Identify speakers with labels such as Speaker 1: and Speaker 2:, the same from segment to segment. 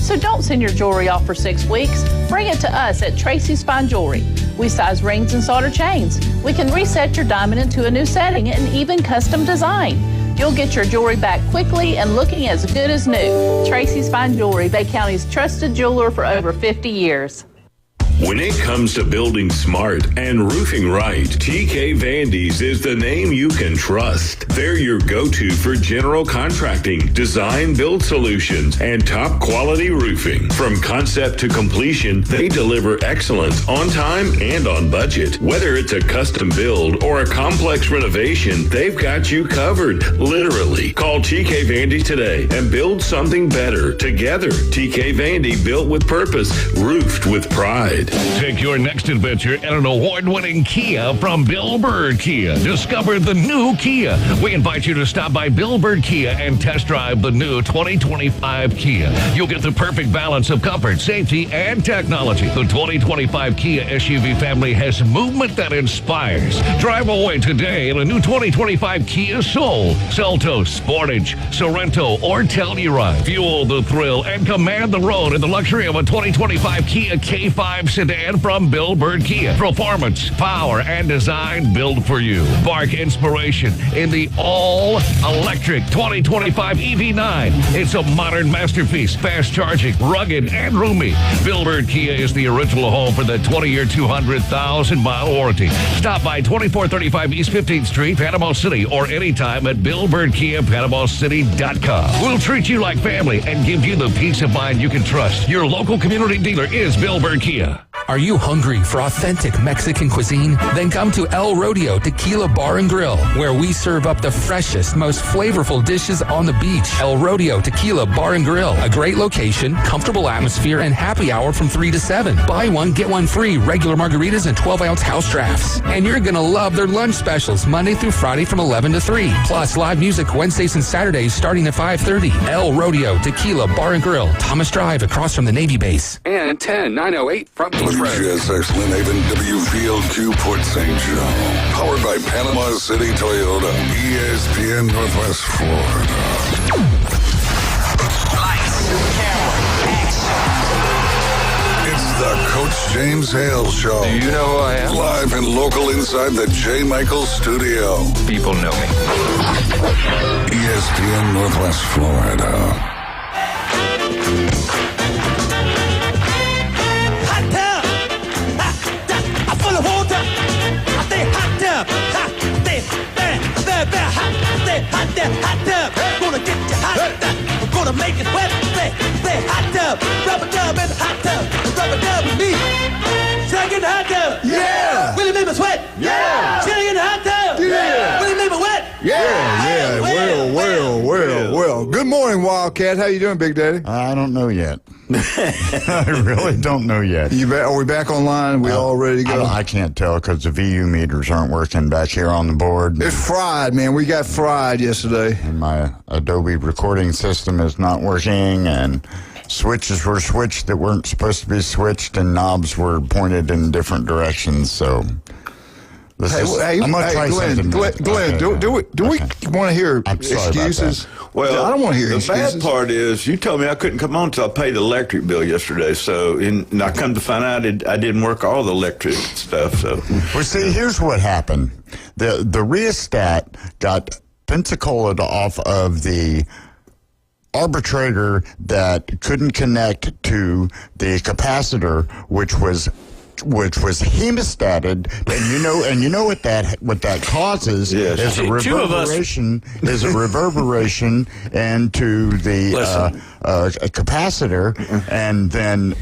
Speaker 1: So don't send your jewelry off for 6 weeks. Bring it to us at Tracy's Fine Jewelry. We size rings and solder chains. We can reset your diamond into a new setting and even custom design. You'll get your jewelry back quickly and looking as good as new. Tracy's Fine Jewelry, Bay County's trusted jeweler for over 50 years.
Speaker 2: When it comes to building smart and roofing right, TK Vandy's is the name you can trust. They're your go-to for general contracting, design build solutions, and top quality roofing. From concept to completion, they deliver excellence on time and on budget. Whether it's a custom build or a complex renovation, they've got you covered, literally. Call TK Vandy today and build something better together. TK Vandy, built with purpose, roofed with pride.
Speaker 3: Take your next adventure in an award-winning Kia from Bill Bird Kia. Discover the new Kia. We invite you to stop by Bill Bird Kia and test drive the new 2025 Kia. You'll get the perfect balance of comfort, safety, and technology. The 2025 Kia SUV family has movement that inspires. Drive away today in a new 2025 Kia Soul, Seltos, Sportage, Sorento, or Telluride. Fuel the thrill and command the road in the luxury of a 2025 Kia K5 sedan from Bill Bird Kia. Performance, power, and design built for you. Spark inspiration in the all-electric 2025 EV9. It's a modern masterpiece, fast charging, rugged, and roomy. Bill Bird Kia is the original home for the 20-year, 200,000-mile warranty. Stop by 2435 East 15th Street, Panama City, or anytime at BillBirdKia.PanamaCity.com. We'll treat you like family and give you the peace of mind you can trust. Your local community dealer is Bill Bird Kia.
Speaker 4: Are you hungry for authentic Mexican cuisine? Then come to El Rodeo Tequila Bar and Grill, where we serve up the freshest, most flavorful dishes on the beach. El Rodeo Tequila Bar and Grill, a great location, comfortable atmosphere, and happy hour from 3 to 7. Buy one, get one free, regular margaritas and 12-ounce house drafts. And you're going to love their lunch specials Monday through Friday from 11 to 3. Plus live music Wednesdays and Saturdays starting at 5:30. El Rodeo Tequila Bar and Grill, Thomas Drive, across from the Navy base. And 10908 from
Speaker 5: WGSX Lynn WFLQ Port St. Joe. Powered by Panama City Toyota. ESPN Northwest Florida.
Speaker 6: Lights, camera, action.
Speaker 5: It's the Coach James Hale Show.
Speaker 7: Do you know who I am?
Speaker 5: Live and local inside the J. Michael Studio.
Speaker 7: People know me.
Speaker 5: ESPN Northwest Florida.
Speaker 8: Hot tub, gonna get you hot tub, gonna make it wet. Say hot tub, rubber dub in the hot tub, rubber dub with me. Should I get in the hot tub? Yeah. Will it make me sweat? Yeah. Should I get in the hot tub? Yeah. Will it make me wet?
Speaker 9: Yeah. Well. Good morning, Wildcat. How you doing, Big Daddy?
Speaker 10: I don't know yet. I really don't know yet.
Speaker 9: Are we back online? We all ready to go?
Speaker 10: I can't tell because the VU meters aren't working back here on the board.
Speaker 9: It's fried, man. We got fried yesterday.
Speaker 10: And my Adobe recording system is not working, and switches were switched that weren't supposed to be switched, and knobs were pointed in different directions, so... I'm going to try something.
Speaker 9: Glenn, do we want to hear excuses?
Speaker 11: Well,
Speaker 9: I don't want to hear excuses.
Speaker 11: The bad part is you told me I couldn't come on until I paid the electric bill yesterday. So, and I come to find out I didn't work all the electric stuff. So,
Speaker 10: well, see, here's what happened: the rheostat got Pensacola'd off of the arbitrator that couldn't connect to the capacitor, which was hemostated, and you know what that causes is a reverberation into the capacitor, and then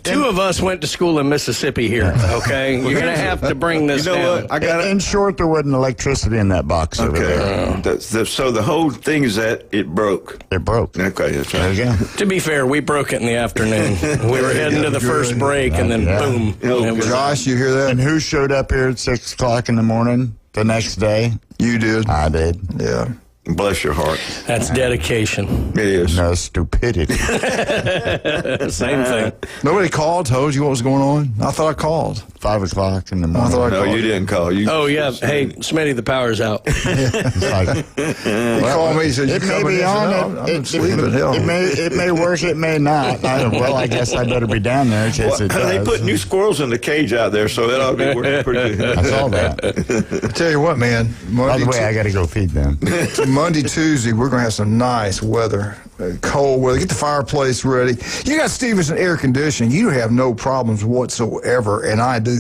Speaker 12: two of us went to school in Mississippi here. Okay, you're gonna have to bring this down.
Speaker 11: What?
Speaker 10: In short, there wasn't electricity in that box over there.
Speaker 11: So the whole thing is that it broke.
Speaker 10: It broke.
Speaker 11: Okay, that's right.
Speaker 10: There you go.
Speaker 12: To be fair, we broke it in the afternoon. We were heading to the first break, and then boom.
Speaker 9: Josh, you hear that?
Speaker 10: And who showed up here at 6 o'clock in the morning the next day?
Speaker 9: You did.
Speaker 10: I did.
Speaker 9: Yeah.
Speaker 11: Bless your heart.
Speaker 12: That's dedication.
Speaker 11: It is.
Speaker 10: No, stupidity.
Speaker 12: Same thing.
Speaker 9: Nobody called, told you what was going on? I thought I called.
Speaker 10: 5 o'clock in the morning.
Speaker 11: No, you didn't call.
Speaker 12: Oh, yeah. Hey, Smitty, the power's out.
Speaker 9: He called me and said,
Speaker 10: it may be on. It may work, it may not. I guess I better be down there in case it does.
Speaker 11: They put new squirrels in the cage out there, so that ought to be working pretty good.
Speaker 10: I saw that.
Speaker 9: I tell you what, man.
Speaker 10: By the way, I got to go feed them.
Speaker 9: Monday, Tuesday, we're going to have some nice weather, cold weather. Get the fireplace ready. You got Stevenson air conditioning. You have no problems whatsoever, and I do.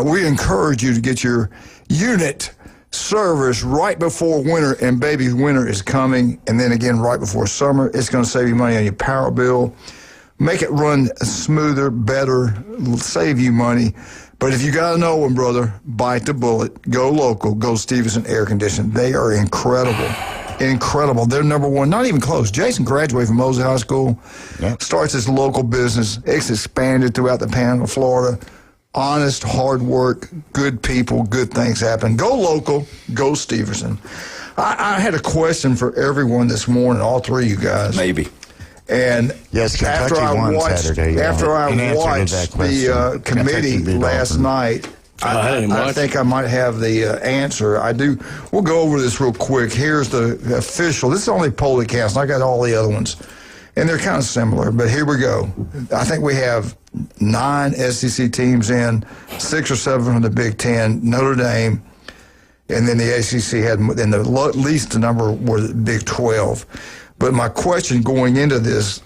Speaker 9: We encourage you to get your unit service right before winter, and baby, winter is coming, and then again right before summer. It's going to save you money on your power bill, make it run smoother, better, save you money. But if you got to know one, brother, bite the bullet. Go local. Go Stevenson Air Conditioning. They are incredible. Incredible. They're number one. Not even close. Jason graduated from Mosley High School. Yep. Starts his local business. It's expanded throughout the Panhandle of Florida. Honest, hard work, good people, good things happen. Go local. Go Stevenson. I had a question for everyone this morning, all three of you guys.
Speaker 11: Maybe.
Speaker 10: And yes, after I watched
Speaker 9: the committee last night, I think I might have the answer. I do. We'll go over this real quick. Here's the official. This is only poll that counts. I got all the other ones, and they're kind of similar. But here we go. I think we have 9 SEC teams in, 6 or 7 from the Big Ten, Notre Dame, and then the ACC had, and the least number were the Big 12. But my question going into this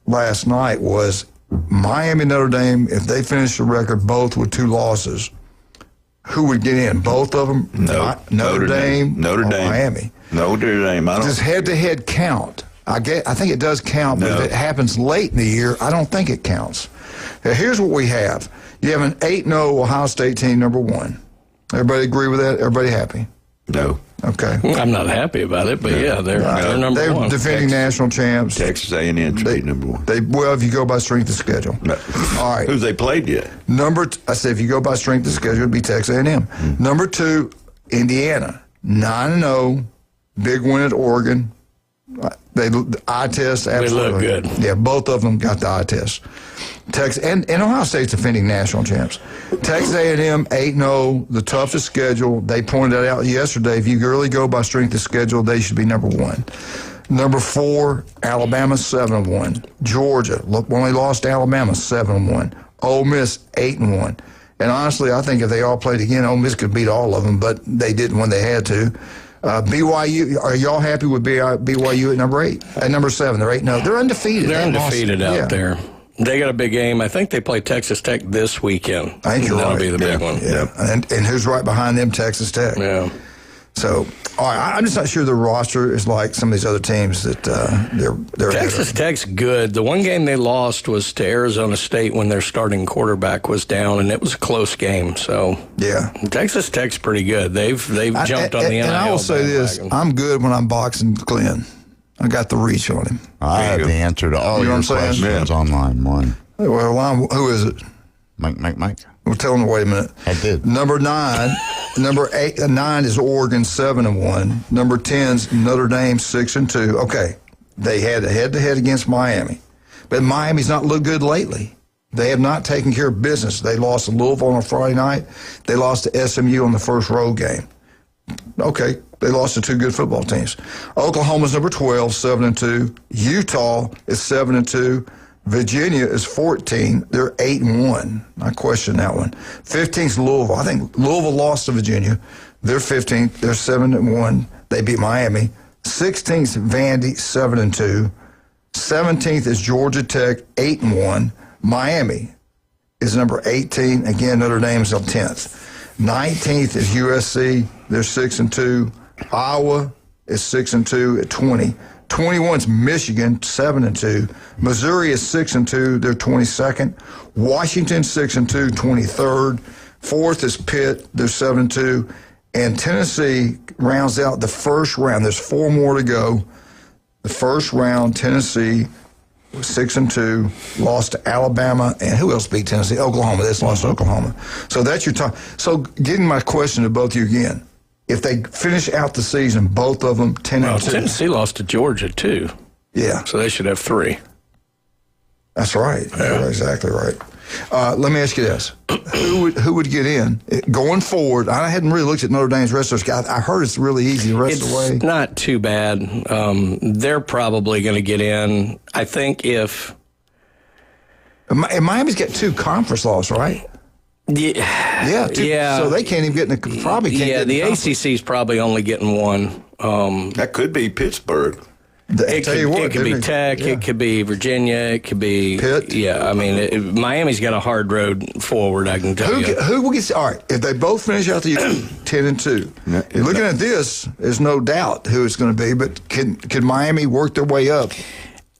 Speaker 9: last night was Miami, Notre Dame, if they finish the record both with 2 losses, who would get in? Both of them?
Speaker 11: No.
Speaker 9: Notre Dame, Miami.
Speaker 11: Notre Dame.
Speaker 9: Does head-to-head count? I think it does count, but if it happens late in the year, I don't think it counts. Now, here's what we have. You have an 8-0 Ohio State team, number 1. Everybody agree with that? Everybody happy?
Speaker 11: No.
Speaker 9: Okay.
Speaker 12: I'm not happy about it, but yeah, they're number 1.
Speaker 9: They're defending national champs.
Speaker 11: Texas A&M should be number 1.
Speaker 9: Well, if you go by strength of schedule.
Speaker 11: No.
Speaker 9: All right.
Speaker 11: Who they played yet?
Speaker 9: I said if you go by strength of schedule, it'd be Texas A&M. Number 2, Indiana, 9-0, big win at Oregon. The eye test, absolutely.
Speaker 12: They look good.
Speaker 9: Yeah, both of them got the eye test. Texas and Ohio State's defending national champs. Texas A&M 8-0, the toughest schedule. They pointed that out yesterday. If you really go by strength of schedule, they should be number 1. Number 4, Alabama 7-1. Georgia only lost to Alabama 7-1. Ole Miss 8-1. And honestly, I think if they all played again, Ole Miss could beat all of them, but they didn't when they had to. BYU, are y'all happy with BYU at number 8? At number 7, they're 8-0. They're undefeated.
Speaker 12: They're undefeated out there. They got a big game. I think they play Texas Tech this weekend.
Speaker 9: I think you're
Speaker 12: That'll
Speaker 9: right.
Speaker 12: be the big one.
Speaker 9: Yeah. And who's right behind them? Texas Tech.
Speaker 12: Yeah.
Speaker 9: So, all right, I'm just not sure the roster is like some of these other teams that they're
Speaker 12: Texas Tech's good. The one game they lost was to Arizona State when their starting quarterback was down, and it was a close game. So,
Speaker 9: yeah,
Speaker 12: Texas Tech's pretty good. They've jumped on the NIL.
Speaker 9: And I will say this: I'm good when I'm boxing Glenn. I got the reach on him.
Speaker 10: I have the answer to all your questions online. One.
Speaker 9: Well, who is it?
Speaker 10: Mike.
Speaker 9: Well, tell him to wait a minute.
Speaker 10: I did.
Speaker 9: Number 9, number 9 is Oregon 7-1. Number 10's Notre Dame 6-2. Okay, they had a head-to-head against Miami, but Miami's not looked good lately. They have not taken care of business. They lost to Louisville on a Friday night. They lost to SMU on the first road game. Okay, they lost to 2 good football teams. Oklahoma's number 12, 7-2. Utah is 7-2. Virginia is 14. They're 8-1. I question that one. 15th's Louisville. I think Louisville lost to Virginia. They're 15th. They're 7-1. They beat Miami. 16th's Vandy, 7-2. 17th is Georgia Tech, 8-1. Miami is number 18. Again, Notre Dame's up 10th. 19th is USC. They're 6-2. Iowa is 6-2 at 20. 21's Michigan, 7-2. Missouri is 6-2. They're 22nd. Washington, 6-2, 23rd. 4th is Pitt. They're 7-2. And Tennessee rounds out the first round. There's 4 more to go. The first round, Tennessee, 6-2, lost to Alabama. And who else beat Tennessee? Oklahoma. They lost to Oklahoma. So that's your time. So getting my question to both of you again. If they finish out the season, both of them 10-2.
Speaker 12: Tennessee lost to Georgia, too.
Speaker 9: Yeah.
Speaker 12: So they should have 3.
Speaker 9: That's right.
Speaker 12: Yeah.
Speaker 9: You're exactly right. Let me ask you this: who would get in going forward? I hadn't really looked at Notre Dame's rest of their schedule. I heard it's really easy the rest of the way.
Speaker 12: It's not too bad. They're probably going to get in. I think if
Speaker 9: Miami's got 2 conference losses, right?
Speaker 12: Yeah.
Speaker 9: So they can't even get in the probably can't.
Speaker 12: Yeah,
Speaker 9: get in
Speaker 12: the
Speaker 9: conference.
Speaker 12: ACC is probably only getting 1.
Speaker 11: That could be Pittsburgh.
Speaker 12: It could be Tech. Yeah. It could be Virginia. It could be
Speaker 9: Pitt.
Speaker 12: Yeah, I mean, Miami's got a hard road forward. I can tell you.
Speaker 9: Who will get? All right, if they both finish out the year 10-2, looking at this, there's no doubt who it's going to be. But can Miami work their way up?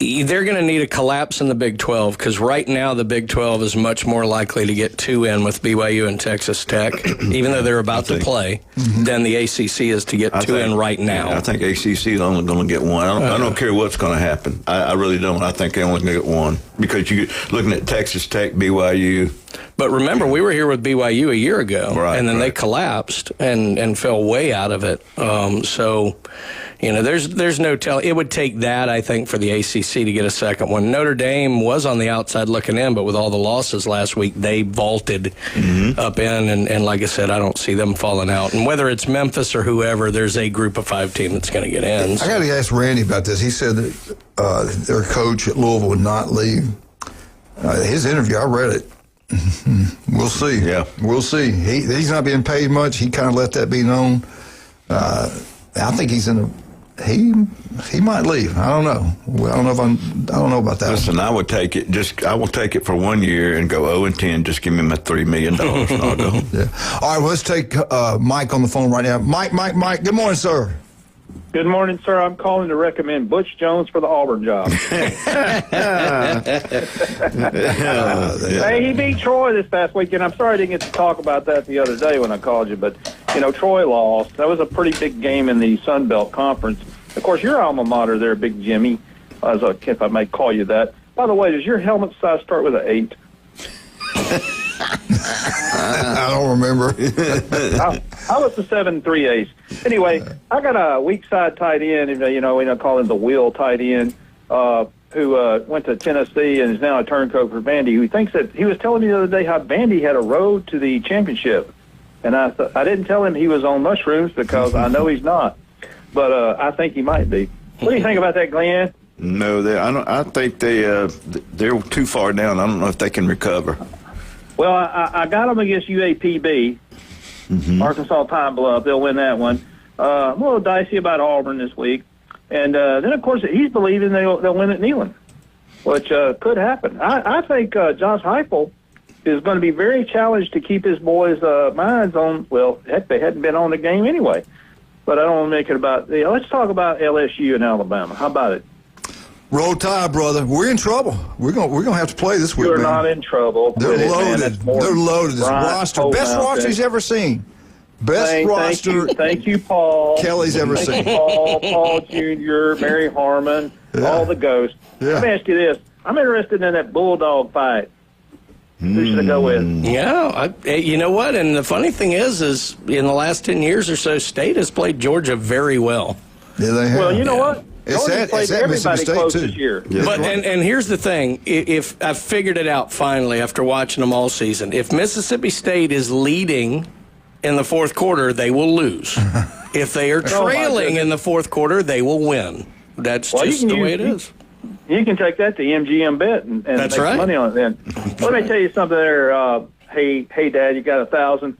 Speaker 12: They're going to need a collapse in the Big 12 because right now the Big 12 is much more likely to get 2 in with BYU and Texas Tech, even though they're about to play, than the ACC is to get 2 in right now.
Speaker 11: I think ACC is only going to get 1. I don't care what's going to happen. I really don't. I think they're only going to get 1 because you're looking at Texas Tech, BYU.
Speaker 12: But remember, we were here with BYU a year ago, and then they collapsed and fell way out of it. So, there's no tell. It would take that, I think, for the ACC to get a second one. Notre Dame was on the outside looking in, but with all the losses last week, they vaulted up in. And like I said, I don't see them falling out. And whether it's Memphis or whoever, there's a group of 5 team that's going to get in.
Speaker 9: I got to ask Randy about this. He said that their coach at Louisville would not leave. His interview, I read it. We'll see. Yeah, we'll see. He's not being paid much. He kind of let that be known. I think he's in a. He might leave. I don't know. I don't know about that.
Speaker 11: Listen, I would take it. I will take it for 1 year and go 0-10. Just give me my $3 million. And I'll go.
Speaker 9: Yeah. All right. Well, let's take Mike on the phone right now. Mike. Good morning, sir.
Speaker 13: Good morning, sir. I'm calling to recommend Butch Jones for the Auburn job. Hey, he beat Troy this past weekend. I'm sorry I didn't get to talk about that the other day when I called you, but, Troy lost. That was a pretty big game in the Sun Belt Conference. Of course, your alma mater there, Big Jimmy, if I may call you that. By the way, does your helmet size start with an 8?
Speaker 9: I don't remember.
Speaker 13: I was the 7 3/8. Anyway, I got a weak side tight end, we call him the wheel tight end, who went to Tennessee and is now a turncoat for Vandy, who thinks that he was telling me the other day how Vandy had a road to the championship. And I didn't tell him he was on mushrooms because I know he's not. But I think he might be. What do you think about that, Glenn?
Speaker 11: No, I think they're too far down. I don't know if they can recover.
Speaker 13: Well, I got them against UAPB, Arkansas Pine Bluff. They'll win that one. I'm a little dicey about Auburn this week. And then, of course, he's believing they'll win at Neyland, which could happen. I think Josh Heupel is going to be very challenged to keep his boys' minds on, well, heck, they hadn't been on the game anyway. But I don't want to make it about, let's talk about LSU and Alabama. How about it?
Speaker 9: Roll Tide, brother. We're in trouble. We're gonna have to play this week.
Speaker 13: You're not in trouble.
Speaker 9: They're loaded. They're loaded. This roster, best roster he's ever seen. Best roster.
Speaker 13: Thank you, Paul.
Speaker 9: Kelly's ever seen.
Speaker 13: Paul Jr., Mary Harmon, all the ghosts.
Speaker 9: Yeah.
Speaker 13: Let me ask you this. I'm interested in that Bulldog fight. Who should I go with?
Speaker 12: Yeah, you know what? And the funny thing is in the last 10 years or so, State has played Georgia very well.
Speaker 9: Yeah, they have.
Speaker 13: Well, you know what?
Speaker 9: It's at
Speaker 13: everybody close
Speaker 9: too.
Speaker 13: this year.
Speaker 11: Yeah.
Speaker 12: But and here's the thing: if I've figured it out finally after watching them all season, if Mississippi State is leading in the fourth quarter, they will lose. If they are trailing in the fourth quarter, they will win. That's just the way it is.
Speaker 13: You can take that to MGM Bet and
Speaker 12: That's
Speaker 13: make
Speaker 12: right.
Speaker 13: money on it. Then let me tell you something there. Hey, Dad, you got 1,000.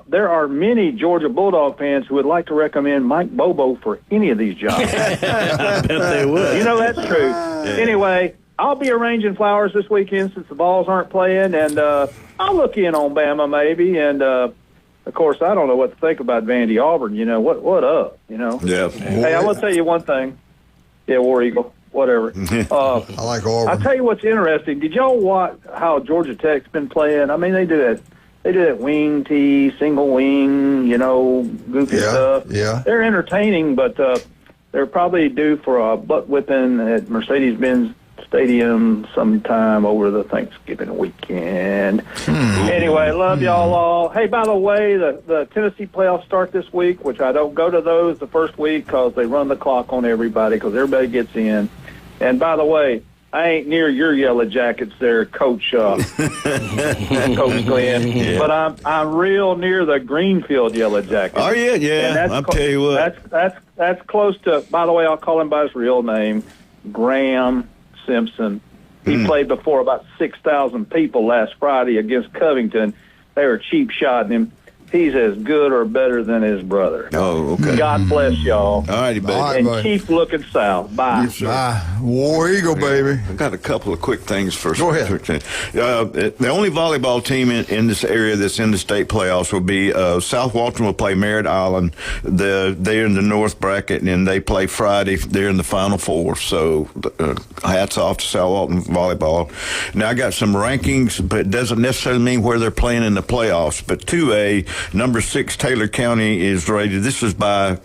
Speaker 13: There are many Georgia Bulldog fans who would like to recommend Mike Bobo for any of these jobs.
Speaker 12: I bet they would.
Speaker 13: You know that's true. Anyway, I'll be arranging flowers this weekend since the Balls aren't playing, and I'll look in on Bama maybe. And of course, I don't know what to think about Vandy Auburn. What up?
Speaker 11: Yeah.
Speaker 13: Hey, I will tell you one thing. Yeah, War Eagle. Whatever.
Speaker 9: I like Auburn.
Speaker 13: I'll tell you what's interesting. Did y'all watch how Georgia Tech's been playing? I mean, they do that. They do that wing tee, single wing, goofy stuff.
Speaker 9: Yeah.
Speaker 13: They're entertaining, but they're probably due for a butt whipping at Mercedes-Benz Stadium sometime over the Thanksgiving weekend. Anyway, love y'all all. Hey, by the way, the Tennessee playoffs start this week, which I don't go to those the first week because they run the clock on everybody because everybody gets in. And by the way, I ain't near your Yellow Jackets there, Coach Coach Glenn.
Speaker 11: Yeah.
Speaker 13: But I'm real near the Greenfield Yellow Jackets.
Speaker 11: Oh yeah. I'll tell you what.
Speaker 13: That's close to. By the way, I'll call him by his real name, Graham Simpson. He played before about 6,000 people last Friday against Covington. They were cheap shotting him. He's as good or better than his brother.
Speaker 11: Oh, okay.
Speaker 13: God bless y'all.
Speaker 11: All righty, baby.
Speaker 13: And keep looking south. Bye.
Speaker 11: Yes, sir.
Speaker 9: Bye. War Eagle, baby.
Speaker 11: I got a couple of quick things first.
Speaker 9: Go ahead.
Speaker 11: The only volleyball team in this area that's in the state playoffs will be South Walton will play Merritt Island. They're in the north bracket, and they play Friday. They're in the Final Four. So hats off to South Walton volleyball. Now, I got some rankings, but it doesn't necessarily mean where they're playing in the playoffs. But 2A, number 6 Taylor County is rated. This is by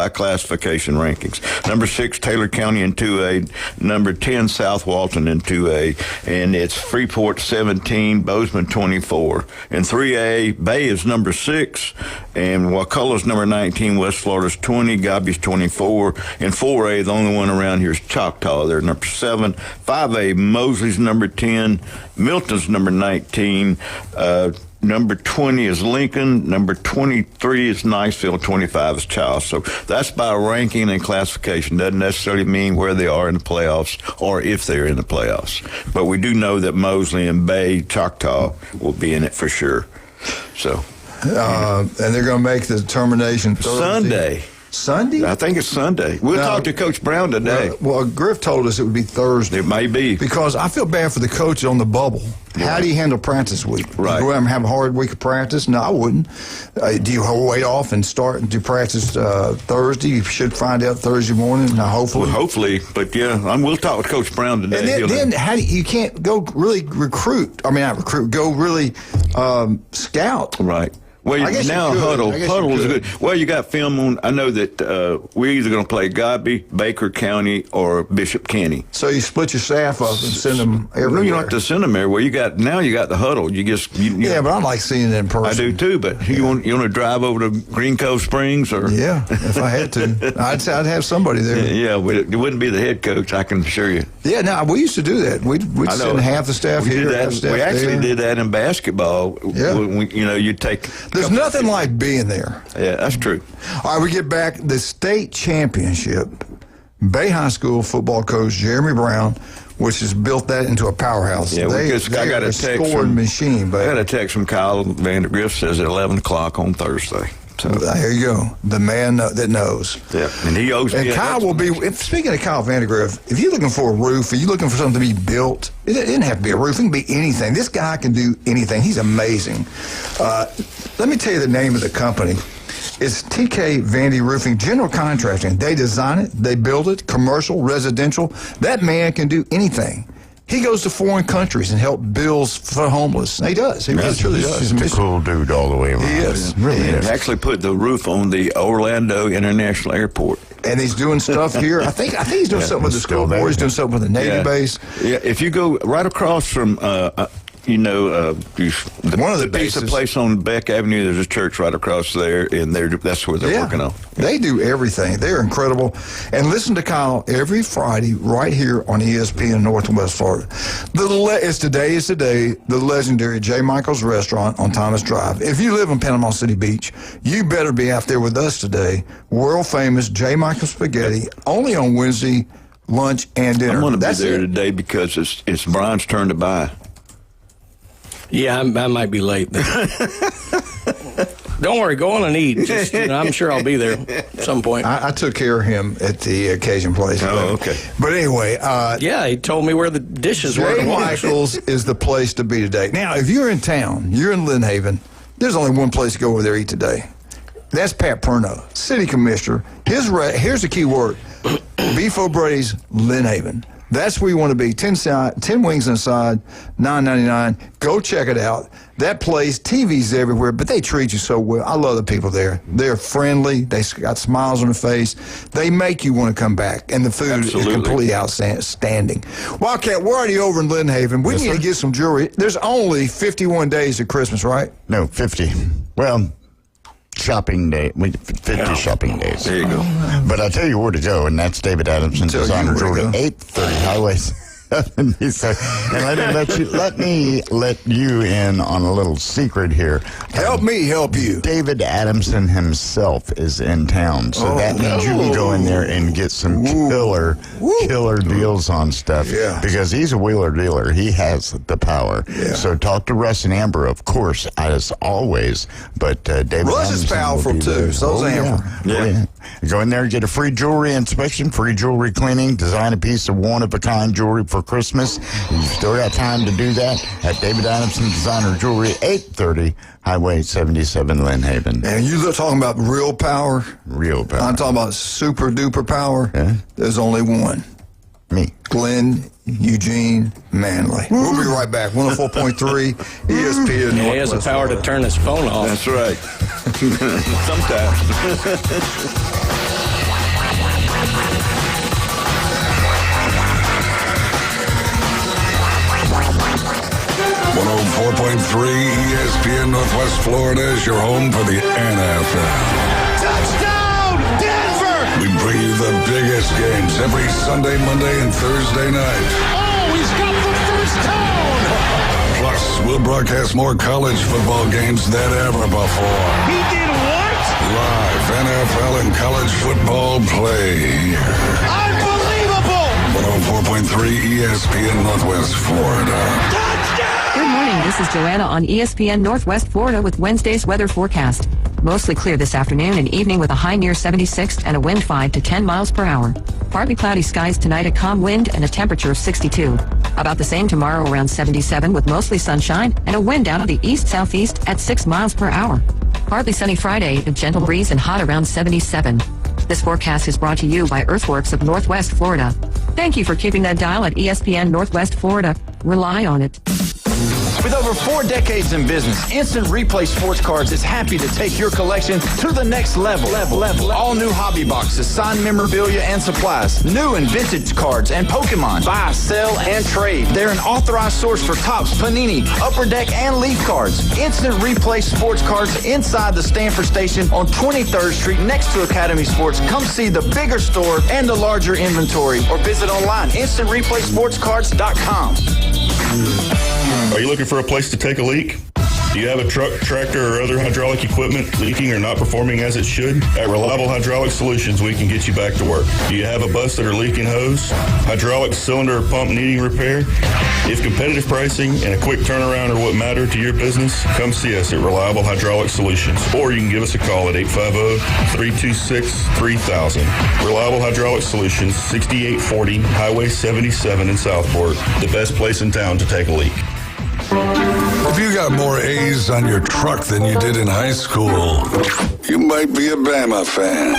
Speaker 11: classification rankings. Number 6 Taylor County in 2A. Number 10 South Walton in 2A, and it's Freeport 17, Bozeman 24. In 3A, Bay is number 6, and Wakulla's number 19, West Florida's 20, Gobby's 24. In 4A, the only one around here is Choctaw. They're number 7. 5A, Mosley's number 10, Milton's number 19. Number 20 is Lincoln. Number 23 is Niceville. 25 is Charles. So that's by ranking and classification. Doesn't necessarily mean where they are in the playoffs or if they're in the playoffs. But we do know that Mosley and Bay, Choctaw will be in it for sure. So,
Speaker 9: and they're going to make the determination Thursday. Sunday?
Speaker 11: I think it's Sunday. We'll talk to Coach Brown today.
Speaker 9: Well, Griff told us it would be Thursday.
Speaker 11: It may be.
Speaker 9: Because I feel bad for the coach on the bubble. Right. How do you handle practice week?
Speaker 11: Right.
Speaker 9: You go out and have a hard week of practice? No, I wouldn't. Do you wait off and start to practice Thursday? You should find out Thursday morning, hopefully.
Speaker 11: Well, hopefully. But, yeah, we'll talk with Coach Brown today.
Speaker 9: And then how do you can't go really recruit. I mean, not recruit. Go really scout.
Speaker 11: Right. Well, now Huddle is good. Well, you got film on. I know that we're either going to play Godby, Baker County, or Bishop Kenny.
Speaker 9: So you split your staff up and send them everywhere.
Speaker 11: No, you don't have to send them everywhere. You got the Huddle. You just
Speaker 9: but I like seeing it in person.
Speaker 11: I do too. But you want to drive over to Green Cove Springs or?
Speaker 9: Yeah, if I had to, I'd have somebody there.
Speaker 11: Yeah, it wouldn't be the head coach. I can assure you.
Speaker 9: Yeah, no, we used to do that. We'd send half the staff here. Half the staff
Speaker 11: we actually did that in basketball. Yeah, you take.
Speaker 9: There's nothing like being there.
Speaker 11: Yeah, that's true.
Speaker 9: All right, we get back the state championship. Bay High School football coach Jeremy Brown, which has built that into a powerhouse.
Speaker 11: Yeah, I got a text from
Speaker 9: machine. But
Speaker 11: I got a text from Kyle Vandergrift says at 11 o'clock on Thursday. So
Speaker 9: there you go, the man that knows.
Speaker 11: Yeah, and he owes me.
Speaker 9: And Kyle will be. Speaking of Kyle Vandergrift, if you're looking for a roof, or you're looking for something to be built, it didn't have to be a roof. It can be anything. This guy can do anything. He's amazing. Let me tell you the name of the company. It's TK Vandy Roofing, general contracting. They design it, they build it, commercial, residential. That man can do anything. He goes to foreign countries and help builds for homeless. He does. He really does.
Speaker 10: He's a cool dude all the way around.
Speaker 9: He is. Really is.
Speaker 11: Actually put the roof on the Orlando International Airport.
Speaker 9: And he's doing stuff here. I think he's doing something with the school board. He's doing something with the Navy base.
Speaker 11: Yeah, if you go right across from one of the pizza place on Beck Avenue, there's a church right across there, and that's where they're working on.
Speaker 9: They do everything. They're incredible. And listen to Kyle every Friday right here on ESPN Northwest Florida. Today is the legendary J. Michael's Restaurant on Thomas Drive. If you live in Panama City Beach, you better be out there with us today. World famous J. Michael's Spaghetti, only on Wednesday, lunch and dinner.
Speaker 11: I'm going to be there today because it's Brian's turn to buy.
Speaker 12: Yeah, I might be late. Don't worry, go on and eat. I'm sure I'll be there at some point.
Speaker 9: I took care of him at the occasion place.
Speaker 11: Oh, okay.
Speaker 9: But anyway.
Speaker 12: He told me where the dishes were.
Speaker 9: J. Michael's is the place to be today. Now, if you're in town, you're in Lynn Haven, there's only one place to go over there and eat today. That's Pat Perno, city commissioner. Here's the key word. Beef O'Brady's, Lynn Haven. That's where you want to be. 10 wings inside, $9.99. Go check it out. That place, TV's everywhere, but they treat you so well. I love the people there. They're friendly. They got smiles on their face. They make you want to come back, and the food is completely outstanding. Wildcat, we're already over in Lynn Haven. We need to get some jewelry. There's only 51 days of Christmas, right?
Speaker 10: No, 50. Well, shopping day, 50 shopping days.
Speaker 11: There you go.
Speaker 10: But I'll tell you where to go, and that's David Adamson Designer Jewelry, 830 Highway 77. And let me let you in on a little secret here.
Speaker 9: Help me help you.
Speaker 10: David Adamson himself is in town, so that means you can go in there and get some killer deals on stuff.
Speaker 9: Yeah.
Speaker 10: Because he's a wheeler dealer. He has the power. Yeah. So talk to Russ and Amber, of course, as always. But David
Speaker 9: Russ is powerful too. So's Amber.
Speaker 10: Yeah. Go in there and get a free jewelry inspection, free jewelry cleaning, design a piece of one-of-a-kind jewelry for Christmas. You've still got time to do that at David Adamson Designer Jewelry, 830 Highway 77, Lynn Haven.
Speaker 9: And you're talking about real power?
Speaker 10: Real power.
Speaker 9: I'm talking about super-duper power.
Speaker 10: Yeah.
Speaker 9: There's only one.
Speaker 10: Me.
Speaker 9: Glenn Eugene Manley. We'll be right back. 104.3 ESPN.
Speaker 12: He has the power to turn his phone off.
Speaker 11: That's right. Sometimes.
Speaker 5: 104.3 ESPN Northwest Florida is your home for the NFL.
Speaker 8: Touchdown, Denver!
Speaker 5: We bring you the biggest games every Sunday, Monday, and Thursday night.
Speaker 8: Oh, he's got the first down!
Speaker 5: Plus, we'll broadcast more college football games than ever before.
Speaker 8: He did what?
Speaker 5: Live NFL and college football play here.
Speaker 8: Unbelievable!
Speaker 5: 104.3 ESPN Northwest Florida.
Speaker 14: Good morning, this is Joanna on ESPN Northwest Florida with Wednesday's weather forecast. Mostly clear this afternoon and evening with a high near 76 and a wind 5 to 10 miles per hour. Partly cloudy skies tonight, a calm wind and a temperature of 62. About the same tomorrow around 77 with mostly sunshine and a wind out of the east-southeast at 6 miles per hour. Partly sunny Friday, a gentle breeze and hot around 77. This forecast is brought to you by Earthworks of Northwest Florida. Thank you for keeping that dial at ESPN Northwest Florida. Rely on it.
Speaker 6: With over 4 decades in business, Instant Replay Sports Cards is happy to take your collection to the next level. All new hobby boxes, signed memorabilia and supplies, new and vintage cards, and Pokemon. Buy, sell, and trade. They're an authorized source for Topps, Panini, Upper Deck, and Leaf cards. Instant Replay Sports Cards inside the Stanford Station on 23rd Street next to Academy Sports. Come see the bigger store and the larger inventory or visit online, instantReplaySportsCards.com.
Speaker 15: Are you looking for a place to take a leak? Do you have a truck, tractor, or other hydraulic equipment leaking or not performing as it should? At Reliable Hydraulic Solutions, we can get you back to work. Do you have a busted or leaking hose, hydraulic cylinder or pump needing repair? If competitive pricing and a quick turnaround are what matter to your business, come see us at Reliable Hydraulic Solutions, or you can give us a call at 850-326-3000. Reliable Hydraulic Solutions, 6840 Highway 77 in Southport, the best place in town to take a leak.
Speaker 5: If you got more A's on your truck than you did in high school, you might be a Bama fan.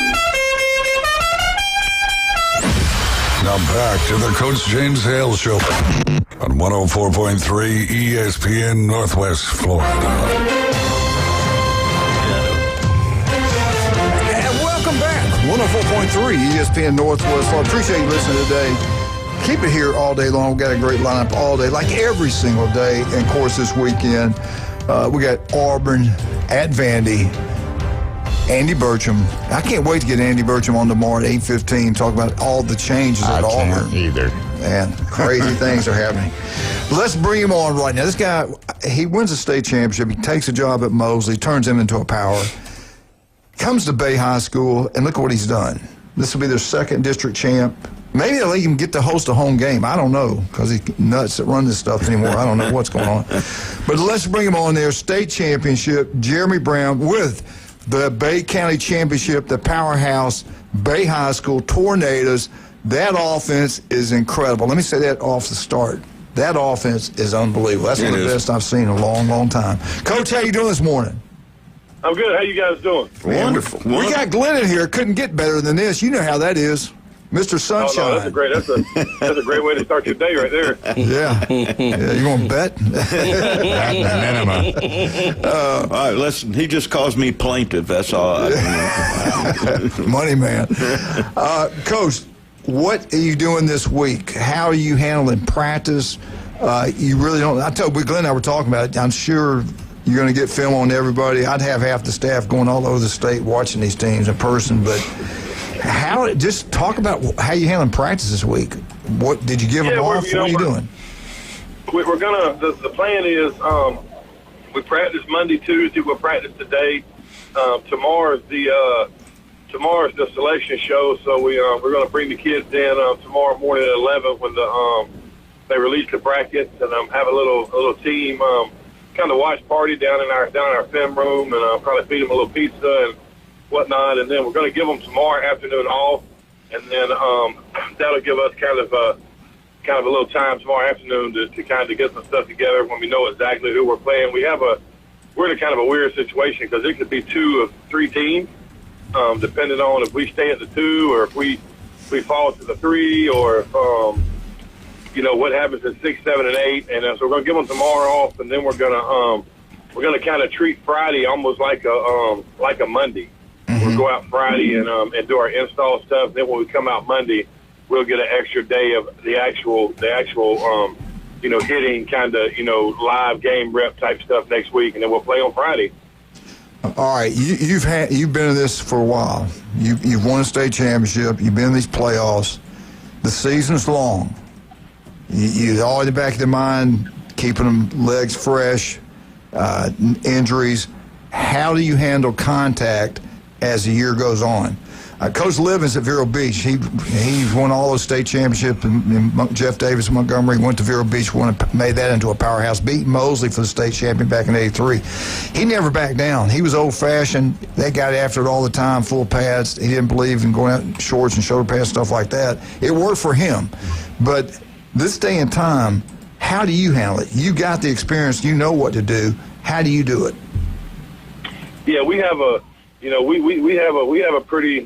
Speaker 5: Now back to the Coach James Hale Show on 104.3 ESPN Northwest Florida.
Speaker 9: And welcome back. 104.3 ESPN Northwest Florida. Appreciate you listening today. Keep it here all day long. We've got a great lineup all day, like every single day. And, of course, this weekend, we got Auburn at Vandy. Andy Burcham. I can't wait to get Andy Burcham on tomorrow at 8:15, talk about all the changes at Auburn.
Speaker 10: I can't either.
Speaker 9: Man, crazy things are happening. Let's bring him on right now. This guy, he wins a state championship. He takes a job at Mosley, turns him into a power. Comes to Bay High School, and look what he's done. This will be their second district champ. Maybe they'll even get to host a home game. I don't know, because he's nuts that run this stuff anymore. I don't know what's going on. But let's bring him on there. State championship, Jeremy Brown with the Bay County Championship, the powerhouse, Bay High School Tornadoes. That offense is incredible. Let me say that off the start. That offense is unbelievable. That's one of the best I've seen in a long, long time. Coach, how you doing this morning?
Speaker 16: I'm good. How you guys doing?
Speaker 9: Wonderful. We got Glenn in here. Couldn't get better than this. You know how that is. Mr. Sunshine.
Speaker 16: Oh, no, that's a great way to start your day right there.
Speaker 9: Yeah. You want to bet?
Speaker 11: All right, listen. He just calls me plaintive. That's all.
Speaker 9: Money man. Coach, what are you doing this week? How are you handling practice? You really don't. I told Glenn and I were talking about it. I'm sure you're going to get film on everybody. I'd have half the staff going all over the state watching these teams in person, but Just talk about how you handling practice this week. What did you give them off? What are you doing?
Speaker 16: We're gonna. The plan is we practice Monday, Tuesday. We'll practice today. Tomorrow's the selection show, so we're going to bring the kids in tomorrow morning at 11 when they release the brackets, and have a little team kind of watch party down in our film room, and probably feed them a little pizza and whatnot, and then we're going to give them tomorrow afternoon off, and then that'll give us kind of a little time tomorrow afternoon to kind of get some stuff together when we know exactly who we're playing. We're in a kind of a weird situation because it could be 2 of 3 teams, depending on if we stay at the 2 or if we fall to the 3, or if, what happens at 6, 7, and 8. And so we're going to give them tomorrow off, and then we're going to kind of treat Friday almost like a Monday. Mm-hmm. We'll go out Friday and do our install stuff. Then when we come out Monday, we'll get an extra day of the actual hitting kind of, live game rep type stuff next week, and then we'll play on Friday.
Speaker 9: All right, you've been in this for a while. You've won a state championship. You've been in these playoffs. The season's long. You all in the back of their mind, keeping them legs fresh, injuries. How do you handle contact as the year goes on? Coach Livens at Vero Beach, he won all those state championships, and Jeff Davis in Montgomery went to Vero Beach, made that into a powerhouse, beat Mosley for the state champion back in '83. He never backed down. He was old-fashioned. They got after it all the time, full pads. He didn't believe in going out in shorts and shoulder pads, stuff like that. It worked for him. But this day and time, how do you handle it? You got the experience. You know what to do. How do you do it?
Speaker 16: Yeah, we have a we have a pretty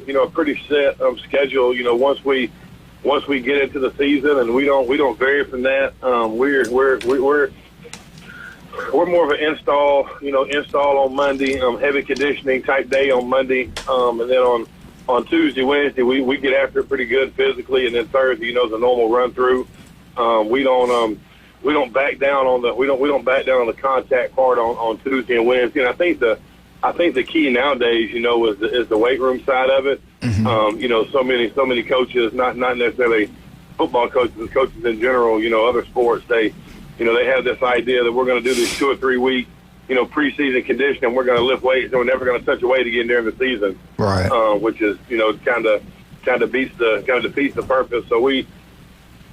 Speaker 16: set schedule. Once we get into the season, and we don't vary from that. We're more of an install on Monday, heavy conditioning type day on Monday, and then on Tuesday, Wednesday we get after it pretty good physically, and then Thursday, the normal run through. We don't back down on the contact part on Tuesday and Wednesday. And I think the key nowadays, is the weight room side of it. Mm-hmm. So many coaches, not necessarily football coaches, but coaches in general, other sports, they have this idea that we're going to do this 2 or 3 week, preseason conditioning. We're going to lift weights, and we're never going to touch a weight again during the season.
Speaker 9: Right.
Speaker 16: Which is, kind of defeats the purpose. So we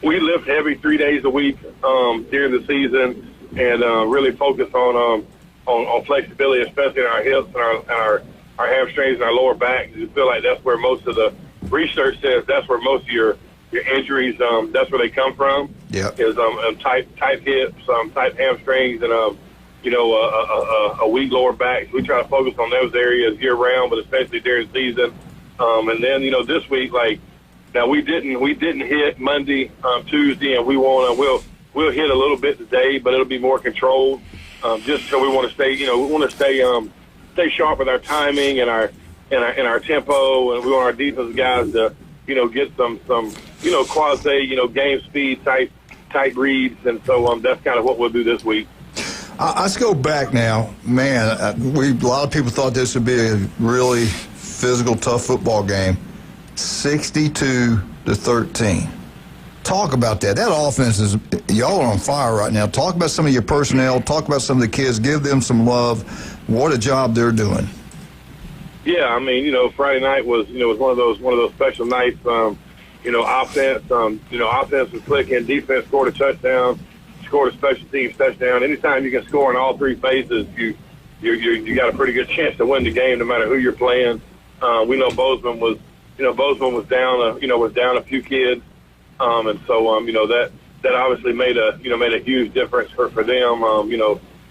Speaker 16: lift heavy 3 days a week during the season, and really focus on flexibility, especially in our hips and our hamstrings and our lower back. You feel like that's where most of the research says that's where most of your injuries, that's where they come from.
Speaker 9: Yeah.
Speaker 16: Is tight hips, tight hamstrings, and a weak lower back. So we try to focus on those areas year round, but especially during the season. And then this week, now we didn't hit Monday, Tuesday, and we'll hit a little bit today, but it'll be more controlled. Just so we want to stay, stay sharp with our timing and our tempo, and we want our defensive guys to, get some quasi, game speed type reads, and so that's kind of what we'll do this week.
Speaker 9: Let's go back now, man. A lot of people thought this would be a really physical, tough football game. 62-13. Talk about that. That offense is, y'all are on fire right now. Talk about some of your personnel. Talk about some of the kids. Give them some love. What a job they're doing.
Speaker 16: Yeah, Friday night was one of those special nights. Offense was clicking. Defense scored a touchdown. Scored a special teams touchdown. Anytime you can score in all 3 phases, you got a pretty good chance to win the game, no matter who you're playing. We know Bozeman was down. Was down a few kids. And so, that obviously made a huge difference for them.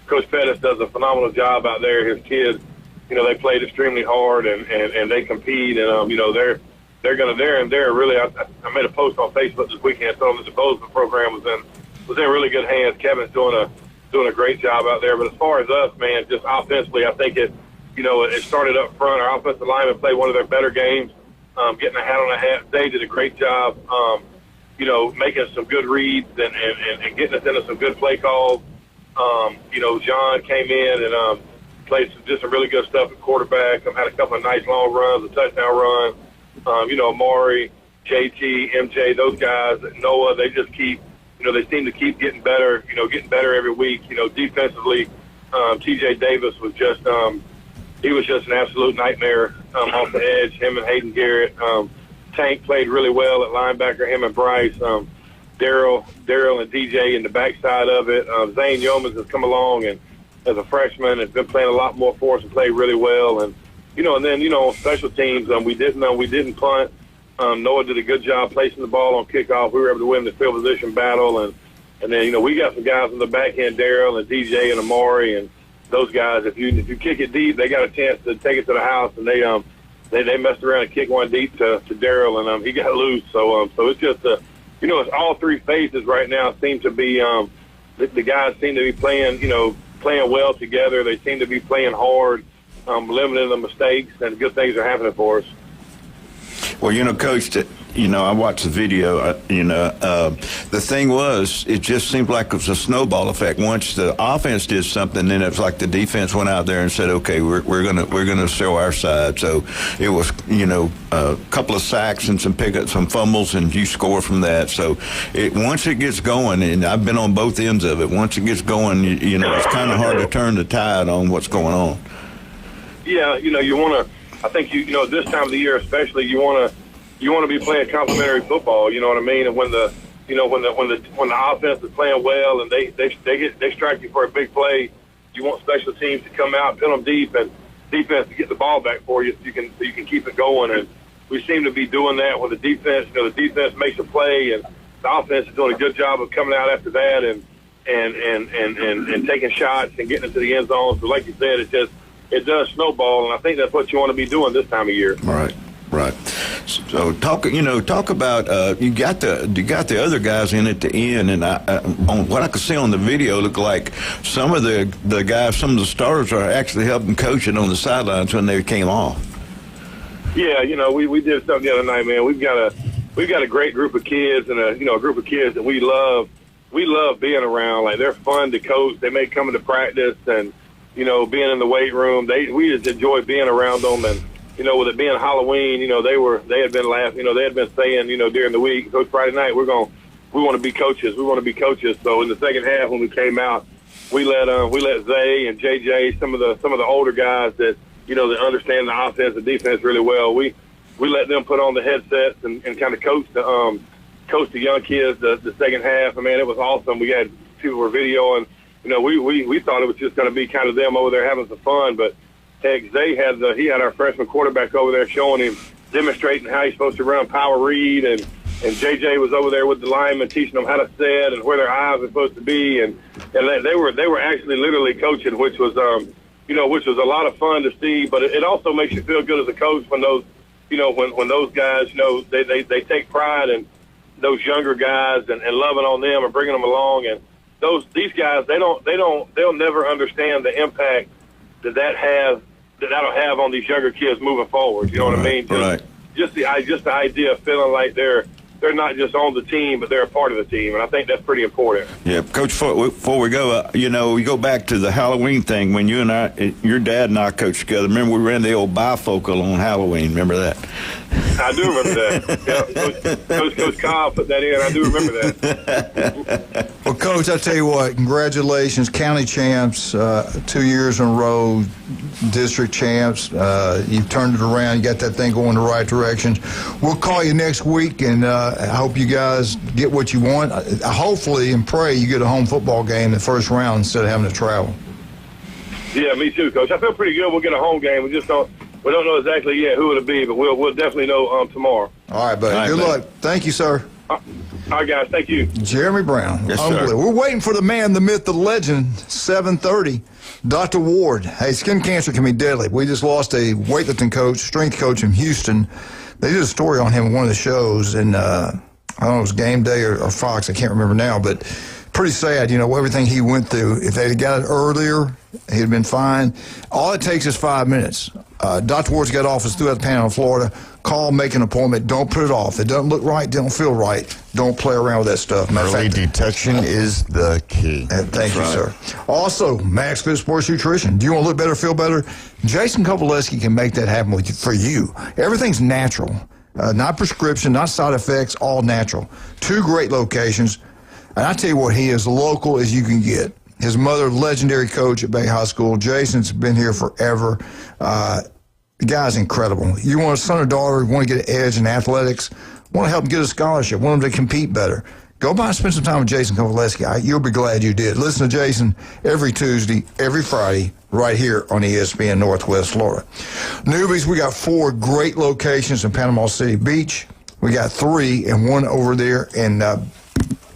Speaker 16: Coach Pettis does a phenomenal job out there. His kids, they played extremely hard and they compete, and they're really. I made a post on Facebook this weekend telling them that the Bozeman program was in really good hands. Kevin's doing a great job out there. But as far as us, man, just offensively, I think it started up front. Our offensive linemen played one of their better games, getting a hat on a hat. They did a great job. Making some good reads and getting us into some good play calls. John came in and played some really good stuff at quarterback. Had a couple of nice long runs, a touchdown run. Amari, JT, MJ, those guys, Noah, they just keep, they seem to keep getting better, getting better every week. Defensively, TJ Davis was just, he was just an absolute nightmare off the edge, him and Hayden Garrett. Tank played really well at linebacker, him and Bryce. Daryl and DJ in the backside of it. Zane Yeomans has come along and as a freshman has been playing a lot more for us and played really well. And and then on special teams, we didn't punt. Noah did a good job placing the ball on kickoff. We were able to win the field position battle, and then we got some guys on the back end, Daryl and DJ and Amari, and those guys. If you kick it deep, they got a chance to take it to the house, and they messed around and kicked one deep to Daryl, and he got loose. So it's just it's all three phases right now seem to be the guys seem to be playing well together. They seem to be playing hard, limiting the mistakes, and good things are happening for us.
Speaker 11: Well, Coach, I watched the video. The thing was, it just seemed like it was a snowball effect. Once the offense did something, then it was like the defense went out there and said, "Okay, we're gonna show our side." So it was, a couple of sacks and some pickups, some fumbles, and you score from that. So once it gets going, and I've been on both ends of it. Once it gets going, it's kind of hard to turn the tide on what's going on.
Speaker 16: Yeah, you want to. I think this time of the year especially, you want to be playing complementary football. You know what I mean? And when the offense is playing well and they strike you for a big play, you want special teams to come out, pin them deep, and defense to get the ball back for you so you can keep it going. And we seem to be doing that when the defense the defense makes a play and the offense is doing a good job of coming out after that and taking shots and getting into the end zone. So like you said, it does snowball, and I think that's what you want to be doing this time of year.
Speaker 11: Right. So talk about you got the other guys in at the end, and on what I could see on the video, looked like some of the guys, some of the starters are actually helping coaching on the sidelines when they came off.
Speaker 16: Yeah, we did something the other night, man. We've got a great group of kids and a group of kids that we love being around. Like, they're fun to coach. They may come into practice and being in the weight room, we just enjoy being around them. And, with it being Halloween, they had been laughing, they had been saying, during the week, Coach, Friday night, we want to be coaches. We want to be coaches. So in the second half, when we came out, we let Zay and JJ, some of the older guys that, that understand the offense and defense really well. We let them put on the headsets and kind of coach the young kids the second half. And man, it was awesome. We had people were videoing. We thought it was just going to be kind of them over there having some fun, but heck, Zay had our freshman quarterback over there showing him, demonstrating how he's supposed to run power read, and JJ was over there with the linemen teaching them how to set and where their eyes are supposed to be, and they were actually literally coaching, which was a lot of fun to see. But it also makes you feel good as a coach when those when those guys they take pride in those younger guys and loving on them and bringing them along. And these guys, they'll never understand the impact that'll have on these younger kids moving forward. You know what I mean? Just the idea of feeling like they're not just on the team, but they're a part of the team, and I think that's pretty important.
Speaker 11: Yeah, Coach. Before we go, we go back to the Halloween thing when your dad and I coached together. Remember, we ran the old bifocal on Halloween. Remember that?
Speaker 16: I do remember that. Yeah, Coach Kyle put that in. I do remember that.
Speaker 9: Well, Coach, I tell you what, congratulations, county champs, 2 years in a row, district champs. You've turned it around. You got that thing going the right direction. We'll call you next week, and I hope you guys get what you want. Hopefully and pray you get a home football game in the first round instead of having to travel.
Speaker 16: Yeah, me too, Coach. I feel pretty good. We'll get a home game. We don't know exactly yet who it'll be, but we'll definitely know tomorrow.
Speaker 9: All right, buddy. Good luck. Thank you, sir.
Speaker 16: All right, guys. Thank you.
Speaker 9: Jeremy Brown.
Speaker 11: Yes, sir.
Speaker 9: We're waiting for the man, the myth, the legend, 7:30. Dr. Ward. Hey, skin cancer can be deadly. We just lost a weightlifting coach, strength coach in Houston. They did a story on him in one of the shows, and I don't know if it was Game Day or Fox. I can't remember now, but pretty sad, everything he went through. If they'd got it earlier, he'd have been fine. All it takes is 5 minutes. Dr. Ward's got office throughout the Panhandle of Florida. Call, make an appointment. Don't put it off. It doesn't look right, don't feel right. Don't play around with that stuff.
Speaker 10: Early detection is the key.
Speaker 9: Thank you, sir. Also, Max Fit Sports Nutrition. Do you want to look better, feel better? Jason Kovaleski can make that happen for you. Everything's natural. Not prescription, not side effects, all natural. 2 great locations. And I tell you what, he is local as you can get. His mother, legendary coach at Bay High School. Jason's been here forever. The guy's incredible. You want a son or daughter, want to get an edge in athletics, want to help them get a scholarship, want them to compete better. Go by and spend some time with Jason Kovaleski. You'll be glad you did. Listen to Jason every Tuesday, every Friday, right here on ESPN Northwest Florida. Newbies, we got 4 great locations in Panama City Beach. We got 3 and 1 over there in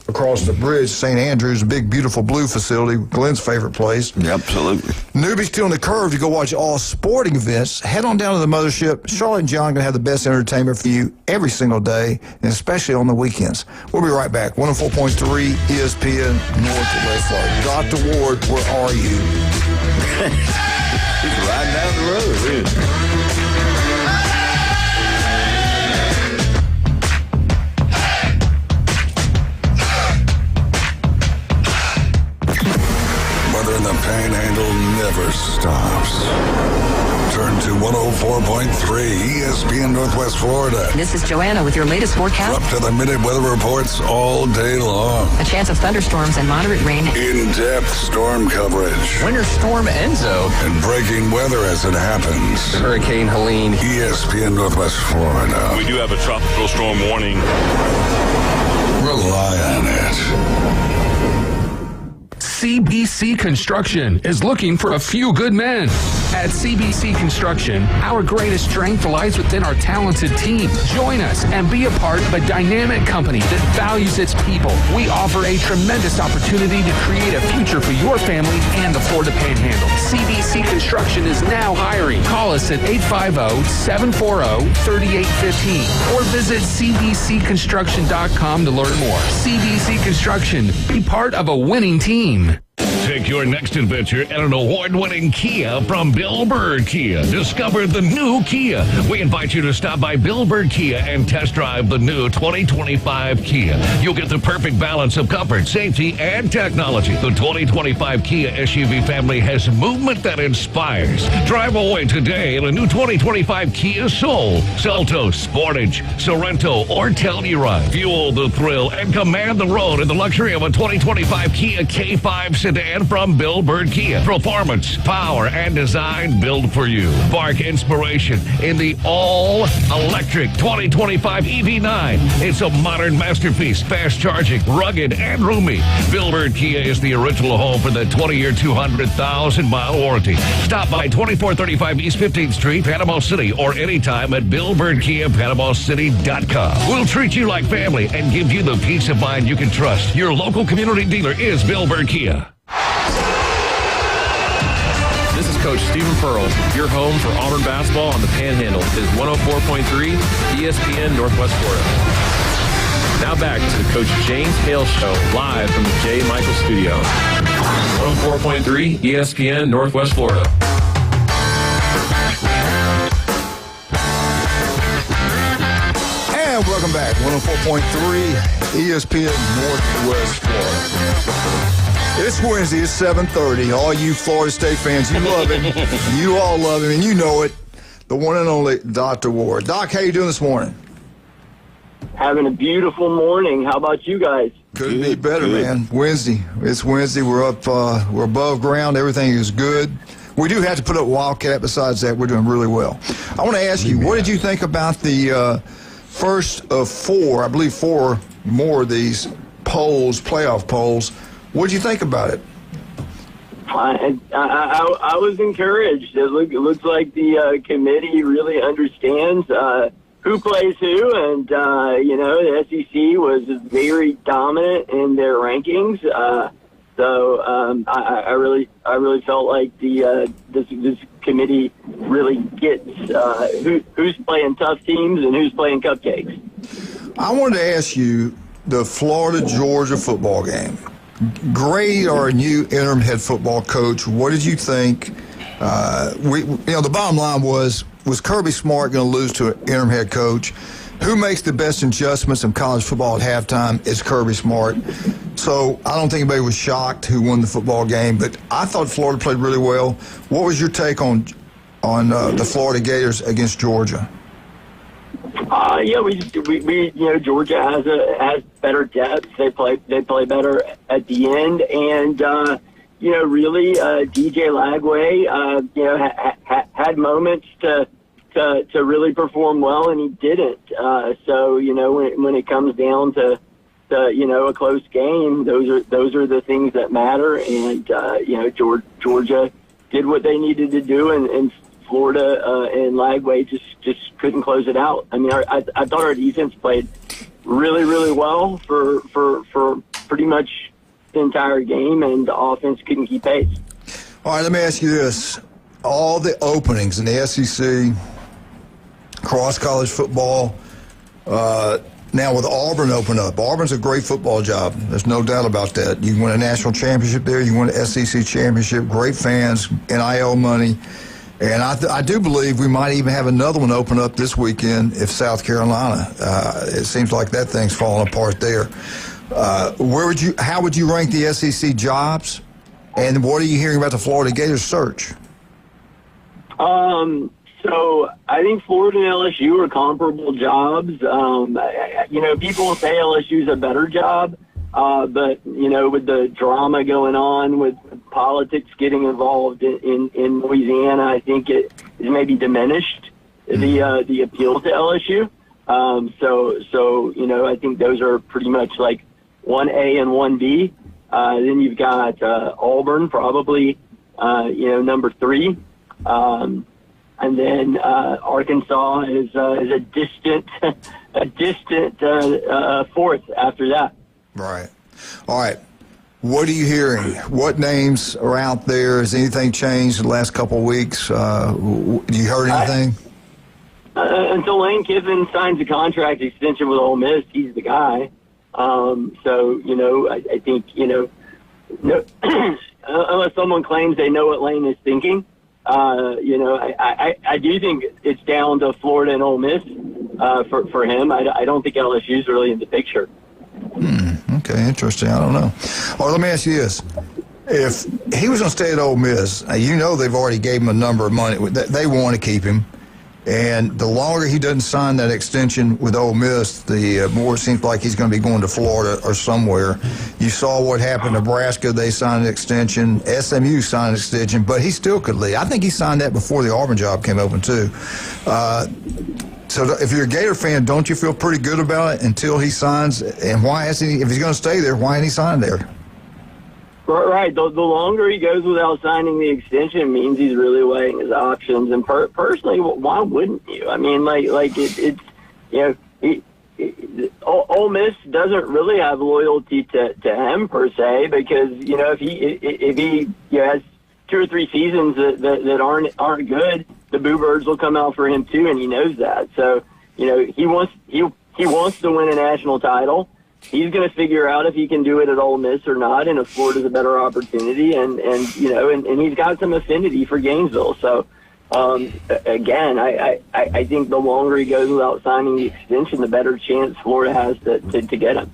Speaker 9: across the bridge, St. Andrews, a big, beautiful blue facility, Glenn's favorite place.
Speaker 11: Absolutely.
Speaker 9: Newbies still on the curve to go watch all sporting events. Head on down to the mothership. Charlotte and John are going to have the best entertainment for you every single day, and especially on the weekends. We'll be right back. 104.3 ESPN Northwest Florida. Dr. Ward, where are you?
Speaker 11: He's riding down the road. Yeah.
Speaker 5: Weather in the Panhandle never stops. Turn to 104.3 ESPN Northwest Florida.
Speaker 14: This is Joanna with your latest forecast.
Speaker 5: Up to the minute weather reports all day long.
Speaker 14: A chance of thunderstorms and moderate rain.
Speaker 5: In-depth storm coverage.
Speaker 17: Winter Storm Enzo.
Speaker 5: And breaking weather as it happens.
Speaker 17: Hurricane Helene.
Speaker 5: ESPN Northwest Florida.
Speaker 18: We do have a tropical storm warning.
Speaker 5: Rely on it.
Speaker 4: CBC Construction is looking for a few good men. At CBC Construction, our greatest strength lies within our talented team. Join us and be a part of a dynamic company that values its people. We offer a tremendous opportunity to create a future for your family and the Florida Panhandle. CBC Construction is now hiring. Call us at 850-740-3815 or visit cbcconstruction.com to learn more. CBC Construction, be part of a winning team.
Speaker 3: Take your next adventure in an award-winning Kia from Bill Bird Kia. Discover the new Kia. We invite you to stop by Bill Bird Kia and test drive the new 2025 Kia. You'll get the perfect balance of comfort, safety, and technology. The 2025 Kia SUV family has movement that inspires. Drive away today in a new 2025 Kia Soul, Seltos, Sportage, Sorento, or Telluride. Fuel the thrill and command the road in the luxury of a 2025 Kia K5 sedan from Bill Bird Kia. Performance, power, and design built for you. Spark inspiration in the all-electric 2025 EV9. It's a modern masterpiece, fast charging, rugged, and roomy. Bill Bird Kia is the original home for the 20-year, 200,000-mile warranty. Stop by 2435 East 15th Street, Panama City, or anytime at BillBirdKia.PanamaCity.com. We'll treat you like family and give you the peace of mind you can trust. Your local community dealer is Bill Bird Kia.
Speaker 19: This is Coach Stephen Pearl. Your home for Auburn basketball on the Panhandle is 104.3 ESPN Northwest Florida. Now back to the Coach James Hale Show, live from the J. Michael Studio. 104.3 ESPN Northwest Florida.
Speaker 9: And welcome back. 104.3 ESPN Northwest Florida. It's Wednesday, it's 7:30. All you Florida State fans, you love him. You all love him, and you know it. The one and only Dr. Ward. Doc, how you doing this morning?
Speaker 20: Having a beautiful morning. How about you guys?
Speaker 9: Couldn't be better, man. Wednesday. It's Wednesday. We're up. We're above ground. Everything is good. We do have to put up Wildcat. Besides that, we're doing really well. I want to ask you, what did you think about the first of 4, I believe 4 more of these polls, playoff polls? What did you think about it?
Speaker 20: I was encouraged. It looks like the committee really understands who plays who, and the SEC was very dominant in their rankings. So I really felt like this committee really gets who's playing tough teams and who's playing cupcakes.
Speaker 9: I wanted to ask you the Florida-Georgia football game. Great, our new interim head football coach. What did you think? The bottom line was Kirby Smart going to lose to an interim head coach? Who makes the best adjustments in college football at halftime is Kirby Smart. So I don't think anybody was shocked who won the football game, but I thought Florida played really well. What was your take on the Florida Gators against Georgia?
Speaker 20: Yeah, we Georgia has better depth. They play better at the end, and really DJ Lagway had moments to really perform well, and he didn't. So when it comes down to a close game, those are the things that matter, and Georgia did what they needed to do, and Florida and Lagway just couldn't close it out. I mean, I thought our defense played really, really well for pretty much the entire game, and the offense couldn't keep pace.
Speaker 9: All right, let me ask you this. All the openings in the SEC, cross college football, now with Auburn open up. Auburn's a great football job. There's no doubt about that. You win a national championship there. You win an SEC championship. Great fans, NIL money. And I do believe we might even have another one open up this weekend if South Carolina. It seems like that thing's falling apart there. How would you rank the SEC jobs? And what are you hearing about the Florida Gators search?
Speaker 20: So I think Florida and LSU are comparable jobs. People say LSU's a better job, but with the drama going on, with politics getting involved in Louisiana, I think it is maybe diminished the appeal to LSU. I think those are pretty much like 1A and 1B. Then you've got Auburn, probably number 3. And then Arkansas is a distant fourth after that. Right.
Speaker 9: All right. What are you hearing? What names are out there? Has anything changed in the last couple of weeks? You heard anything?
Speaker 20: Until Lane Kiffin signs a contract extension with Ole Miss, he's the guy. I think, unless someone claims they know what Lane is thinking, I do think it's down to Florida and Ole Miss for him. I don't think LSU's really in the picture.
Speaker 9: Okay, interesting. I don't know. Or let me ask you this. If he was going to stay at Ole Miss, they've already gave him a number of money. They want to keep him. And the longer he doesn't sign that extension with Ole Miss, the more it seems like he's going to be going to Florida or somewhere. You saw what happened in Nebraska. They signed an extension. SMU signed an extension, but he still could leave. I think he signed that before the Auburn job came open, too. So if you're a Gator fan, don't you feel pretty good about it until he signs? And why hasn't he? If he's going to stay there, why hasn't he signed there?
Speaker 20: Right. The longer he goes without signing the extension means he's really weighing his options. And personally, why wouldn't you? I mean, Ole Miss doesn't really have loyalty to him per se, because if he has 2 or 3 seasons that aren't good, the Boo Birds will come out for him too, and he knows that. So he wants to win a national title. He's going to figure out if he can do it at Ole Miss or not, and if Florida's a better opportunity, and he's got some affinity for Gainesville. So, again, I think the longer he goes without signing the extension, the better chance Florida has to get him.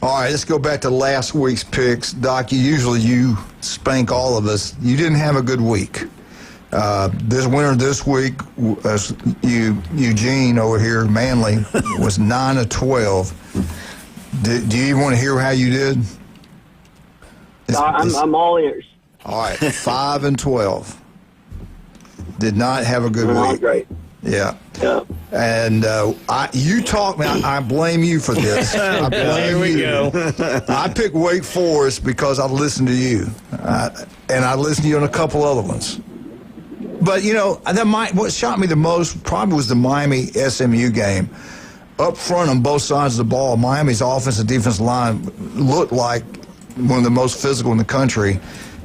Speaker 9: All right, let's go back to last week's picks. Doc, you spank all of us. You didn't have a good week. This winner this week, Eugene over here, Manley, was 9 of 12. Do you even want to hear how you did?
Speaker 20: I'm all ears.
Speaker 9: All right, 5 and 12. Did not have a good week.
Speaker 20: Not great.
Speaker 9: Yeah. And you talk now. I blame you for this. I blame you. Here we go. I picked Wake Forest because I listened to you, and I listened to you on a couple other ones. But what shocked me the most probably was the Miami SMU game. Up front on both sides of the ball, Miami's offensive and defensive line looked like one of the most physical in the country.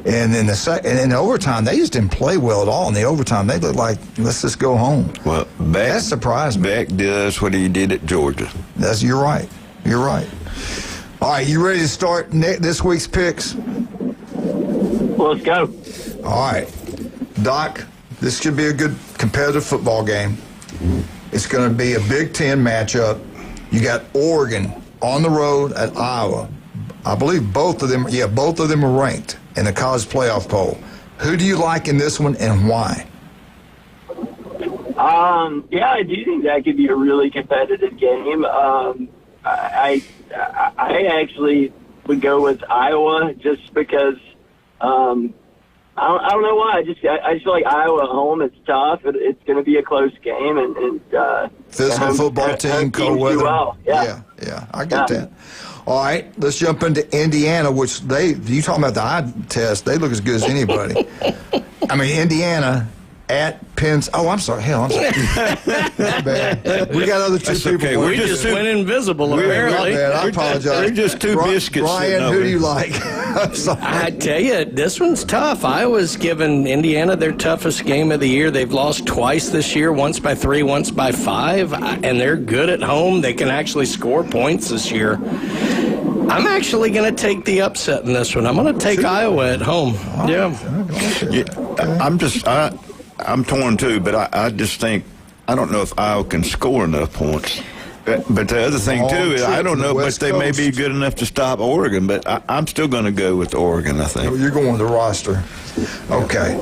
Speaker 9: And in the overtime, they just didn't play well at all. In the overtime, they looked like, let's just go home.
Speaker 11: Well,
Speaker 9: that surprised me.
Speaker 11: Beck does what he did at Georgia.
Speaker 9: You're right. You're right. All right, you ready to start this week's picks?
Speaker 20: Let's go.
Speaker 9: All right. Doc, this should be a good competitive football game. It's going to be a Big Ten matchup. You got Oregon on the road at Iowa. I believe both of them are ranked in the college playoff poll. Who do you like in this one and why?
Speaker 20: Yeah, I do think that could be a really competitive game. I actually would go with Iowa just because I don't know why. I just feel like Iowa at home, it's tough. It's going to be a close game, and
Speaker 9: physical football team, cold weather.
Speaker 20: Well.
Speaker 9: Yeah, I get that. All right, let's jump into Indiana, which you talking about the eye test, they look as good as anybody. I mean, Indiana at Penn. Oh, I'm sorry. Hell, I'm sorry. My bad. We got other two people.
Speaker 11: Okay.
Speaker 12: We just went invisible, apparently.
Speaker 9: My bad. I apologize.
Speaker 11: We're just two biscuits.
Speaker 9: Brian, who do you like? I'm sorry.
Speaker 12: I tell you, this one's tough. Iowa's given Indiana their toughest game of the year. They've lost twice this year, once by 3, once by 5, and they're good at home. They can actually score points this year. I'm actually going to take the upset in this one. I'm going to take Iowa at home.
Speaker 11: I'm torn too, but I just think I don't know if Iowa can score enough points. But the other thing too is I don't know, but they may be good enough to stop Oregon. But I'm still going to go with Oregon. I think
Speaker 9: you're going with the roster. Okay,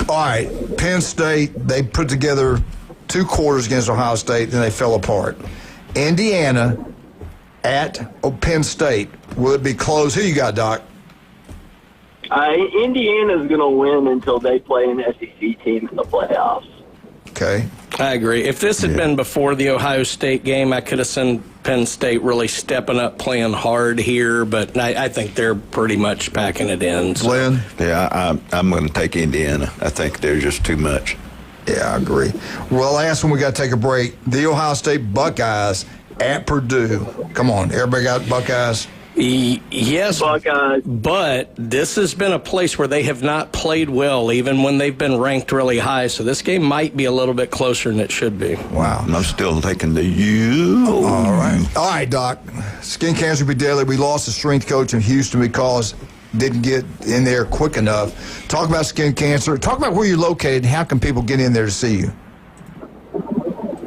Speaker 9: all right. Penn State, they put together 2 quarters against Ohio State, then they fell apart. Indiana at Penn State, will it be close? Who you got, Doc?
Speaker 20: Indiana's going to win until they play an SEC team in the playoffs.
Speaker 9: Okay.
Speaker 12: I agree. If this had been before the Ohio State game, I could have seen Penn State really stepping up, playing hard here, but I think they're pretty much packing it in. So.
Speaker 9: Glenn?
Speaker 11: Yeah, I'm going to take Indiana. I think they're just too much.
Speaker 9: Yeah, I agree. Well, last one, we got to take a break. The Ohio State Buckeyes at Purdue. Come on, everybody got Buckeyes?
Speaker 12: Yes,
Speaker 20: Buckeyes.
Speaker 12: But this has been a place where they have not played well, even when they've been ranked really high. So this game might be a little bit closer than it should be.
Speaker 9: Wow.
Speaker 11: I'm still taking the U.
Speaker 9: All right, Doc. Skin cancer be deadly. We lost the strength coach in Houston because didn't get in there quick enough. Talk about skin cancer. Talk about where you're located and how can people get in there to see you.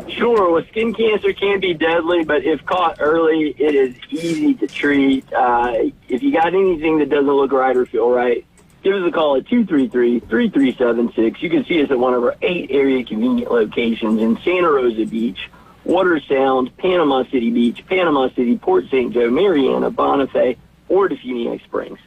Speaker 20: Sure. Well, skin cancer can be deadly, but if caught early, it is easy to treat. If you got anything that doesn't look right or feel right, give us a call at 233-3376. You can see us at one of our 8 area convenient locations in Santa Rosa Beach, Water Sound, Panama City Beach, Panama City, Port St. Joe, Mariana, Bonifay, or Defuniak Springs.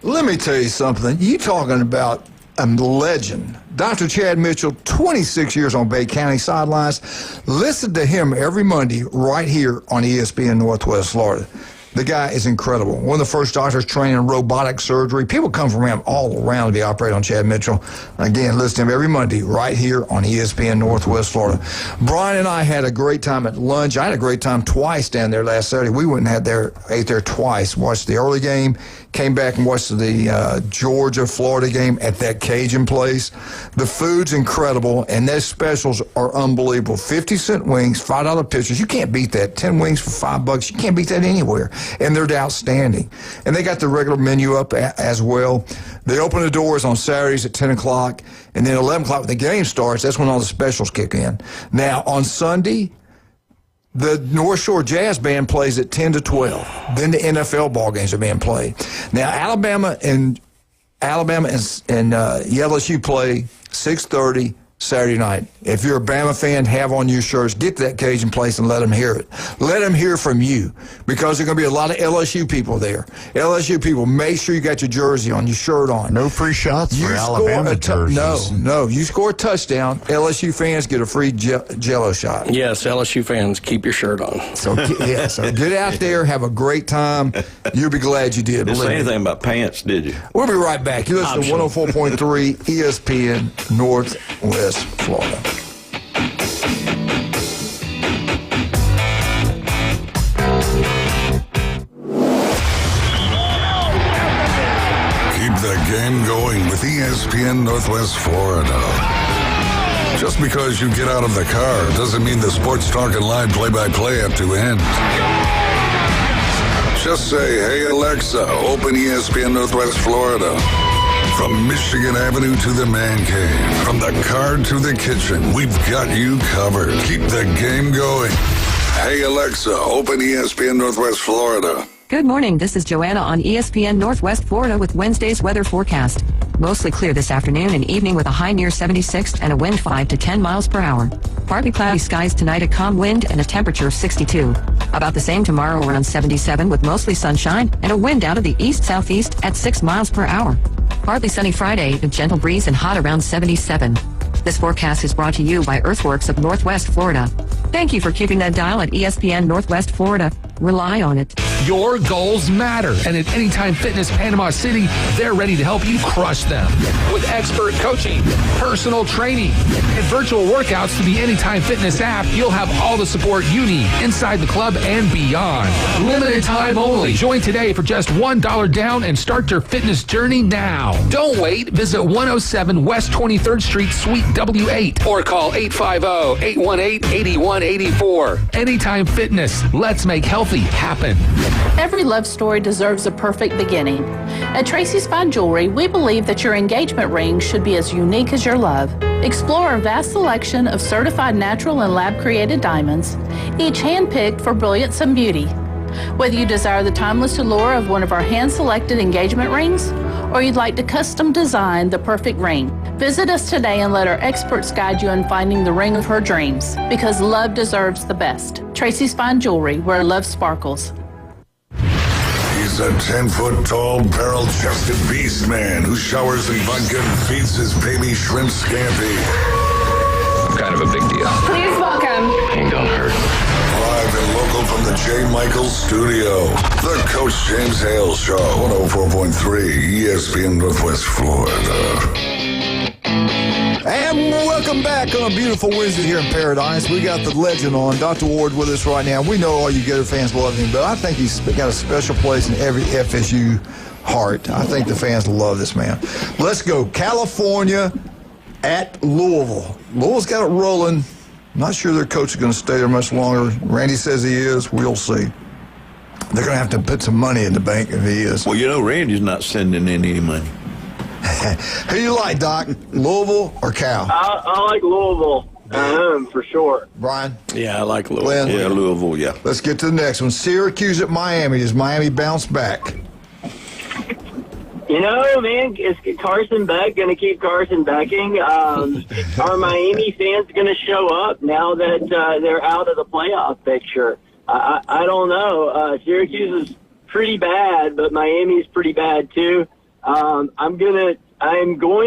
Speaker 9: Let me tell you something. You talking about a legend. Dr. Chad Mitchell, 26 years on Bay County sidelines. Listen to him every Monday right here on ESPN Northwest Florida. The guy is incredible. One of the first doctors trained in robotic surgery. People come from around all around to be operated on Chad Mitchell. Again, listen to him every Monday right here on ESPN Northwest Florida. Brian and I had a great time at lunch. I had a great time twice down there last Saturday. We went and ate there twice. Watched the early game, came back and watched the Georgia-Florida game at that Cajun place. The food's incredible, and their specials are unbelievable. 50-cent wings, $5 pitchers. You can't beat that. 10 wings for $5. You can't beat that anywhere. And they're outstanding. And they got the regular menu up as well. They open the doors on Saturdays at 10 o'clock, and then 11 o'clock when the game starts, that's when all the specials kick in. Now, on Sunday, the North Shore Jazz Band plays at 10 to 12. Then the NFL ball games are being played. Now, Alabama and LSU play 6:30 Saturday night. If you're a Bama fan, have on your shirts, get to that Cajun place and let them hear it. Let them hear from you, because there's going to be a lot of LSU people there. LSU people, make sure you got your jersey on, your shirt on.
Speaker 10: No free shots for Alabama jerseys.
Speaker 9: No. You score a touchdown, LSU fans get a free Jell-O shot.
Speaker 12: Yes, LSU fans, keep your shirt on.
Speaker 9: So get out there, have a great time. You'll be glad you did.
Speaker 11: Didn't say anything about pants, did you?
Speaker 9: We'll be right back. You listen to 104.3 ESPN Northwest Florida.
Speaker 5: Keep the game going with ESPN Northwest Florida. Just because you get out of the car doesn't mean the Sports Talk and Live play-by-play have to end. Just say, hey, Alexa, open ESPN Northwest Florida. From Michigan Avenue to the man cave, from the car to the kitchen, we've got you covered. Keep the game going. Hey, Alexa, open ESPN Northwest Florida.
Speaker 14: Good morning. This is Joanna on ESPN Northwest Florida with Wednesday's weather forecast. Mostly clear this afternoon and evening with a high near 76 and a wind 5 to 10 miles per hour. Partly cloudy skies tonight, a calm wind and a temperature of 62. About the same tomorrow around 77 with mostly sunshine and a wind out of the east-southeast at 6 miles per hour. Partly sunny Friday, a gentle breeze and hot around 77. This forecast is brought to you by Earthworks of Northwest Florida. Thank you for keeping that dial at ESPN Northwest Florida. Rely on it.
Speaker 4: Your goals matter, and at Anytime Fitness Panama City, they're ready to help you crush them. With expert coaching, personal training, and virtual workouts through the Anytime Fitness app, you'll have all the support you need inside the club and beyond. Limited time only. Join today for just $1 down and start your fitness journey now. Don't wait. Visit 107 West 23rd Street, Suite W8, or call 850-818-8184. Anytime Fitness. Let's make healthy happen.
Speaker 1: Every love story deserves a perfect beginning. At Tracy's Fine Jewelry, we believe that your engagement ring should be as unique as your love. Explore our vast selection of certified natural and lab-created diamonds, each hand-picked for brilliance and beauty. Whether you desire the timeless allure of one of our hand-selected engagement rings, or you'd like to custom design the perfect ring, visit us today and let our experts guide you in finding the ring of her dreams, because love deserves the best. Tracy's Fine Jewelry, where love sparkles.
Speaker 5: He's a 10-foot-tall, barrel-chested beast man who showers in vodka and feeds his baby shrimp scampi.
Speaker 7: Kind of a big deal.
Speaker 21: Please welcome.
Speaker 7: Ain't gonna hurt.
Speaker 5: Live and local from the J. Michaels studio, the Coach James Hale Show, 104.3 ESPN Northwest Florida.
Speaker 9: And welcome back on a beautiful Wednesday here in Paradise. We got the legend on, Dr. Ward, with us right now. We know all you Gator fans love him, but I think he's got a special place in every FSU heart. I think the fans love this man. Let's go. California at Louisville. Louisville's got it rolling. Not sure their coach is going to stay there much longer. Randy says he is. We'll see. They're going to have to put some money in the bank if he is.
Speaker 11: Well, you know, Randy's not sending in any money.
Speaker 9: Who you like, Doc? Louisville or Cal?
Speaker 20: I like Louisville for sure.
Speaker 9: Brian?
Speaker 12: Yeah, I like Louisville.
Speaker 9: Glenn?
Speaker 11: Yeah, Louisville, yeah.
Speaker 9: Let's get to the next one. Syracuse at Miami. Does Miami bounce back?
Speaker 20: You know, man, is Carson Beck going to keep Carson Becking? Are Miami fans going to show up now that they're out of the playoff picture? I don't know. Syracuse is pretty bad, but Miami's pretty bad too. I'm going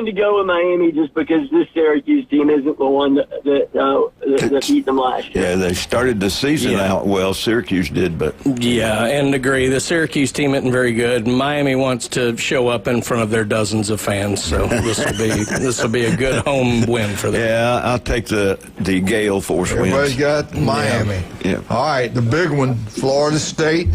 Speaker 20: to go with Miami just because this Syracuse team isn't the one that beat them last year.
Speaker 11: Yeah, they started the season out well. Syracuse did, but
Speaker 12: Yeah, and agree. The Syracuse team isn't very good. Miami wants to show up in front of their dozens of fans, so this will be a good home win for them.
Speaker 11: yeah, I'll take the Gale Force wins.
Speaker 9: Everybody's got Miami.
Speaker 11: Yeah.
Speaker 9: All right, the big one, Florida State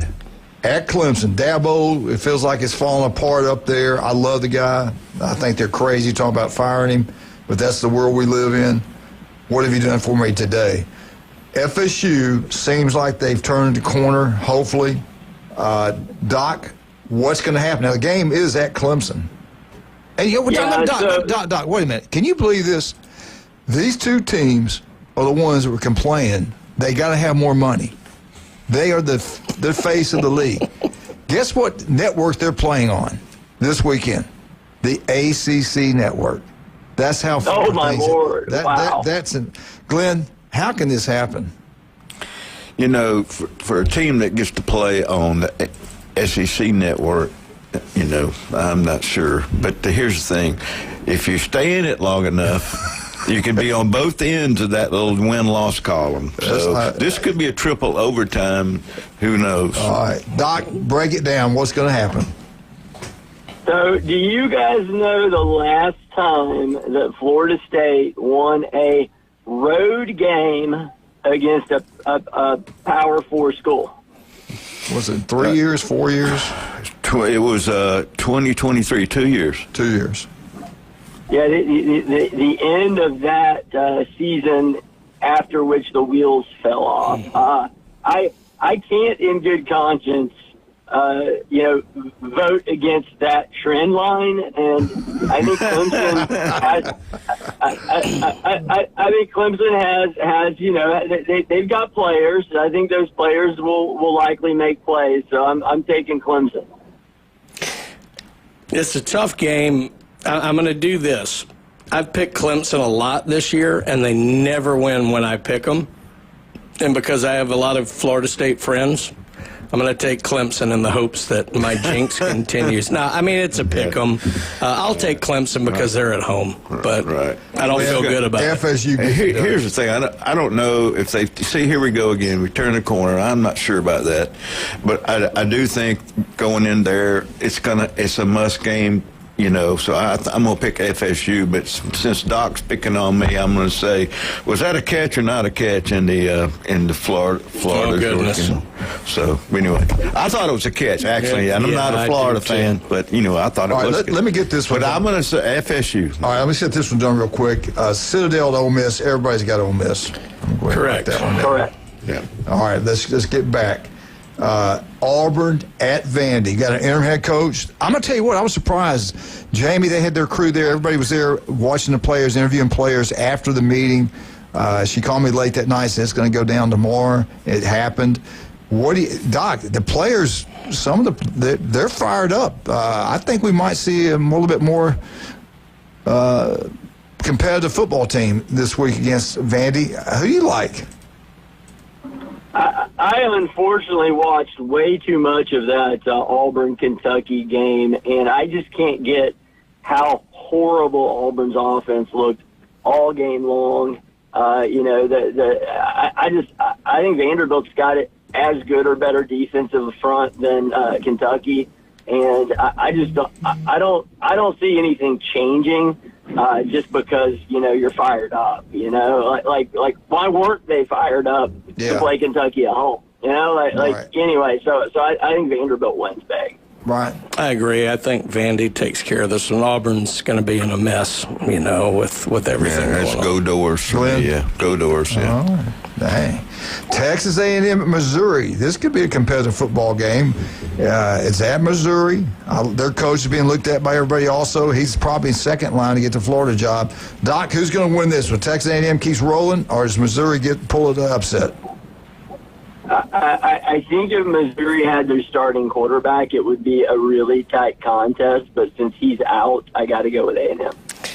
Speaker 9: at Clemson. Dabo, it feels like it's falling apart up there. I love the guy. I think they're crazy talking about firing him, but that's the world we live in. What have you done for me today? FSU seems like they've turned the corner, hopefully. Doc, what's going to happen? Now, the game is at Clemson. And Doc, wait a minute. Can you believe this? These two teams are the ones that were complaining they got to have more money. They are the face of the league. Guess what network they're playing on this weekend? The ACC network. That's how.
Speaker 20: Oh my Lord! Wow.
Speaker 9: Glenn, how can this happen?
Speaker 11: You know, for a team that gets to play on the SEC network, you know, I'm not sure. But here's the thing: if you stay in it long enough. You can be on both ends of that little win-loss column. So this could be a triple overtime. Who knows?
Speaker 9: All right. Doc, break it down. What's going to happen?
Speaker 20: So do you guys know the last time that Florida State won a road game against a Power 4 school?
Speaker 9: Was it 3 years, 4 years?
Speaker 11: It was 2023, 2 years.
Speaker 9: 2 years.
Speaker 20: Yeah, the end of that season after which the wheels fell off. I can't in good conscience, vote against that trend line. And I think Clemson I think Clemson has they've got players. I think those players will likely make plays. So I'm taking Clemson.
Speaker 12: It's a tough game. I'm going to do this. I've picked Clemson a lot this year, and they never win when I pick them. And because I have a lot of Florida State friends, I'm going to take Clemson in the hopes that my jinx continues. Now, I mean, it's a pick 'em. I'll take Clemson because they're at home, but I don't feel good about it.
Speaker 11: FSU. Here's the thing. I don't know if they see. Here we go again. We turn the corner. I'm not sure about that, but I do think going in there, it's a must game. So I'm going to pick FSU, but since Doc's picking on me, I'm going to say, was that a catch or not a catch in the Florida?
Speaker 12: Oh, goodness.
Speaker 11: So, anyway, I thought it was a catch, actually, and I'm not a Florida fan, but, I thought it was.
Speaker 9: Let me get this one.
Speaker 11: But I'm going to say FSU.
Speaker 9: All right, let me get this one done real quick. Citadel to Ole Miss, everybody's got Ole Miss.
Speaker 12: Correct.
Speaker 9: That one down.
Speaker 20: Correct.
Speaker 11: Yeah.
Speaker 9: All right, let's get back. Auburn at Vandy. Got an interim head coach. I'm going to tell you what, I was surprised. Jamie, they had their crew there. Everybody was there watching the players, interviewing players after the meeting. She called me late that night, said it's going to go down tomorrow. It happened. Doc, the players, they're fired up. I think we might see a little bit more competitive football team this week against Vandy. Who do you like?
Speaker 20: I unfortunately watched way too much of that Auburn-Kentucky game, and I just can't get how horrible Auburn's offense looked all game long. I think Vanderbilt's got it as good or better defensive front than Kentucky, and I don't see anything changing. Just because you're fired up, like why weren't they fired up to play Kentucky at home? Anyway. So I think Vanderbilt wins big.
Speaker 9: Right.
Speaker 12: I agree. I think Vandy takes care of this one. Auburn's going to be in a mess, with everything.
Speaker 11: Yeah, that's go Doors. Yeah, go Doors. Yeah.
Speaker 9: Oh, dang. Texas A&M at Missouri. This could be a competitive football game. It's at Missouri. Their coach is being looked at by everybody also. He's probably second line to get the Florida job. Doc, who's going to win this one? Texas A&M keeps rolling, or does Missouri pull it upset?
Speaker 20: I think if Missouri had their starting quarterback, it would be a really tight contest. But since he's out, I got to go with A&M.
Speaker 9: All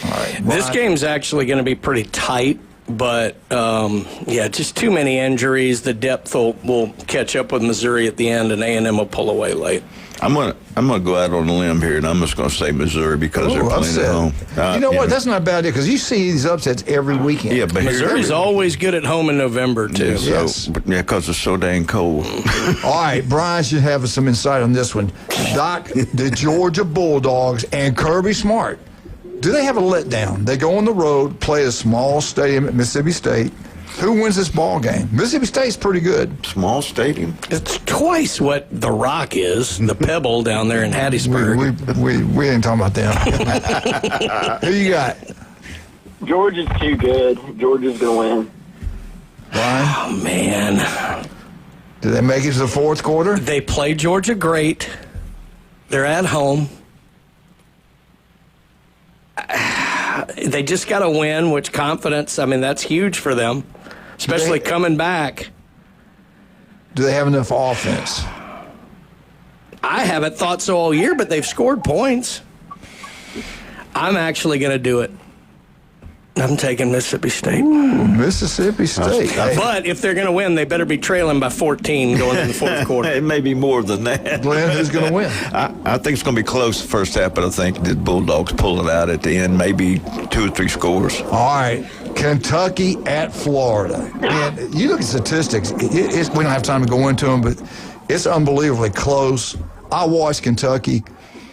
Speaker 9: right.
Speaker 12: This game's actually going to be pretty tight, but just too many injuries. The depth will catch up with Missouri at the end, and A&M will pull away late.
Speaker 11: I'm gonna go out on a limb here, and I'm just gonna say Missouri because they're playing at home.
Speaker 9: You know what? That's not a bad idea because you see these upsets every weekend.
Speaker 11: Yeah, but
Speaker 12: Missouri's always good at home in November too.
Speaker 11: Yes. Because it's so dang cold.
Speaker 9: All right, Brian should have some insight on this one. Doc, the Georgia Bulldogs and Kirby Smart. Do they have a letdown? They go on the road, play a small stadium at Mississippi State. Who wins this ball game? Mississippi State's pretty good.
Speaker 11: Small stadium.
Speaker 12: It's twice what the Rock is, the Pebble down there in Hattiesburg.
Speaker 9: We ain't talking about them. Who you got?
Speaker 20: Georgia's too good. Georgia's going to win.
Speaker 9: Brian?
Speaker 12: Oh, man.
Speaker 9: Did they make it to the fourth quarter?
Speaker 12: They play Georgia great. They're at home. They just got to win, which confidence, that's huge for them, especially coming back.
Speaker 9: Do they have enough offense?
Speaker 12: I haven't thought so all year, but they've scored points. I'm actually going to do it. I'm taking Mississippi State.
Speaker 9: Ooh, Mississippi State.
Speaker 12: But if they're going to win, they better be trailing by 14 going into the fourth quarter.
Speaker 11: It may be more than that.
Speaker 9: Glenn, who's going to win?
Speaker 11: I think it's going to be close the first half, but I think the Bulldogs pull it out at the end, maybe 2 or 3 scores.
Speaker 9: All right. Kentucky at Florida. And you look at statistics. We don't have time to go into them, but it's unbelievably close. I watched Kentucky.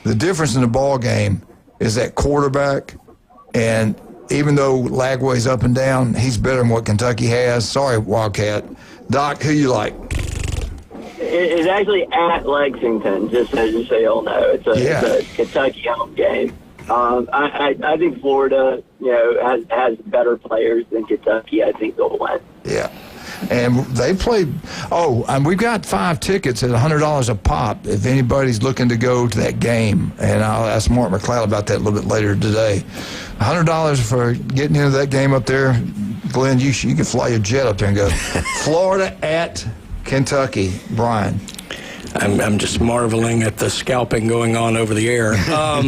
Speaker 9: The difference in the ball game is that quarterback, and even though Lagway's up and down, he's better than what Kentucky has. Sorry, Wildcat. Doc, who you like?
Speaker 20: It's actually at Lexington, just so you all know. It's a Kentucky home game. I think Florida, has better players than Kentucky. I think they'll win.
Speaker 9: Yeah. And they played. Oh, and we've got 5 tickets at $100 a pop if anybody's looking to go to that game. And I'll ask Mark McLeod about that a little bit later today. $100 for getting into that game up there. Glenn, you can fly your jet up there and go. Florida at Kentucky. Brian.
Speaker 12: I'm just marveling at the scalping going on over the air.
Speaker 9: I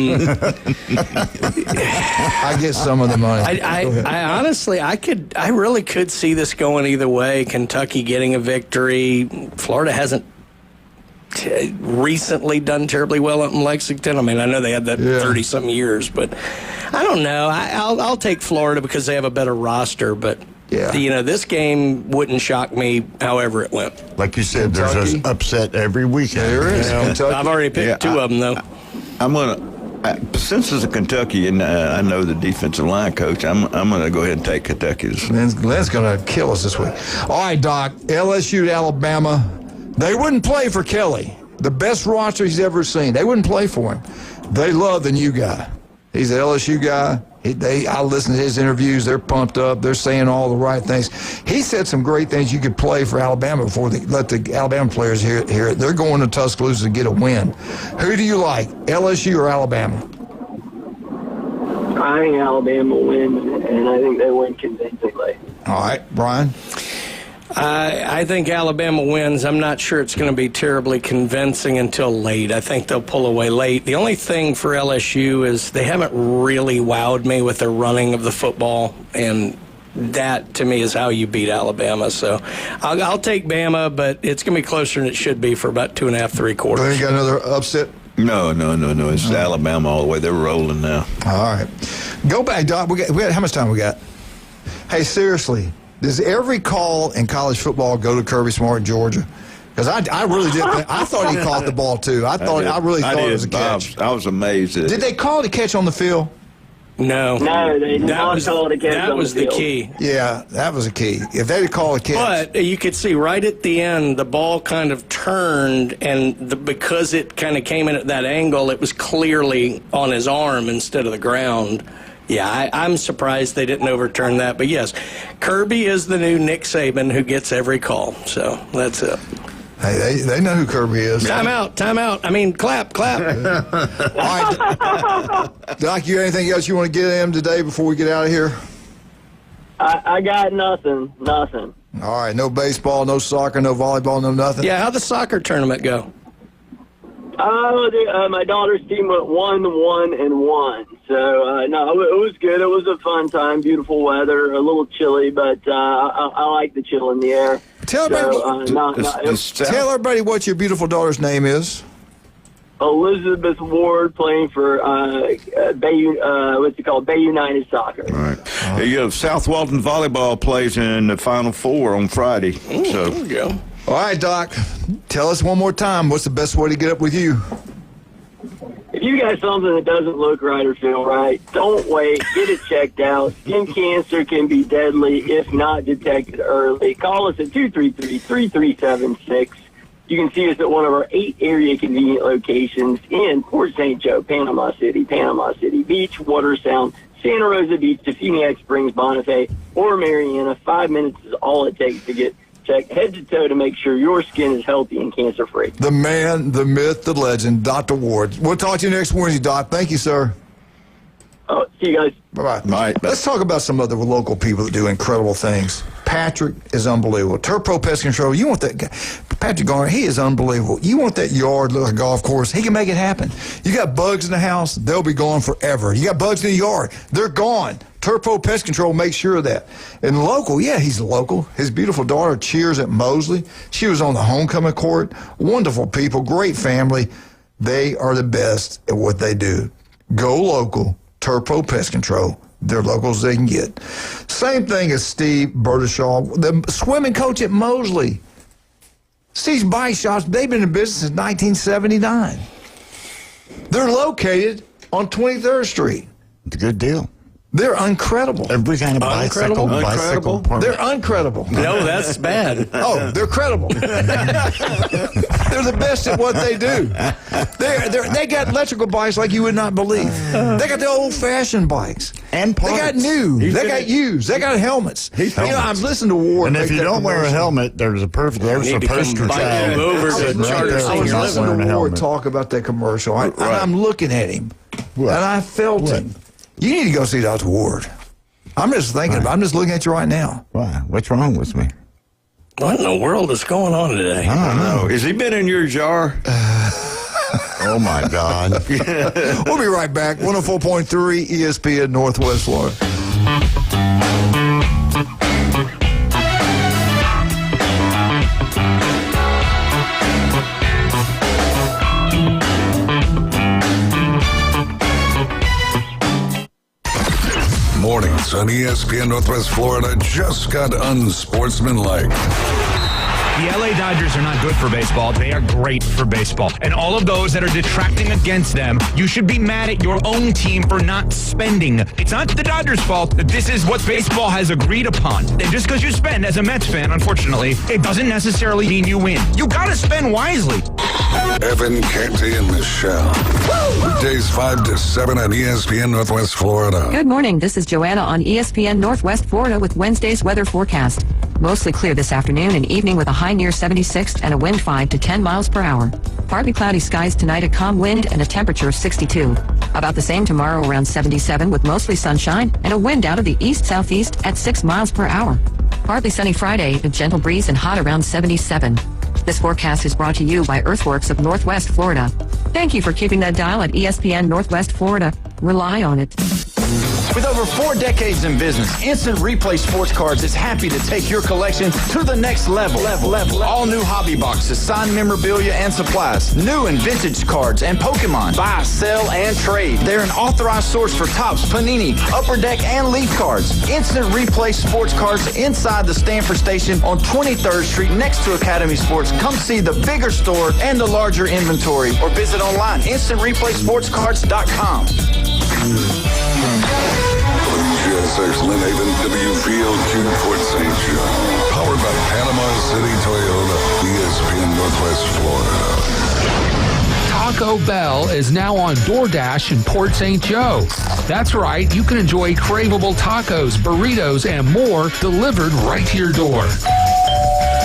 Speaker 9: get some of the money.
Speaker 12: I honestly, I really could see this going either way. Kentucky getting a victory. Florida hasn't recently done terribly well up in Lexington. I mean, I know they had that 30-something years, but I don't know. I'll take Florida because they have a better roster, but this game wouldn't shock me however it went.
Speaker 10: Like you said,
Speaker 9: Kentucky.
Speaker 10: there's an upset every weekend.
Speaker 9: There is.
Speaker 12: I've already picked 2 of them, though.
Speaker 11: I'm going to, since it's a Kentucky, and I know the defensive line coach, I'm going to go ahead and take Kentucky.
Speaker 9: Glenn's going to kill us this week. All right, Doc, LSU to Alabama. They wouldn't play for Kelly. The best roster he's ever seen. They wouldn't play for him. They love the new guy. He's an LSU guy. I listen to his interviews. They're pumped up. They're saying all the right things. He said some great things. You could play for Alabama before they let the Alabama players hear it. They're going to Tuscaloosa to get a win. Who do you like, LSU or Alabama?
Speaker 20: I think Alabama wins, and I think they win convincingly.
Speaker 9: All right, Brian?
Speaker 12: I think Alabama wins. I'm not sure it's going to be terribly convincing until late. I think they'll pull away late. The only thing for LSU is they haven't really wowed me with their running of the football, and that, to me, is how you beat Alabama. So I'll take Bama, but it's going to be closer than it should be for about 2.5, 3 quarters.
Speaker 9: You got another upset?
Speaker 11: No. It's Alabama all the way. They're rolling now.
Speaker 9: All right. Go back, Doc. We got how much time we got? Hey, seriously. Does every call in college football go to Kirby Smart in Georgia? Because I really did. I thought he caught the ball too. I really thought it was a catch.
Speaker 11: I was amazed.
Speaker 9: Did they call it a catch on the field?
Speaker 12: No,
Speaker 20: they did not call it a catch.
Speaker 12: That was the key.
Speaker 9: Yeah, that was a key. If they'd called a catch,
Speaker 12: but you could see right at the end, the ball kind of turned, and because it kind of came in at that angle, it was clearly on his arm instead of the ground. Yeah, I'm surprised they didn't overturn that. But, yes, Kirby is the new Nick Saban who gets every call. So that's it.
Speaker 9: Hey, they know who Kirby is.
Speaker 12: Time out. I mean, clap.
Speaker 9: All right. Doc, you got anything else you want to get in today before we get out of here?
Speaker 20: I got nothing.
Speaker 9: All right, no baseball, no soccer, no volleyball, no nothing?
Speaker 12: Yeah, how'd the soccer tournament go?
Speaker 20: My daughter's team went 1-1-1. So, no, it was good. It was a fun time. Beautiful weather, a little chilly, but I like the chill in the air.
Speaker 9: Tell everybody what your beautiful daughter's name is.
Speaker 20: Elizabeth Ward, playing for Bay United Soccer.
Speaker 11: All right. South Walton Volleyball plays in the Final Four on Friday.
Speaker 12: There we go.
Speaker 9: All right, Doc, tell us one more time, what's the best way to get up with you?
Speaker 20: If you got something that doesn't look right or feel right, don't wait. Get it checked out. Skin cancer can be deadly if not detected early. Call us at 233-3376. You can see us at one of our 8 area convenient locations in Port St. Joe, Panama City Beach, Watersound, Santa Rosa Beach, Definiac Springs, Bonifay, or Mariana. 5 minutes is all it takes to get checked head to toe to make sure your skin is healthy and cancer-free.
Speaker 9: The man, the myth, the legend, Dr. Ward. We'll talk to you next Wednesday, Doc. Thank you, sir.
Speaker 20: See you guys.
Speaker 9: Bye-bye. Bye. Let's talk about some other local people that do incredible things. Patrick is unbelievable. Turpro Pest Control, you want that guy. Patrick Garner, he is unbelievable. You want that yard, like a golf course, he can make it happen. You got bugs in the house, they'll be gone forever. You got bugs in the yard, they're gone. Turpro Pest Control makes sure of that. And local, yeah, he's local. His beautiful daughter cheers at Mosley. She was on the homecoming court. Wonderful people, great family. They are the best at what they do. Go local, Turpro Pest Control. They're locals they can get. Same thing as Steve Bertishaw, the swimming coach at Mosley. Steve's Bike Shops, they've been in business since 1979. They're located on 23rd Street.
Speaker 10: It's a good deal.
Speaker 9: They're incredible.
Speaker 10: Every kind of bicycle part.
Speaker 9: They're incredible.
Speaker 12: No, that's bad.
Speaker 9: Oh, they're credible. They're the best at what they do. They got electrical bikes like you would not believe. They got the old-fashioned bikes.
Speaker 10: And parts.
Speaker 9: They got new. They got used. They got helmets. I'm listening to Ward.
Speaker 10: And if you don't wear a helmet, there's a poster child.
Speaker 12: Over to charter
Speaker 9: I was
Speaker 12: senior
Speaker 9: listening
Speaker 12: living.
Speaker 9: to Ward talk about that commercial, and I'm looking at him, and I felt him. You need to go see Dr. Ward. I'm just thinking about it. I'm just looking at you right now.
Speaker 10: Why? What's wrong with me?
Speaker 12: What in the world is going on today?
Speaker 11: I don't know. Has he been in your jar?
Speaker 10: Oh, my God.
Speaker 9: We'll be right back. 104.3 ESPN Northwest Florida.
Speaker 5: Mornings on ESPN Northwest Florida just got unsportsmanlike.
Speaker 21: The LA Dodgers are not good for baseball. They are great for baseball. And all of those that are detracting against them, you should be mad at your own team for not spending. It's not the Dodgers' fault that this is what baseball has agreed upon. And just because you spend as a Mets fan, unfortunately, it doesn't necessarily mean you win. You got to spend wisely.
Speaker 5: Evan, Canty, and Michelle. Weekdays 5 to 7 on ESPN Northwest Florida.
Speaker 14: Good morning. This is Joanna on ESPN Northwest Florida with Wednesday's weather forecast. Mostly clear this afternoon and evening with a high near 76 and a wind 5 to 10 miles per hour. Partly cloudy skies tonight, a calm wind and a temperature of 62. About the same tomorrow, around 77 with mostly sunshine and a wind out of the east-southeast at 6 miles per hour. Partly sunny Friday, a gentle breeze and hot around 77. This forecast is brought to you by Earthworks of Northwest Florida. Thank you for keeping that dial at ESPN Northwest Florida. Rely on it.
Speaker 6: With over 4 decades in business, Instant Replay Sports Cards is happy to take your collection to the next level. All new hobby boxes, signed memorabilia and supplies, new and vintage cards, and Pokemon. Buy, sell, and trade. They're an authorized source for Topps, Panini, Upper Deck, and Leaf cards. Instant Replay Sports Cards inside the Stanford Station on 23rd Street next to Academy Sports. Come see the bigger store and the larger inventory, or visit online, instantReplaySportsCards.com.
Speaker 5: GSX Lynn Haven, WVLQ Port St. John. Powered by Panama City Toyota, ESPN Northwest Florida.
Speaker 4: Taco Bell is now on DoorDash in Port St. Joe. That's right, you can enjoy craveable tacos, burritos, and more delivered right to your door.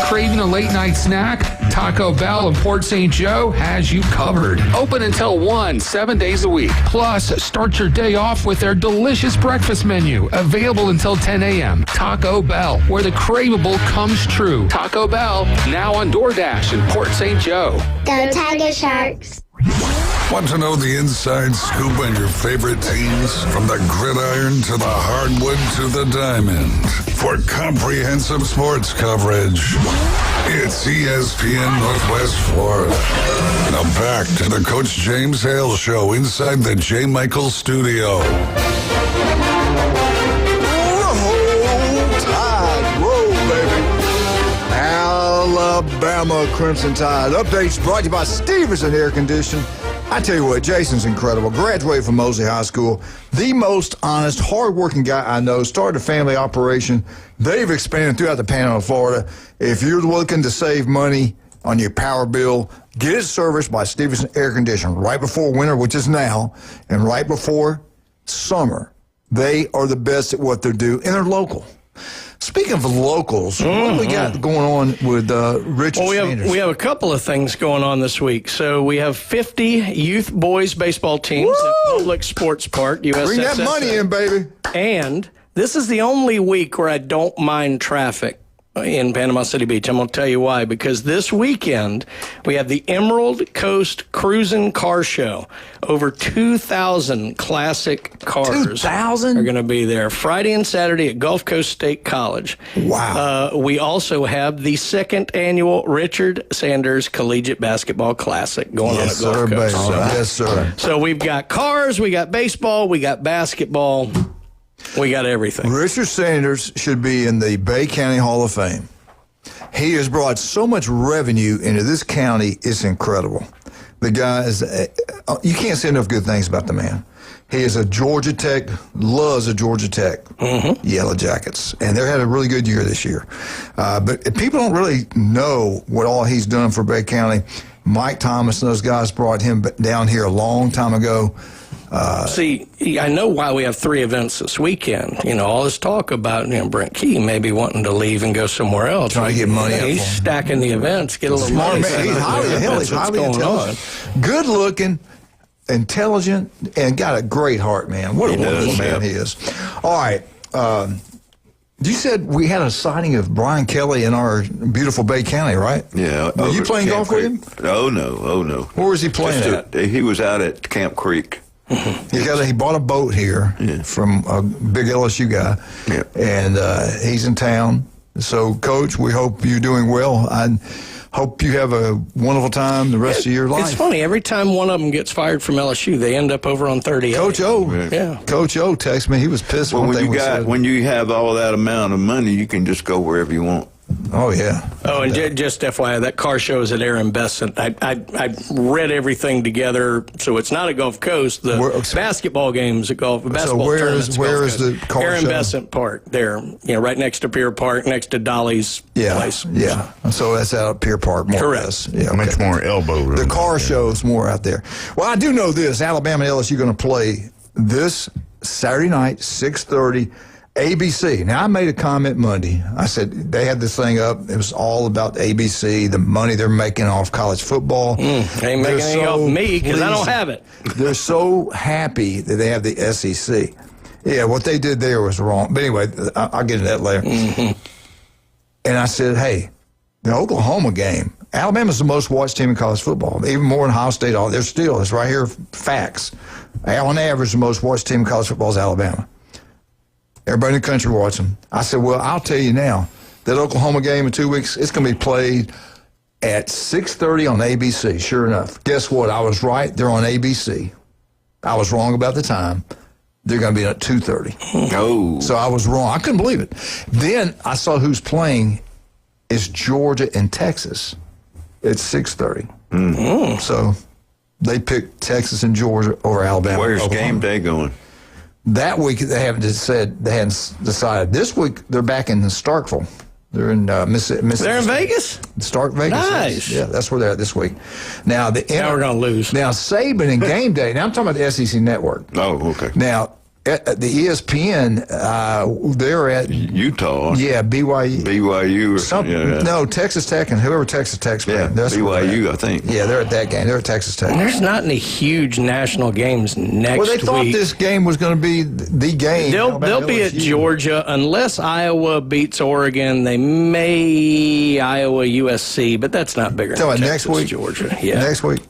Speaker 4: Craving a late-night snack? Taco Bell in Port St. Joe has you covered. Open until 1, 7 days a week. Plus, start your day off with their delicious breakfast menu, available until 10 a.m. Taco Bell, where the craveable comes true. Taco Bell, now on DoorDash in Port St. Joe.
Speaker 22: Go Tiger Sharks.
Speaker 5: Want to know the inside scoop on your favorite teams? From the gridiron to the hardwood to the diamond. For comprehensive sports coverage, it's ESPN Northwest Florida. Now back to the Coach James Hale Show inside the J. Michael Studio.
Speaker 9: Roll Tide, roll, baby. Alabama Crimson Tide. Updates brought to you by Stevenson Air Conditioning. I tell you what, Jason's incredible. Graduated from Mosley High School. The most honest, hardworking guy I know. Started a family operation. They've expanded throughout the Panhandle of Florida. If you're looking to save money on your power bill, get it serviced by Stevenson Air Conditioning right before winter, which is now, and right before summer. They are the best at what they do, and they're local. Speaking of locals, what do we got going on with Richard Sanders?
Speaker 12: We have a couple of things going on this week. So we have 50 youth boys baseball teams at Public Sports Park, USSSA.
Speaker 9: Bring that money in, baby.
Speaker 12: And this is the only week where I don't mind traffic in Panama City Beach. I'm going to tell you why. Because this weekend, we have the Emerald Coast Cruisin' Car Show. Over 2,000 classic cars
Speaker 9: 2,000?
Speaker 12: are going to be there Friday and Saturday at Gulf Coast State College.
Speaker 9: Wow.
Speaker 12: We also have the 2nd annual Richard Sanders Collegiate Basketball Classic going on at Gulf Coast.
Speaker 9: Baby. Yes, sir.
Speaker 12: So we've got cars, we got baseball, we got basketball. We got everything.
Speaker 9: Richard Sanders should be in the Bay County Hall of Fame. He has brought so much revenue into this county, it's incredible. The guy is, you can't say enough good things about the man. He is a Georgia Tech, loves a Georgia Tech, Yellow Jackets. And they had a really good year this year. But people don't really know what all he's done for Bay County. Mike Thomas and those guys brought him down here a long time ago.
Speaker 12: See, I know why we have 3 events this weekend. All this talk about Brent Key maybe wanting to leave and go somewhere else.
Speaker 9: Trying to get money up
Speaker 12: He's
Speaker 9: for him.
Speaker 12: stacking the events, get a little
Speaker 9: Smart
Speaker 12: money.
Speaker 9: man. He's highly intelligent. Good looking, intelligent, and got a great heart, man. What a wonderful man he is. All right. You said we had a sighting of Brian Kelly in our beautiful Bay County, right?
Speaker 11: Yeah.
Speaker 9: Were you playing golf with him?
Speaker 11: Oh, no.
Speaker 9: Where was he playing at?
Speaker 11: He was out at Camp Creek.
Speaker 9: He bought a boat here from a big LSU guy, and he's in town. So, Coach, we hope you're doing well. I hope you have a wonderful time the rest of your life.
Speaker 12: It's funny. Every time one of them gets fired from LSU, they end up over on 38.
Speaker 9: Coach O. Coach O texted me. He was pissed
Speaker 11: when you have all that amount of money, you can just go wherever you want.
Speaker 9: Oh, yeah.
Speaker 12: Oh, and just FYI, that car show is at Aaron Besant. I read everything together, so it's not at Gulf Coast. The basketball games at Gulf.
Speaker 9: So where is the car
Speaker 12: Aaron
Speaker 9: show?
Speaker 12: Besant Park there, right next to Pier Park, next to Dolly's place.
Speaker 9: Yeah. So that's out at Pier Park, more or less. Yeah,
Speaker 10: much more elbow room.
Speaker 9: The car show's more out there. Well, I do know this. Alabama and LSU going to play this Saturday night, 6:30. ABC. Now, I made a comment Monday. I said they had this thing up. It was all about ABC, the money they're making off college football.
Speaker 12: Ain't making any off me because I don't have it.
Speaker 9: They're so happy that they have the SEC. Yeah, what they did there was wrong. But anyway, I'll get into that later. And I said, hey, the Oklahoma game, Alabama's the most watched team in college football, even more than Ohio State. It's right here, facts. On average, the most watched team in college football is Alabama. Everybody in the country watching. I said, well, I'll tell you now, that Oklahoma game in 2 weeks, it's going to be played at 6:30 on ABC, sure enough. Guess what? I was right. They're on ABC. I was wrong about the time. They're going to be at 2:30.
Speaker 11: Oh.
Speaker 9: So I was wrong. I couldn't believe it. Then I saw who's playing. It's Georgia and Texas. It's 6:30. So they picked Texas and Georgia over Alabama.
Speaker 11: Where's game day going?
Speaker 9: That week they haven't decided. This week they're back in Starkville. They're in Mississippi.
Speaker 12: They're in Vegas?
Speaker 9: Stark Vegas.
Speaker 12: Nice.
Speaker 9: Yeah, that's where they're at this week. Now
Speaker 12: we're going to lose.
Speaker 9: Now Saban and Game Day. Now I'm talking about the SEC Network.
Speaker 11: Oh, okay.
Speaker 9: Now at the ESPN, they're at
Speaker 11: Utah.
Speaker 9: Yeah, BYU.
Speaker 11: BYU.
Speaker 9: No, Texas Tech and whoever Texas Tech's playing.
Speaker 11: Yeah, BYU, I think.
Speaker 9: Yeah, they're at that game. They're at Texas Tech.
Speaker 12: There's not any huge national games next week.
Speaker 9: Well, they thought this game was going to be the game.
Speaker 12: They'll be at Georgia unless Iowa beats Oregon. They may Iowa USC, but that's not bigger.
Speaker 9: So next week,
Speaker 12: Georgia. Yeah,
Speaker 9: next week.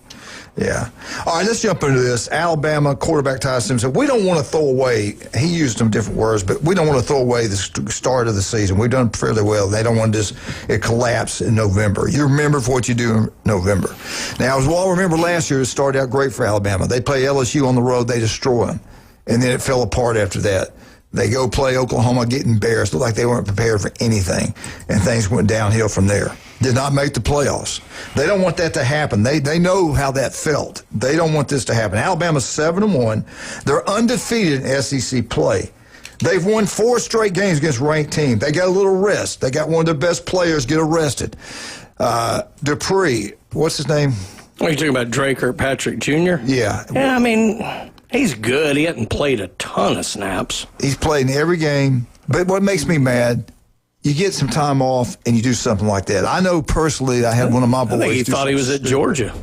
Speaker 9: Yeah. All right, let's jump into this. Alabama quarterback Tyson said, we don't want to throw away, he used some different words, but we don't want to throw away the start of the season. We've done fairly well. They don't want it collapse in November. You remember for what you do in November. Now, as we all remember last year, it started out great for Alabama. They play LSU on the road, they destroy them. And then it fell apart after that. They go play Oklahoma, get embarrassed, looked like they weren't prepared for anything, and things went downhill from there. Did not make the playoffs. They don't want that to happen. They know how that felt. They don't want this to happen. Alabama's 7-1. They're undefeated in SEC play. They've won 4 straight games against ranked teams. They got a little rest. They got one of their best players get arrested. Dupree, what's his name?
Speaker 12: Are you talking about Drake Kirkpatrick Jr.?
Speaker 9: Yeah.
Speaker 12: Yeah, I mean, he's good. He hasn't played a ton of snaps.
Speaker 9: He's played in every game. But what makes me mad, you get some time off and you do something like that. I know personally I had one of my boys.
Speaker 12: I think he thought he was at Georgia.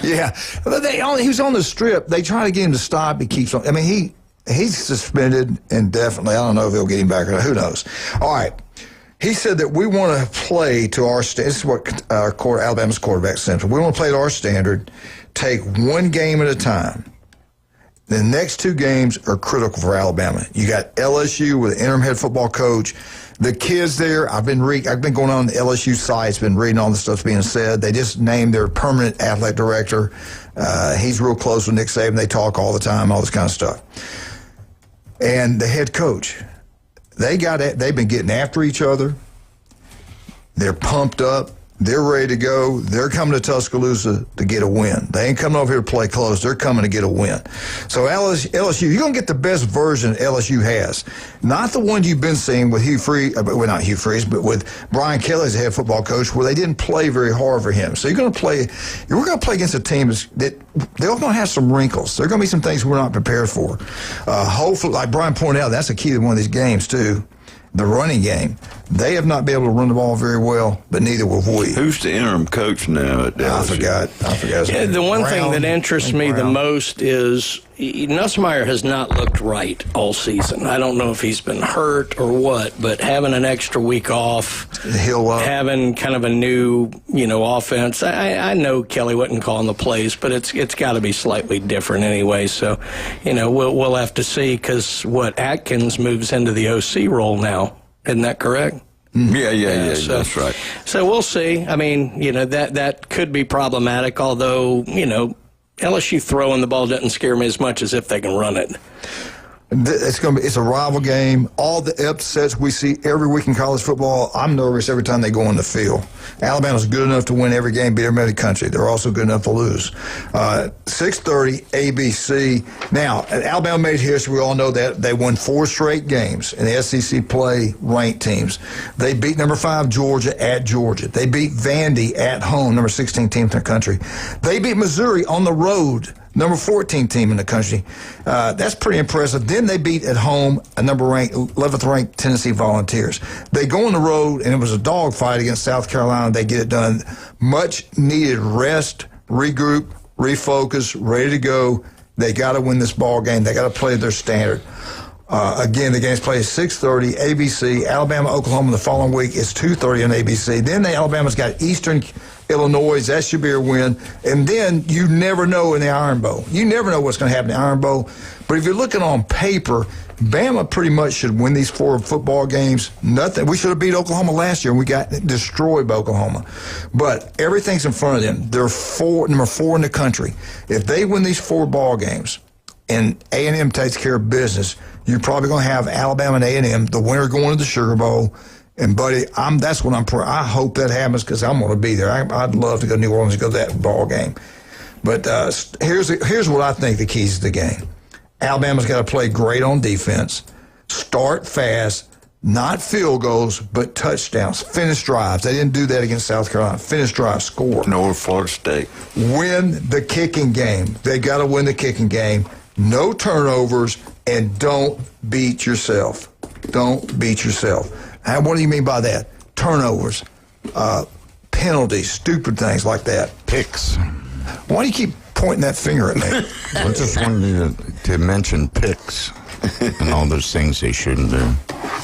Speaker 9: Yeah. But he was on the strip. They try to get him to stop. He keeps on. I mean, he's suspended indefinitely. I don't know if they'll get him back or not. Who knows? All right. He said that we want to play to our standard. This is what Alabama's quarterback said. We want to play to our standard, take one game at a time. The next 2 games are critical for Alabama. You got LSU with an interim head football coach. The kids there, I've been going on the LSU sites, been reading all the stuff being said. They just named their permanent athletic director. He's real close with Nick Saban. They talk all the time, all this kind of stuff. And the head coach, they've been getting after each other. They're pumped up. They're ready to go. They're coming to Tuscaloosa to get a win. They ain't coming over here to play close. They're coming to get a win. So LSU, you're going to get the best version LSU has. Not the one you've been seeing with Hugh Freeze, well, not Hugh Freeze, but with Brian Kelly as the head football coach, where they didn't play very hard for him. So we're going to play against a team that they're going to have some wrinkles. There are going to be some things we're not prepared for. Hopefully, like Brian pointed out, that's the key to one of these games, too. The running game. They have not been able to run the ball very well, but neither will we.
Speaker 11: Who's the interim coach now at LSU?
Speaker 9: I forgot.
Speaker 12: Yeah, the one thing that interests me the most is Nussmeier has not looked right all season. I don't know if he's been hurt or what, but having an extra week off, having kind of a new, offense. I know Kelly wasn't calling the plays, but it's got to be slightly different anyway. So, we'll have to see because Atkins moves into the OC role now. Isn't that correct?
Speaker 11: Yeah, that's right.
Speaker 12: So we'll see. I mean, that could be problematic, although, LSU throwing the ball doesn't scare me as much as if they can run it.
Speaker 9: It's a rival game. All the upsets we see every week in college football, I'm nervous every time they go on the field. Alabama's good enough to win every game, beat everybody in the country. They're also good enough to lose. 6:30 ABC. Now, Alabama made history. We all know that. They won 4 straight games in the SEC play ranked teams. They beat number 5 Georgia at Georgia. They beat Vandy at home, number 16 team in the country. They beat Missouri on the road, number 14 team in the country. That's pretty impressive. Then they beat at home a 11th ranked Tennessee Volunteers. They go on the road, and it was a dogfight against South Carolina. They get it done. Much needed rest, regroup, refocus, ready to go. They got to win this ball game. They got to play their standard. Again, the game's played at 6:30 ABC. Alabama, Oklahoma the following week is 2:30 on ABC. Then Alabama's got Eastern Illinois. That should be a win. And then you never know in the Iron Bowl. You never know what's going to happen in the Iron Bowl. But if you're looking on paper, Bama pretty much should win these 4 football games. Nothing. We should have beat Oklahoma last year, and we got destroyed by Oklahoma. But everything's in front of them. They're number 4 in the country. If they win these 4 ball games and A&M takes care of business, you're probably going to have Alabama and A&M, the winner going to the Sugar Bowl. And, buddy, that's what I hope that happens because I'm going to be there. I'd love to go to New Orleans and go to that ball game. But here's what I think the keys to the game. Alabama's got to play great on defense, start fast, not field goals, but touchdowns, finish drives. They didn't do that against South Carolina. Finish drives, score.
Speaker 11: Nor Florida State.
Speaker 9: Win the kicking game. They got to win the kicking game. No turnovers, and don't beat yourself. Don't beat yourself. And what do you mean by that? Turnovers, penalties, stupid things like that.
Speaker 10: Picks.
Speaker 9: Why do you keep pointing that finger at me?
Speaker 10: I just wanted you to mention picks and all those things they shouldn't do.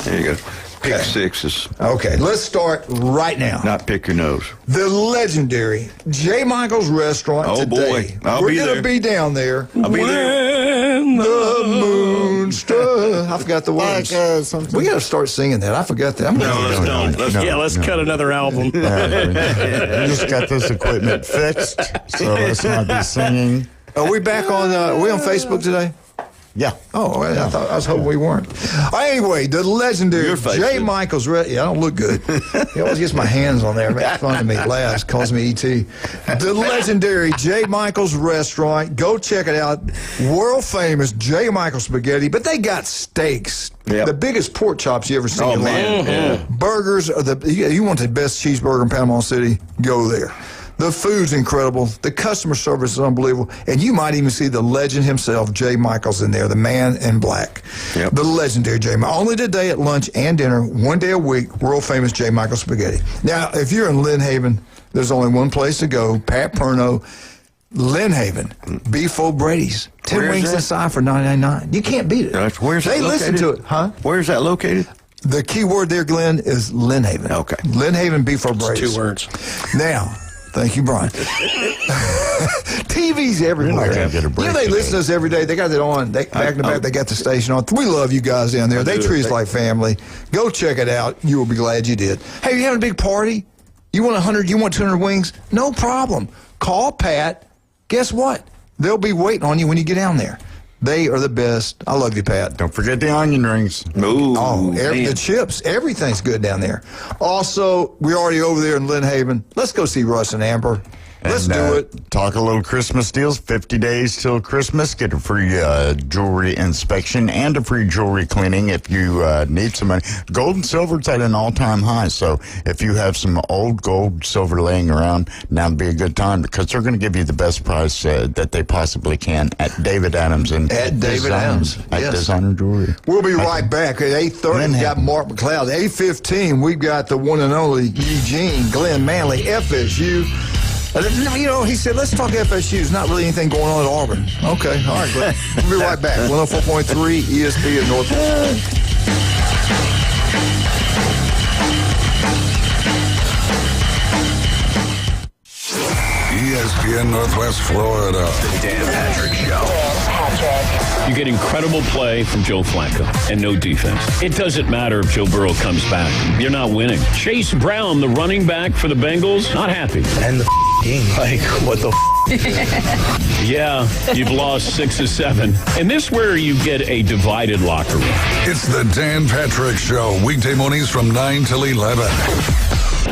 Speaker 11: There you go. Pick sixes.
Speaker 9: Okay, let's start right now.
Speaker 11: Not pick your nose.
Speaker 9: The legendary J. Michael's Restaurant today.
Speaker 11: Boy,
Speaker 9: We're going to be down there.
Speaker 11: I'll be there.
Speaker 9: When the moon struck. I forgot the words. We got to start singing that. I forgot that.
Speaker 12: Let's cut another album.
Speaker 10: We just got this equipment fixed, so let's not be singing.
Speaker 9: Are we back on? Are we on Facebook today?
Speaker 10: Yeah.
Speaker 9: Oh, I was hoping we weren't. Anyway, the legendary J. Michael's. I don't look good. He always gets my hands on there, makes fun of me, laughs, calls me E.T. The legendary J. Michael's Restaurant. Go check it out. World famous J. Michael's spaghetti, but they got steaks. Yep. The biggest pork chops you ever seen in your life. Yeah. Burgers are you want the best cheeseburger in Panama City? Go there. The food's incredible. The customer service is unbelievable. And you might even see the legend himself, J. Michaels, in there, the man in black. Yep. The legendary J. Michaels. Only today at lunch and dinner, 1 day a week, world famous J. Michaels spaghetti. Now, if you're in Lynn Haven, there's only one place to go, Pat Perno, Lynn Haven, Beef O'Brady's. 10 wings inside for $9.99. You can't beat it.
Speaker 11: Where's that located?
Speaker 9: Listen to it, huh?
Speaker 11: Where's that located?
Speaker 9: The key word there, Glenn, is Lynn Haven.
Speaker 11: Okay.
Speaker 9: Lynn Haven, Beef O'Brady's.
Speaker 12: 2 words.
Speaker 9: Now, thank you, Brian. TV's everywhere. They listen to us every day. They got it on. Back to back, they got the station on. We love you guys down there. They treat us like family. Go check it out. You will be glad you did. Hey, you having a big party? You want 100? You want 200 wings? No problem. Call Pat. Guess what? They'll be waiting on you when you get down there. They are the best. I love you, Pat.
Speaker 10: Don't forget the onion rings.
Speaker 11: Ooh,
Speaker 9: the chips. Everything's good down there. Also, we're already over there in Lynn Haven. Let's go see Russ and Amber. Let's do it.
Speaker 10: Talk a little Christmas deals. 50 days till Christmas. Get a free jewelry inspection and a free jewelry cleaning if you need some money. Gold and silver's at an all-time high. So if you have some old gold, silver laying around, now would be a good time because they're going to give you the best price that they possibly can at David Adams.
Speaker 9: At David Adams.
Speaker 10: At Designer Jewelry.
Speaker 9: We'll be right back. At 8:30, we got Mark McLeod. 8:15, we've got the one and only Eugene Glenn Manley, FSU. You know, he said, let's talk FSU. There's not really anything going on at Auburn. Okay, all right, Glenn. We'll be right back. 104.3 ESPN Northwest.
Speaker 5: ESPN Northwest Florida.
Speaker 7: The Dan Patrick Show.
Speaker 2: You get incredible play from Joe Flacco and no defense. It doesn't matter if Joe Burrow comes back. You're not winning. Chase Brown, the running back for the Bengals, not happy.
Speaker 13: And the game. Like, what the
Speaker 2: Yeah, you've lost 6 of 7. And this is where you get a divided locker room.
Speaker 5: It's the Dan Patrick Show. Weekday mornings from 9 till 11.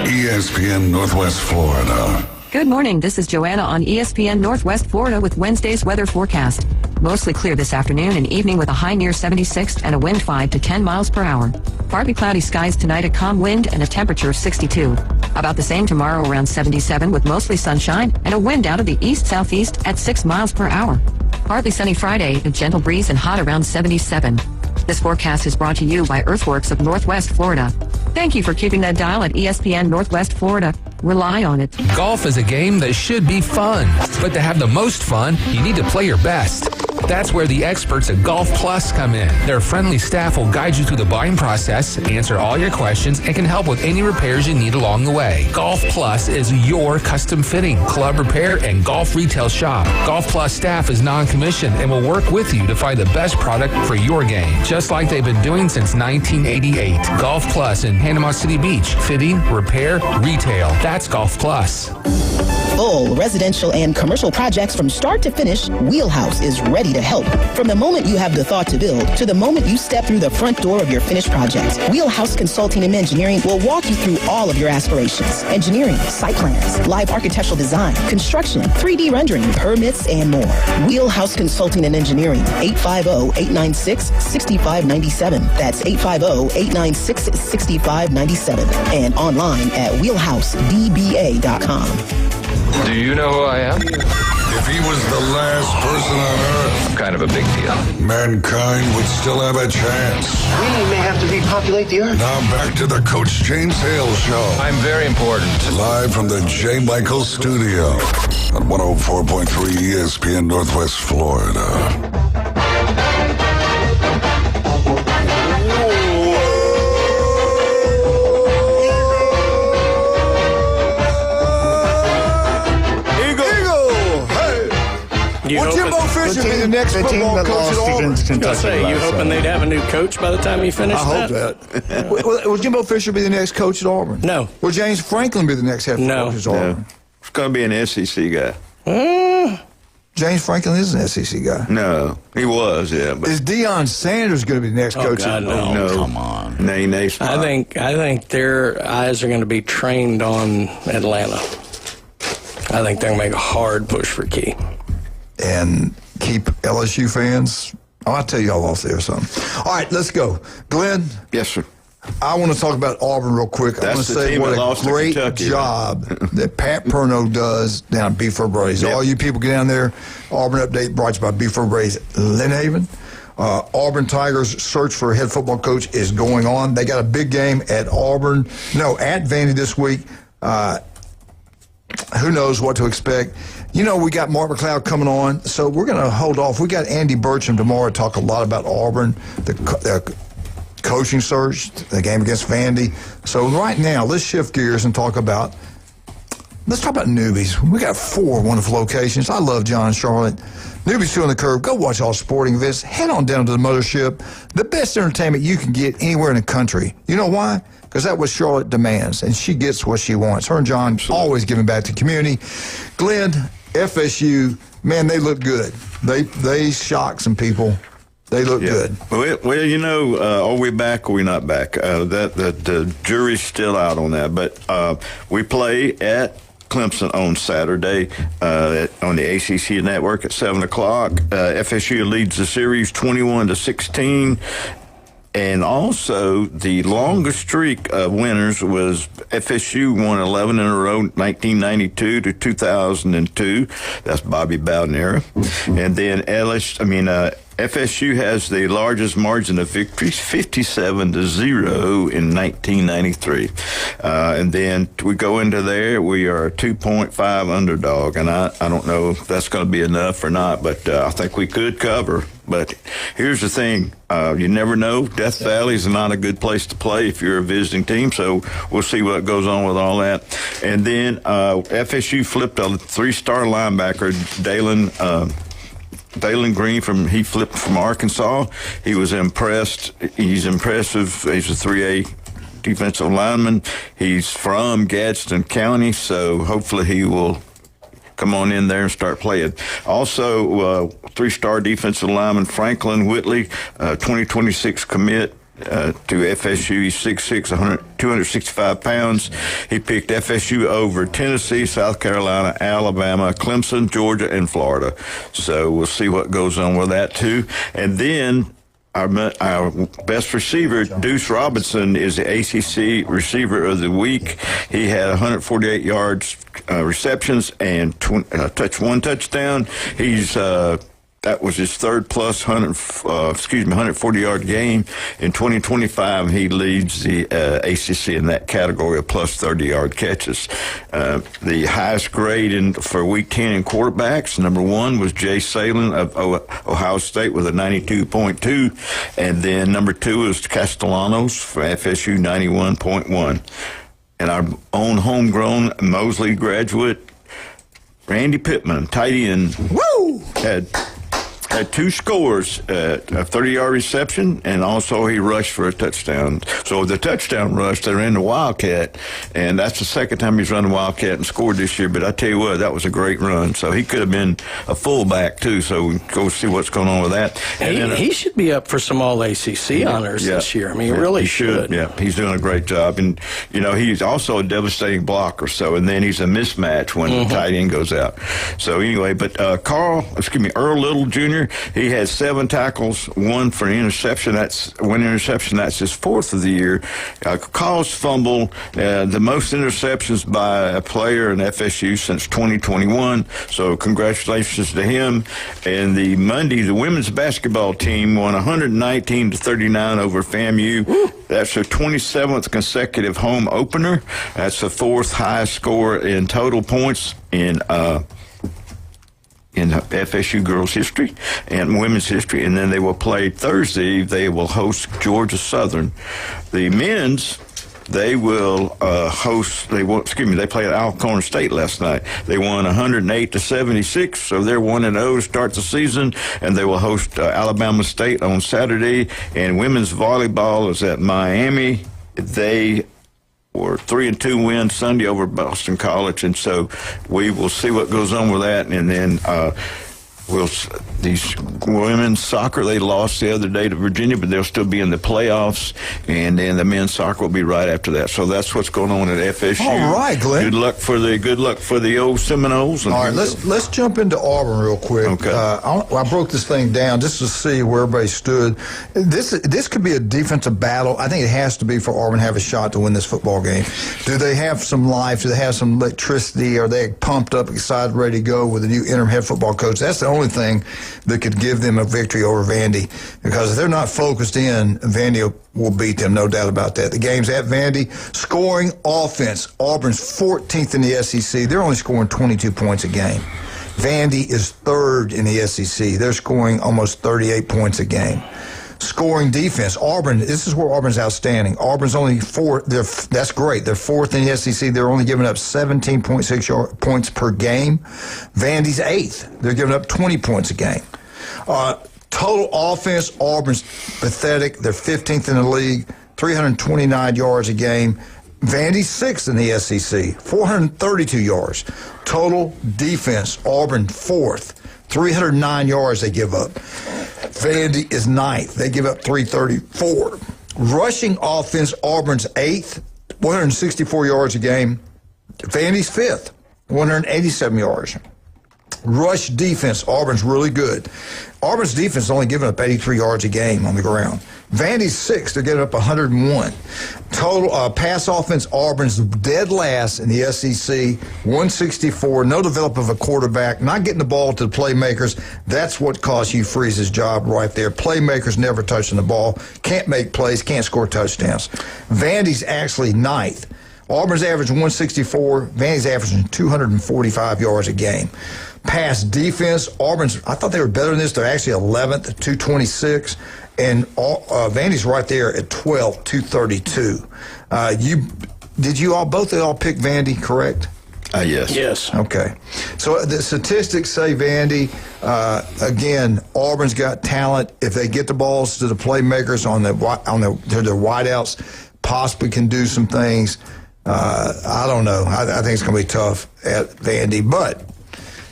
Speaker 5: ESPN Northwest Florida.
Speaker 14: Good morning. This is Joanna on ESPN Northwest Florida with Wednesday's weather forecast. Mostly clear this afternoon and evening with a high near 76 and a wind 5 to 10 miles per hour. Partly cloudy skies tonight, a calm wind and a temperature of 62. About the same tomorrow, around 77 with mostly sunshine and a wind out of the east-southeast at 6 miles per hour. Partly sunny Friday, a gentle breeze and hot around 77. This forecast is brought to you by Earthworks of Northwest Florida. Thank you for keeping that dial at ESPN Northwest Florida. Rely on it.
Speaker 4: Golf is a game that should be fun, but to have the most fun, you need to play your best. That's where the experts at Golf Plus come in. Their friendly staff will guide you through the buying process, answer all your questions, and can help with any repairs you need along the way. Golf Plus is your custom fitting, club repair, and golf retail shop. Golf Plus staff is non-commissioned and will work with you to find the best product for your game, just like they've been doing since 1988. Golf Plus in Panama City Beach. Fitting, repair, retail. That's Golf Plus.
Speaker 23: Full residential and commercial projects from start to finish, Wheelhouse is ready to help. From the moment you have the thought to build to the moment you step through the front door of your finished project, Wheelhouse Consulting and Engineering will walk you through all of your aspirations. Engineering, site plans, live architectural design, construction, 3D rendering, permits, and more. Wheelhouse Consulting and Engineering, 850-896-6597. That's 850-896-6597. And online at wheelhousedba.com.
Speaker 7: Do you know who I am?
Speaker 5: If he was the last person on Earth,
Speaker 7: I'm kind of a big deal.
Speaker 5: mankind would still have a chance.
Speaker 13: We may have to repopulate the Earth.
Speaker 5: Now back to the Coach James Hale Show.
Speaker 7: I'm very important.
Speaker 5: Live from the J. Michael Studio on 104.3 ESPN Northwest Florida.
Speaker 9: Will Jimbo Fisher be the next football coach at Auburn?
Speaker 12: You hoping they'd have a new coach by the time you finish
Speaker 9: I hope that. Will Jimbo Fisher be the next coach at Auburn?
Speaker 12: No.
Speaker 9: Will James Franklin be the next head coach at Auburn?
Speaker 11: It's going to be an SEC guy.
Speaker 9: James Franklin is an SEC guy.
Speaker 11: No, he was, yeah. But
Speaker 9: Is Deion Sanders going to be the next coach?
Speaker 12: God, no.
Speaker 11: no,
Speaker 10: Come on.
Speaker 11: Nay,
Speaker 12: I think their eyes are going to be trained on Atlanta. I think they're going to make a hard push for Key.
Speaker 9: And keep LSU fans. I'll tell you all off there or something. All right, let's go. Glenn?
Speaker 11: Yes, sir.
Speaker 9: I want to talk about Auburn real quick. I want to say what a great job that Pat Perno does down at Beef Brady's. All you people get down there. Auburn Update brought to you by Beef Brady's Lynn Haven. Auburn Tigers' search for a head football coach is going on. They got a big game at at Vandy this week. Who knows what to expect. You know, we got Mark McLeod coming on, so we're going to hold off. We got Andy Burcham tomorrow to talk a lot about Auburn, the coaching search, the game against Vandy. So right now, let's shift gears and let's talk about newbies. We got 4 wonderful locations. I love John and Charlotte. Newbies 2 on the Curve. Go watch all sporting events. Head on down to the Mothership. The best entertainment you can get anywhere in the country. You know why? Because that's what Charlotte demands, and she gets what she wants. Her and John always giving back to the community. Glenn, FSU, man, they look good. They shock some people. They look good.
Speaker 11: Well, you know, are we back or are we not back? The jury's still out on that. But we play at Clemson on Saturday on the ACC network at 7 o'clock. FSU leads the series 21-16. And also, the longest streak of winners was FSU won 11 in a row, 1992 to 2002. That's Bobby Bowden era. And then FSU has the largest margin of victories, 57-0 in 1993. And then we go into there, we are a 2.5 underdog. And I don't know if that's going to be enough or not, but I think we could cover. But here's the thing, you never know. Death Valley is not a good place to play if you're a visiting team, so we'll see what goes on with all that. And then FSU flipped a 3-star linebacker, Dalen Green, he flipped from Arkansas. He was impressed. He's impressive. He's a 3A defensive lineman. He's from Gadsden County, so hopefully he will come on in there and start playing. Also, 3-star defensive lineman Franklin Whitley, 2026 commit to FSU. He's 6'6", 265 pounds. He picked FSU over Tennessee, South Carolina, Alabama, Clemson, Georgia, and Florida. So we'll see what goes on with that, too. And then our best receiver, Deuce Robinson, is the ACC Receiver of the Week. He had 148 yards receptions and one touchdown. He's that was his third plus 140-yard game. In 2025, he leads the ACC in that category of plus 30-yard catches. The highest grade for Week 10 in quarterbacks, number 1 was Jay Salin of Ohio State with a 92.2, and then number 2 is Castellanos for FSU, 91.1. And our own homegrown Mosley graduate, Randy Pittman, tight end, had 2 scores, a 30-yard reception, and also he rushed for a touchdown. So the touchdown rush, they're in the Wildcat, and that's the second time he's run the Wildcat and scored this year. But I tell you what, that was a great run. So he could have been a fullback, too, so we go see what's going on with that. And
Speaker 12: he should be up for some All-ACC honors this year. I mean, he really should.
Speaker 11: Yeah, he's doing a great job. And, you know, he's also a devastating blocker, and then he's a mismatch when the tight end goes out. So anyway, but Earl Little Jr., he had 7 tackles, 1 for an interception. That's his 4th of the year. Caused fumble, the most interceptions by a player in FSU since 2021. So congratulations to him. And the women's basketball team won 119-39 over FAMU. That's their 27th consecutive home opener. That's the 4th highest score in total points in FSU girls history and women's history. And then they will play Thursday. They will host Georgia Southern. The men's, they will they played at Alcorn State last night. They won 108-76, so they're 1-0 to start the season, and they will host Alabama State on Saturday. And women's volleyball is at Miami. They were 3-2 win Sunday over Boston College, and so we will see what goes on with that. And then these women's soccer, they lost the other day to Virginia, but they'll still be in the playoffs, and then the men's soccer will be right after that. So that's what's going on at FSU.
Speaker 9: All right, Glenn.
Speaker 11: Good luck for the old Seminoles.
Speaker 9: All right, let's jump into Auburn real quick.
Speaker 11: Okay.
Speaker 9: I broke this thing down just to see where everybody stood. This could be a defensive battle. I think it has to be for Auburn to have a shot to win this football game. Do they have some life? Do they have some electricity? Are they pumped up, excited, ready to go with a new interim head football coach? That's the only thing that could give them a victory over Vandy, because if they're not focused in, Vandy will beat them, no doubt about that. The game's at Vandy. Scoring offense, Auburn's 14th in the SEC. They're only scoring 22 points a game. Vandy is 3rd in the SEC. They're scoring almost 38 points a game. Scoring defense, Auburn, this is where Auburn's outstanding. Auburn's only 4th. That's great. They're 4th in the SEC. They're only giving up 17.6 points per game. Vandy's 8th. They're giving up 20 points a game. Total offense, Auburn's pathetic. They're 15th in the league, 329 yards a game. Vandy's 6th in the SEC, 432 yards. Total defense, Auburn 4th, 309 yards they give up. Vandy is 9th. They give up 334. Rushing offense, Auburn's 8th, 164 yards a game. Vandy's 5th, 187 yards. Rush defense, Auburn's really good. Auburn's defense is only giving up 83 yards a game on the ground. Vandy's 6th, they're giving up 101. Total pass offense, Auburn's dead last in the SEC, 164. No development of a quarterback, not getting the ball to the playmakers. That's what cost Hugh Freeze's job right there. Playmakers never touching the ball, can't make plays, can't score touchdowns. Vandy's actually 9th. Auburn's averaging 164. Vandy's averaging 245 yards a game. Pass defense, Auburn's, I thought they were better than this. They're actually 11th at 226. And Vandy's right there at 12th, 232. Both of y'all pick Vandy, correct?
Speaker 11: Yes.
Speaker 12: Yes.
Speaker 9: Okay. So the statistics say Vandy. Again, Auburn's got talent. If they get the balls to the playmakers to their wideouts, possibly can do some things. I don't know. I think it's going to be tough at Vandy, but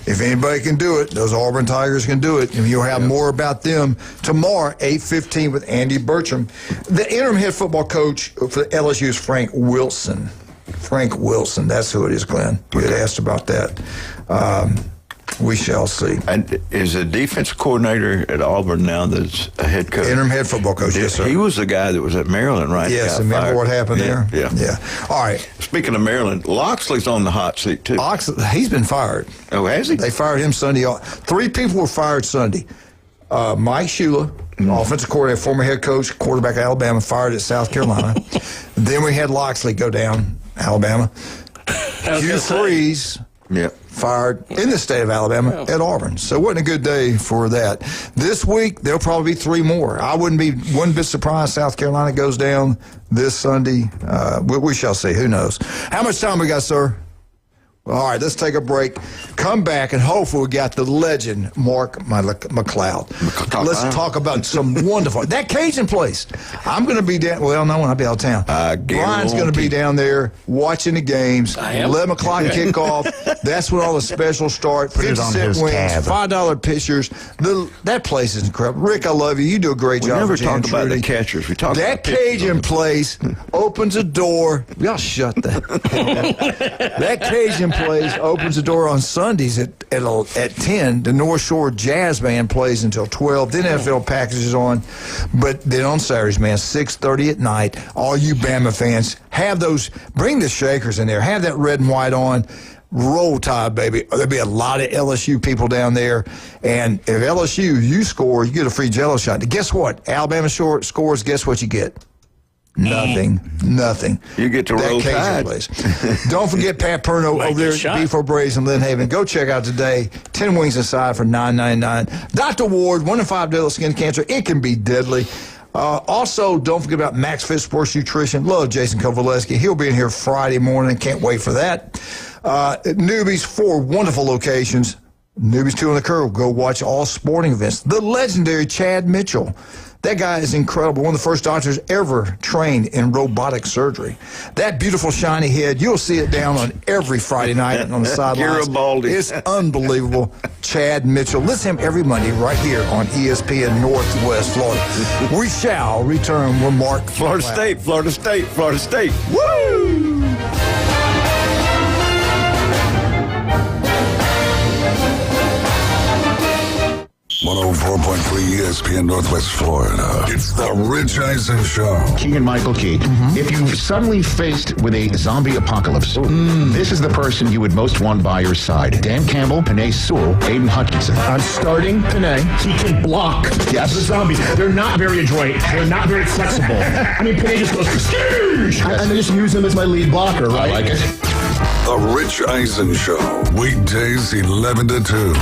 Speaker 9: if anybody can do it, those Auburn Tigers can do it. And you'll have more about them tomorrow, 8:15 with Andy Bertram. The interim head football coach for LSU is Frank Wilson. Frank Wilson, that's who it is, Glenn. You had asked about that. We shall see.
Speaker 11: And is a defense coordinator at Auburn now that's a head coach?
Speaker 9: Interim head football coach, yes, sir.
Speaker 11: He was the guy that was at Maryland, right?
Speaker 9: Yes, remember what happened there?
Speaker 11: Yeah.
Speaker 9: All right.
Speaker 11: Speaking of Maryland, Loxley's on the hot seat, too.
Speaker 9: He's been fired.
Speaker 11: Oh, has he?
Speaker 9: They fired him Sunday. 3 people were fired Sunday. Mike Shula, offensive coordinator, former head coach, quarterback at Alabama, fired at South Carolina. Then we had Loxley go down, Alabama. Hugh Freeze.
Speaker 11: Yep.
Speaker 9: Fired in the state of Alabama at Auburn. So it wasn't a good day for that. This week, there'll probably be 3 more. I wouldn't be one bit surprised South Carolina goes down this Sunday. We shall see. Who knows? How much time we got, sir? All right, let's take a break. Come back, and hopefully we got the legend, Mark McLeod. Let's talk about some wonderful... That Cajun place. I'm going to be down... Well, no, I'll be out of town. Brian's going to be down there watching the games. 11 o'clock kickoff. That's when all the specials start. 50-cent wings, $5 pitchers. That place is incredible. Rick, I love you. You do a great job.
Speaker 11: We never talk about the catchers. We talk
Speaker 9: that
Speaker 11: about
Speaker 9: Cajun place opens a door. Y'all shut that. That Cajun place opens the door on Sundays at 10. The North Shore Jazz Band plays until 12. Then NFL packages on. But then on Saturdays, man, 6:30 at night, all you Bama fans, bring the Shakers in there. Have that red and white on. Roll Tide, baby. There'll be a lot of LSU people down there. And if LSU, you score, you get a free Jell-O shot. Guess what? Alabama scores, guess what you get? Nothing.
Speaker 11: You get to roll Tide.
Speaker 9: Don't forget Pat Perno over there at Beef O'Brady's in Lynn Haven. Go check out today. 10 wings aside for $9.99. Dr. Ward, 1 in 5 deadly skin cancer. It can be deadly. Also, don't forget about Max Fit Sports Nutrition. Love Jason Kovaleski. He'll be in here Friday morning. Can't wait for that. Newbies, 4 wonderful locations. Newbies 2 on the curve. Go watch all sporting events. The legendary Chad Mitchell. That guy is incredible. One of the first doctors ever trained in robotic surgery. That beautiful shiny head, you'll see it down on every Friday night on the sidelines.
Speaker 11: Garibaldi.
Speaker 9: It's unbelievable. Chad Mitchell. Listen to him every Monday right here on ESPN Northwest Florida. We shall return with Mark.
Speaker 11: Florida State. Woo!
Speaker 5: 104.3 ESPN Northwest Florida. It's the Rich Eisen Show.
Speaker 8: Keegan Michael Key. If you suddenly faced with a zombie apocalypse, this is the person you would most want by your side. Dan Campbell, Panay Sewell, Aiden Hutchinson.
Speaker 15: I'm starting Panay. He can block.
Speaker 8: Yes.
Speaker 15: The zombies. They're not very adroit. They're not very flexible. I mean, Panay just goes, skoosh! I just use him as my lead blocker, right?
Speaker 8: I like it.
Speaker 5: The Rich Eisen Show. Weekdays 11 to 2.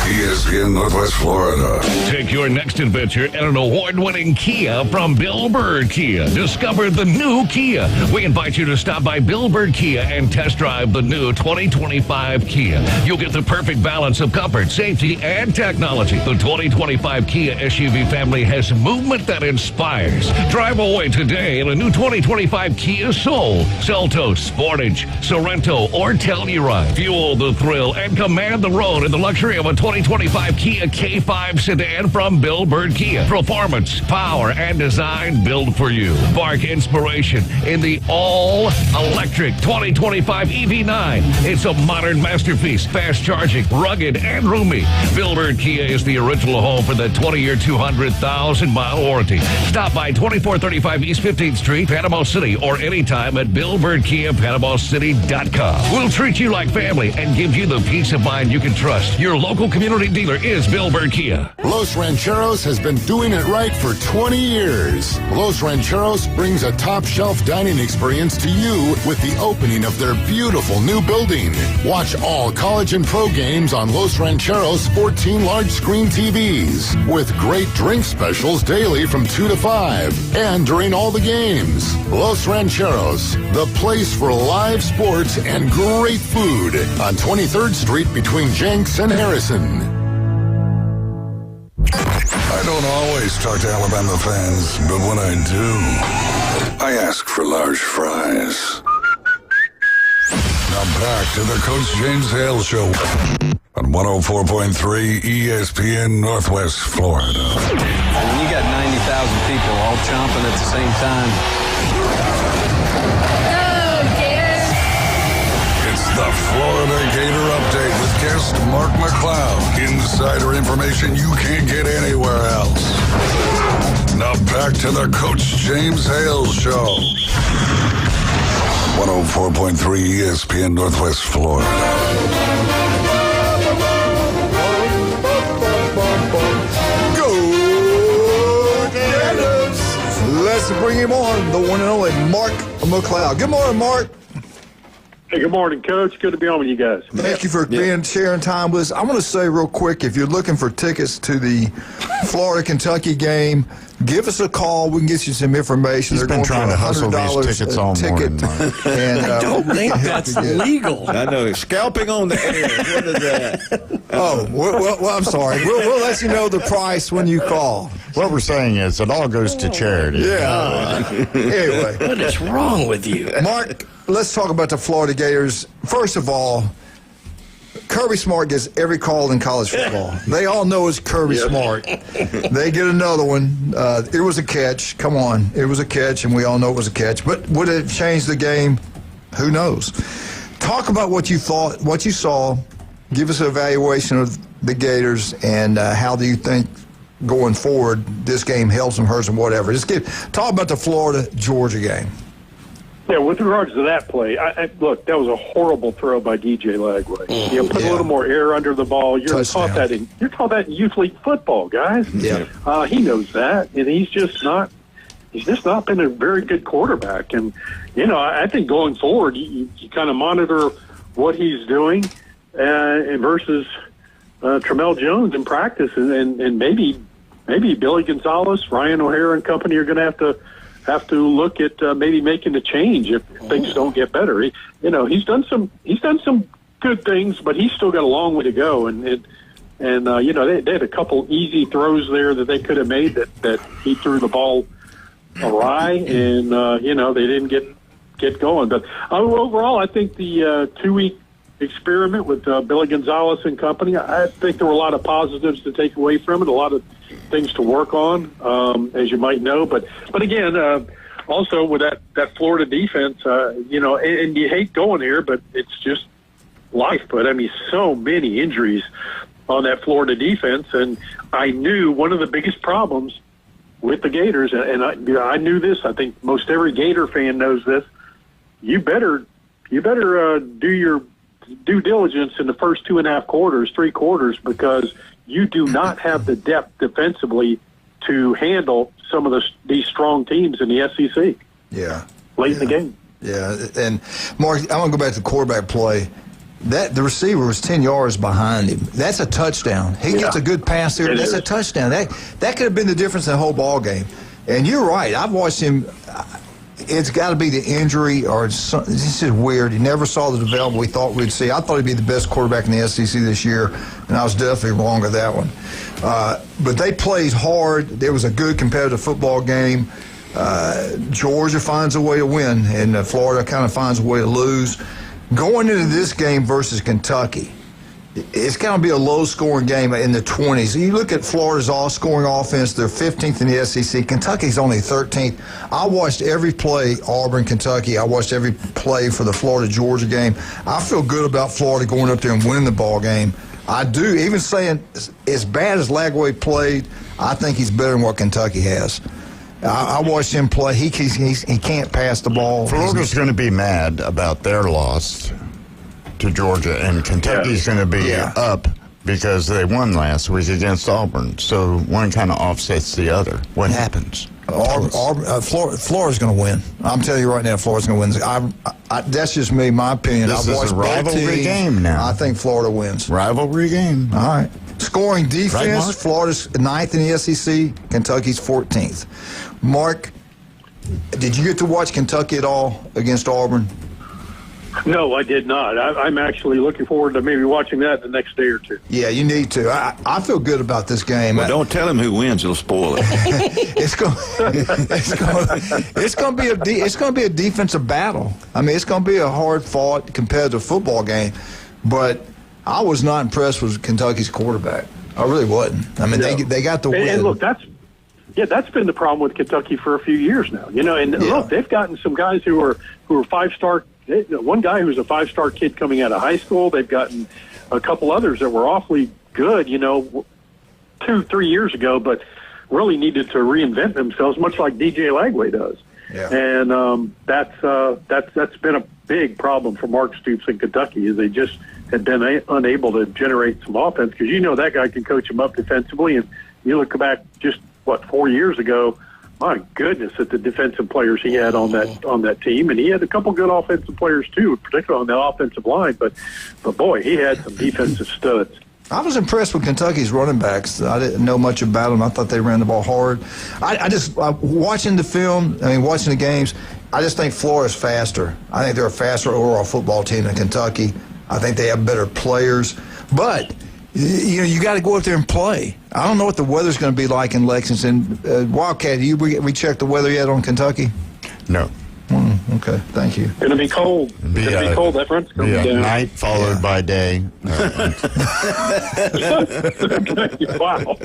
Speaker 5: ESPN Northwest Florida.
Speaker 3: Take your next adventure in an award-winning Kia from Bill Bird Kia. Discover the new Kia. We invite you to stop by Bill Bird Kia and test drive the new 2025 Kia. You'll get the perfect balance of comfort, safety, and technology. The 2025 Kia SUV family has movement that inspires. Drive away today in a new 2025 Kia Soul, Seltos, Sportage, Sorrento, or Telluride. Fuel the thrill and command the road in the luxury of a 2025 Kia K5 sedan from Bill Bird Kia. Performance, power, and design built for you. Spark inspiration in the all-electric 2025 EV9. It's a modern masterpiece, fast charging, rugged, and roomy. Bill Bird Kia is the original home for the 20-year, 200,000-mile warranty. Stop by 2435 East 15th Street, Panama City, or anytime at BillBirdKia.PanamaCity.com. We'll treat you like family and give you the peace of mind you can trust. Your local community dealer is Bill Bird Kia.
Speaker 16: Los Rancheros has been doing it right for 20 years. Los Rancheros brings a top-shelf dining experience to you with the opening of their beautiful new building. Watch all college and pro games on Los Rancheros 14 large-screen TVs with great drink specials daily from 2 to 5 and during all the games. Los Rancheros, the place for live sports and great food on 23rd Street between Jenks and Harrison.
Speaker 5: I don't always talk to Alabama fans, but when I do, I ask for large fries. Now back to the Coach James Hale Show on 104.3 ESPN Northwest Florida.
Speaker 17: When you got 90,000 people all chomping at the same time.
Speaker 5: It's the Florida Gator Update with guest Mark McLeod. Insider information you can't get anywhere else. Now back to the Coach James Hale Show. 104.3 ESPN Northwest Florida.
Speaker 9: Go Gators! Let's bring him on, the one and only Mark McLeod. Good morning, Mark.
Speaker 18: Hey, good morning, Coach. Good to be on with you guys.
Speaker 9: Thank you for sharing time with us. I want to say real quick, if you're looking for tickets to the Florida-Kentucky game, give us a call. We can get you some information.
Speaker 10: He's been trying to hustle these tickets all morning.
Speaker 9: And,
Speaker 12: I don't think that's legal.
Speaker 11: I know. Scalping on the air. What is that?
Speaker 9: Oh, well, I'm sorry. We'll let you know the price when you call.
Speaker 10: What we're saying is it all goes to charity.
Speaker 9: Yeah. Anyway.
Speaker 12: What is wrong with you?
Speaker 9: Mark, let's talk about the Florida Gators. First of all, Kirby Smart gets every call in college football. They all know it's Kirby Smart. They get another one. It was a catch. Come on. It was a catch, and we all know it was a catch. But would it have changed the game? Who knows? Talk about what you thought, what you saw. Give us an evaluation of the Gators, and how do you think going forward this game helps them, hurts them, whatever. Just talk about the Florida-Georgia game.
Speaker 18: Yeah, with regards to that play, look, that was a horrible throw by DJ Lagway. Put a little more air under the ball. You're taught that in youth league football, guys.
Speaker 9: Yeah,
Speaker 18: he knows that, and he's just not been a very good quarterback. And I think going forward, you kind of monitor what he's doing, and versus Tramel Jones in practice, and maybe Billy Gonzalez, Ryan O'Hara, and company are going to have to look at maybe making a change if things don't get better. He's done some good things, but he's still got a long way to go. And they had a couple easy throws there that they could have made that he threw the ball awry, and they didn't get going. But overall, I think the 2-week experiment with Billy Gonzalez and company, I think there were a lot of positives to take away from it, a lot of things to work on, as you might know. But again, also with that Florida defense, and you hate going here, but it's just life. But I mean, so many injuries on that Florida defense, and I knew one of the biggest problems with the Gators, and I knew this. I think most every Gator fan knows this. You better do your due diligence in the first 2.5 quarters, 3 quarters, because you do not have the depth defensively to handle some of these strong teams in the SEC.
Speaker 9: Yeah.
Speaker 18: Late in the game.
Speaker 9: Yeah, and Mark, I want to go back to quarterback play. the receiver was 10 yards behind him. That's a touchdown. He gets a good pass there. That's a touchdown. That could have been the difference in the whole ball game. And you're right. I've watched him. It's got to be the injury, or this is weird. He never saw the development we thought we'd see. I thought he'd be the best quarterback in the SEC this year, and I was definitely wrong with that one. But they played hard. There was a good competitive football game. Georgia finds a way to win, and Florida kind of finds a way to lose. Going into this game versus Kentucky, it's going to be a low-scoring game in the 20s. You look at Florida's all-scoring offense, they're 15th in the SEC. Kentucky's only 13th. I watched every play, Auburn, Kentucky. I watched every play for the Florida-Georgia game. I feel good about Florida going up there and winning the ball game. I do. Even saying as bad as Lagway played, I think he's better than what Kentucky has. I watched him play. He can't pass the ball.
Speaker 10: Florida's going to be mad about their loss to Georgia, and Kentucky's going to be up because they won last week against Auburn. So one kind of offsets the other. What happens?
Speaker 9: Florida's going to win. I'm telling you right now, Florida's going to win. That's just me, my opinion.
Speaker 10: This is a rivalry game now.
Speaker 9: I think Florida wins.
Speaker 10: Rivalry game.
Speaker 9: All right. Scoring defense,
Speaker 10: right,
Speaker 9: Florida's 9th in the SEC. Kentucky's 14th. Mark, did you get to watch Kentucky at all against Auburn?
Speaker 18: No, I did not. I'm actually looking forward to maybe watching that the next day or two.
Speaker 9: Yeah, you need to. I feel good about this game.
Speaker 11: Well, don't tell him who wins; it'll spoil it.
Speaker 9: It's going to be a defensive battle. I mean, it's going to be a hard-fought, competitive football game. But I was not impressed with Kentucky's quarterback. I really wasn't. I mean, they got the win.
Speaker 18: And look, that's been the problem with Kentucky for a few years now. Look, they've gotten some guys who are 5-star. One guy who's a 5-star kid coming out of high school. They've gotten a couple others that were awfully good, 2-3 years ago, but really needed to reinvent themselves, much like DJ Lagway does. Yeah. And that's been a big problem for Mark Stoops in Kentucky, is they just had been unable to generate some offense, because that guy can coach them up defensively. And you look back just 4 years ago. My goodness, at the defensive players he had on that team, and he had a couple good offensive players too, particularly on the offensive line. But boy, he had some defensive studs.
Speaker 9: I was impressed with Kentucky's running backs. I didn't know much about them. I thought they ran the ball hard. I just watching the film. I mean, watching the games. I just think Florida's faster. I think they're a faster overall football team than Kentucky. I think they have better players, but. You got to go up there and play. I don't know what the weather's going to be like in Lexington. Wildcat, we checked the weather yet on Kentucky?
Speaker 10: No.
Speaker 9: Okay, thank you.
Speaker 18: Going to be cold. Going to be cold. That front's coming down.
Speaker 10: Night followed by day.
Speaker 18: Wow.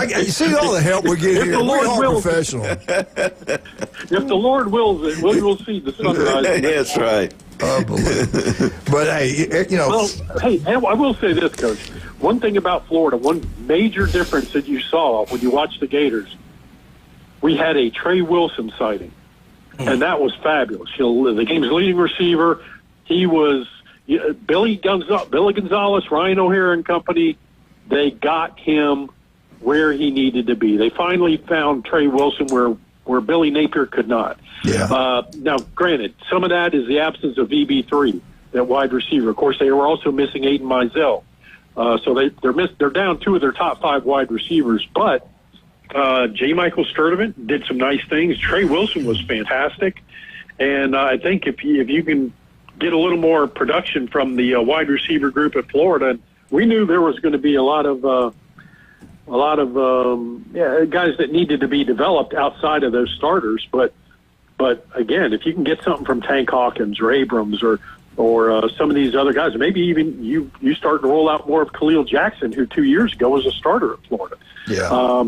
Speaker 9: You see all the help we get here. We are professional.
Speaker 18: If the Lord wills it, we'll see the sunrise.
Speaker 11: That's right.
Speaker 9: Unbelievable. But hey,
Speaker 18: Well, hey, I will say this, Coach. One thing about Florida, one major difference that you saw when you watched the Gators, we had a Trey Wilson sighting, and that was fabulous. The game's leading receiver, he was Billy Gonzalez, Ryan O'Hare and company. They got him where he needed to be. They finally found Trey Wilson where Billy Napier could not.
Speaker 9: Yeah.
Speaker 18: Now, granted, some of that is the absence of VB3, that wide receiver. Of course, they were also missing Aiden Mizell. So they're down 2 of their top 5 wide receivers. But J. Michael Sturdivant did some nice things. Trey Wilson was fantastic. And I think if you can get a little more production from the wide receiver group at Florida, we knew there was going to be a lot of guys that needed to be developed outside of those starters. But again, if you can get something from Tank Hawkins or Abrams or some of these other guys, maybe even you start to roll out more of Khalil Jackson, who 2 years ago was a starter at Florida.
Speaker 9: Yeah.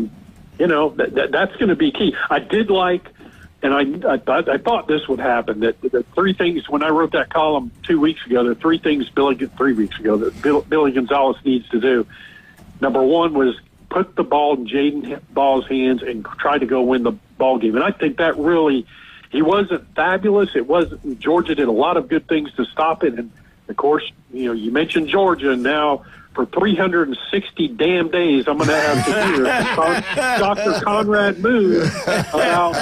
Speaker 18: That's going to be key. I did like, and I thought this would happen, that the 3 things, when I wrote that column 2 weeks ago, the 3 things 3 weeks ago that Billy Gonzalez needs to do. Number 1 was put the ball in Jaden Ball's hands and try to go win the ball game. And I think that really, he wasn't fabulous. Georgia did a lot of good things to stop it. And of course, you mentioned Georgia, and now for 360 damn days, I'm going to have to hear Dr. Conrad Moon about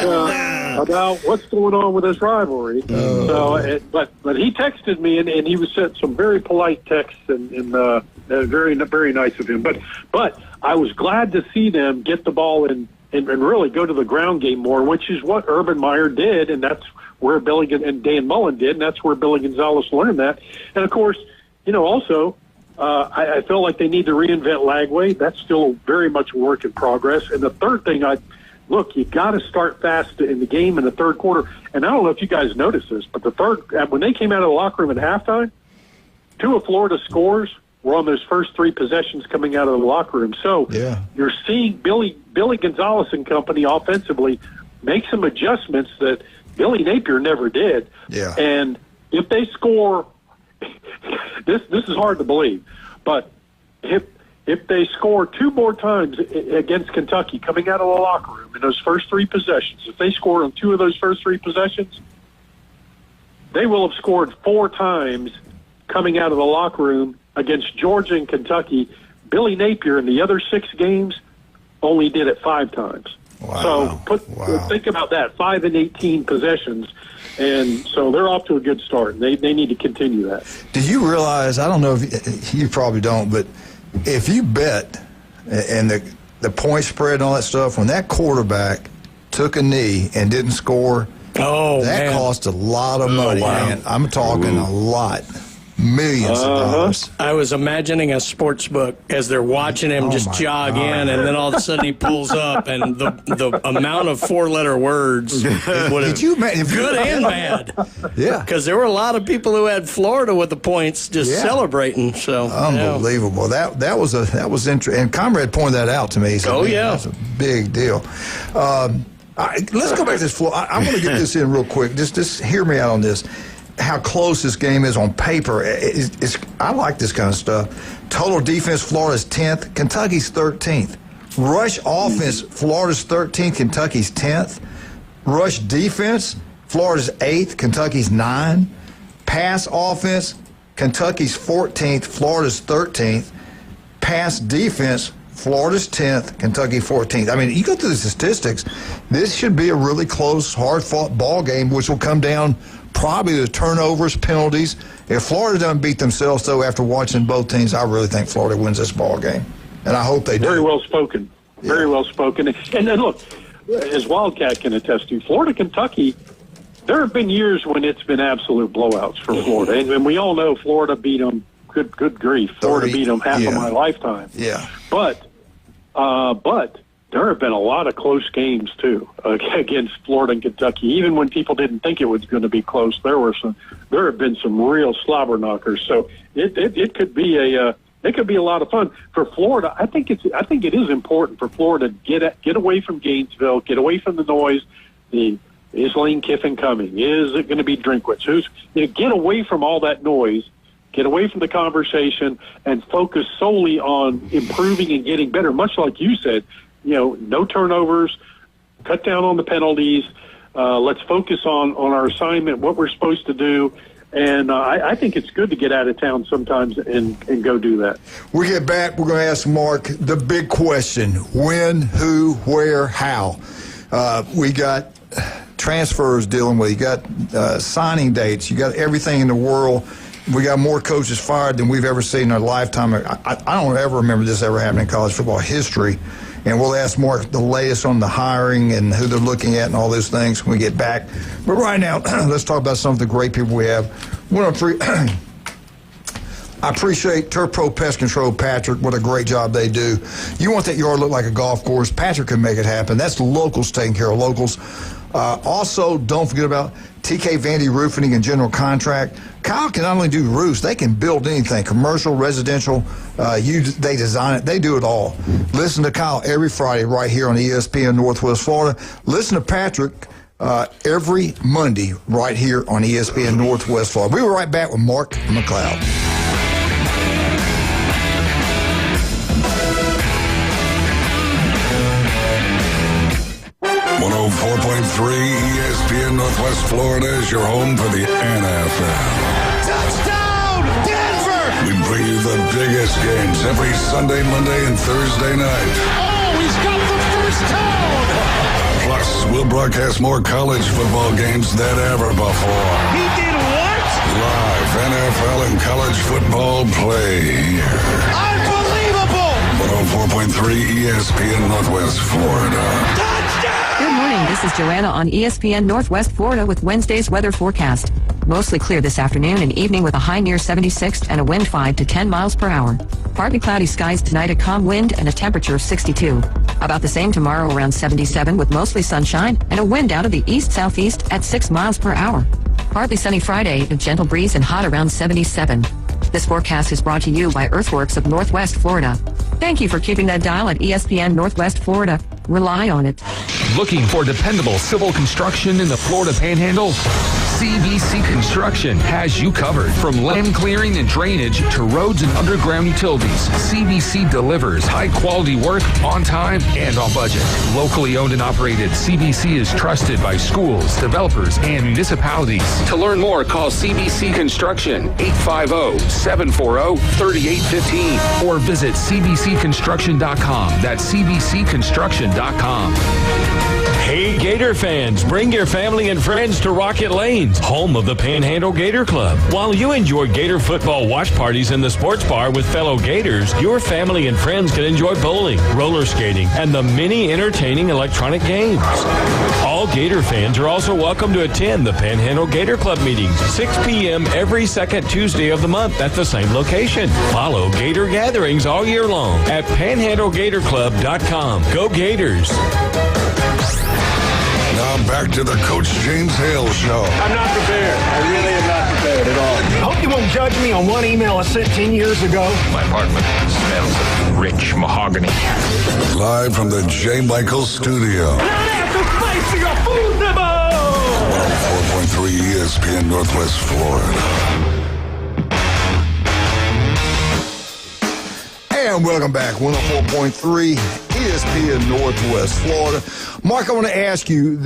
Speaker 18: about what's going on with this rivalry. But he texted me, and he was sent some very polite texts, and very, very nice of him. But I was glad to see them get the ball and really go to the ground game more, which is what Urban Meyer did, and that's where Billy and Dan Mullen did, and that's where Billy Gonzalez learned that. And, of course, also I feel like they need to reinvent Lagway. That's still very much a work in progress. And the third thing, you've got to start fast in the game in the third quarter. And I don't know if you guys noticed this, but when they came out of the locker room at halftime, 2 of Florida's scores were on those first 3 possessions coming out of the locker room. So you're seeing Billy Gonzalez and company offensively make some adjustments that Billy Napier never did.
Speaker 9: Yeah.
Speaker 18: And if they score, this is hard to believe, but if they score 2 more times against Kentucky coming out of the locker room in those first 3 possessions, if they score on 2 of those first 3 possessions, they will have scored 4 times coming out of the locker room against Georgia and Kentucky. Billy Napier in the other 6 games only did it 5 times.
Speaker 9: Wow.
Speaker 18: So think about that, 5 and 18 possessions. And so they're off to a good start. They need to continue that.
Speaker 9: Do you realize, I don't know if you probably don't, but if you bet and the point spread and all that stuff, when that quarterback took a knee and didn't score, that cost a lot of money. Man. I'm talking a lot. Millions of dollars.
Speaker 12: I was imagining a sports book as they're watching him just jog in, and then all of a sudden he pulls up, and the amount of 4-letter words would have good and bad.
Speaker 9: Yeah,
Speaker 12: because there were a lot of people who had Florida with the points just celebrating. So
Speaker 9: unbelievable. That was interesting, and Comrade pointed that out to me. He said, that's a big deal. Let's go back to this Florida. I want to get this in real quick. Just hear me out on this. How close this game is on paper. I like this kind of stuff. Total defense, Florida's 10th. Kentucky's 13th. Rush offense, Florida's 13th. Kentucky's 10th. Rush defense, Florida's 8th. Kentucky's 9. Pass offense, Kentucky's 14th. Florida's 13th. Pass defense, Florida's 10th. Kentucky 14th. I mean, you go through the statistics. This should be a really close, hard-fought ball game, which will come down probably the turnovers, penalties. If Florida doesn't beat themselves, though, after watching both teams, I really think Florida wins this ball game. And I hope they do.
Speaker 18: Very well spoken. Very well spoken. And then, look, as Wildcat can attest to, Florida, Kentucky, there have been years when it's been absolute blowouts for Florida. And we all know Florida beat them, good grief. Florida beat them half of my lifetime.
Speaker 9: Yeah.
Speaker 18: But there have been a lot of close games, too, against Florida and Kentucky. Even when people didn't think it was going to be close, there have been some real slobber knockers. So it could be a lot of fun for Florida. I think it is important for Florida to get away from Gainesville, get away from the noise. Is Lane Kiffin coming? Is it going to be Drinkwitz? Get away from all that noise. Get away from the conversation and focus solely on improving and getting better. Much like you said. No turnovers, cut down on the penalties. Let's focus on our assignment, what we're supposed to do. And I think it's good to get out of town sometimes and go do that.
Speaker 9: We get back, we're going to ask Mark the big question: when, who, where, how. We got transfers dealing with. You got signing dates. You got everything in the world. We got more coaches fired than we've ever seen in our lifetime. I don't ever remember this ever happening in college football history. And we'll ask Mark the latest on the hiring and who they're looking at and all those things when we get back. But right now, let's talk about some of the great people we have. 103. I appreciate Turf Pro Pest Control, Patrick. What a great job they do. You want that yard to look like a golf course? Patrick can make it happen. That's locals taking care of locals. Also, don't forget about TK Vandy Roofing and General Contract. Kyle can not only do roofs, they can build anything, commercial, residential. They design it. They do it all. Listen to Kyle every Friday right here on ESPN Northwest Florida. Listen to Patrick every Monday right here on ESPN Northwest Florida. We were right back with Mark McLeod.
Speaker 5: 104.3 ESPN Northwest Florida is your home for the NFL.
Speaker 1: Touchdown, Denver!
Speaker 5: We bring you the biggest games every Sunday, Monday, and Thursday night.
Speaker 1: Oh, he's got the first down!
Speaker 5: Plus, we'll We'll broadcast more college football games than ever before.
Speaker 1: He did what?
Speaker 5: Live NFL and college football play here.
Speaker 1: Unbelievable!
Speaker 5: 104.3 ESPN Northwest Florida.
Speaker 14: Good morning. This is Joanna on ESPN Northwest Florida with Wednesday's weather forecast. Mostly clear this afternoon and evening with a high near 76 and a wind 5 to 10 miles per hour. Partly cloudy skies tonight, a calm wind and a temperature of 62. About the same tomorrow, around 77 with mostly sunshine and a wind out of the east-southeast at 6 miles per hour. Partly sunny Friday, a gentle breeze and hot around 77. This forecast is brought to you by Earthworks of Northwest Florida. Thank you for keeping that dial at ESPN Northwest Florida. Rely on it.
Speaker 4: Looking for dependable civil construction in the Florida Panhandle? CBC Construction has you covered. From land clearing and drainage to roads and underground utilities, CBC delivers high-quality work on time and on budget. Locally owned and operated, CBC is trusted by schools, developers, and municipalities. To learn more, call CBC Construction 850-740-3815 or visit cbcconstruction.com. That's cbcconstruction.com.
Speaker 2: Hey, Gator fans, bring your family and friends to Rocket Lanes, home of the Panhandle Gator Club. While you enjoy Gator football watch parties in the sports bar with fellow Gators, your family and friends can enjoy bowling, roller skating, and the many entertaining electronic games. All Gator fans are also welcome to attend the Panhandle Gator Club meetings, 6 p.m. every second Tuesday of the month at the same location. Follow Gator gatherings all year long at panhandlegatorclub.com. Go Gators!
Speaker 5: Now back to the Coach James Hale Show.
Speaker 13: I'm not prepared. I really am not prepared at all.
Speaker 15: I hope you won't judge me on one email I sent 10 years ago.
Speaker 3: My apartment smells of rich mahogany.
Speaker 5: Live from the J. Michael Studio. 104.3 ESPN Northwest Florida.
Speaker 9: And welcome back, 104.3 ESPN Northwest Florida. Mark, I want to ask you,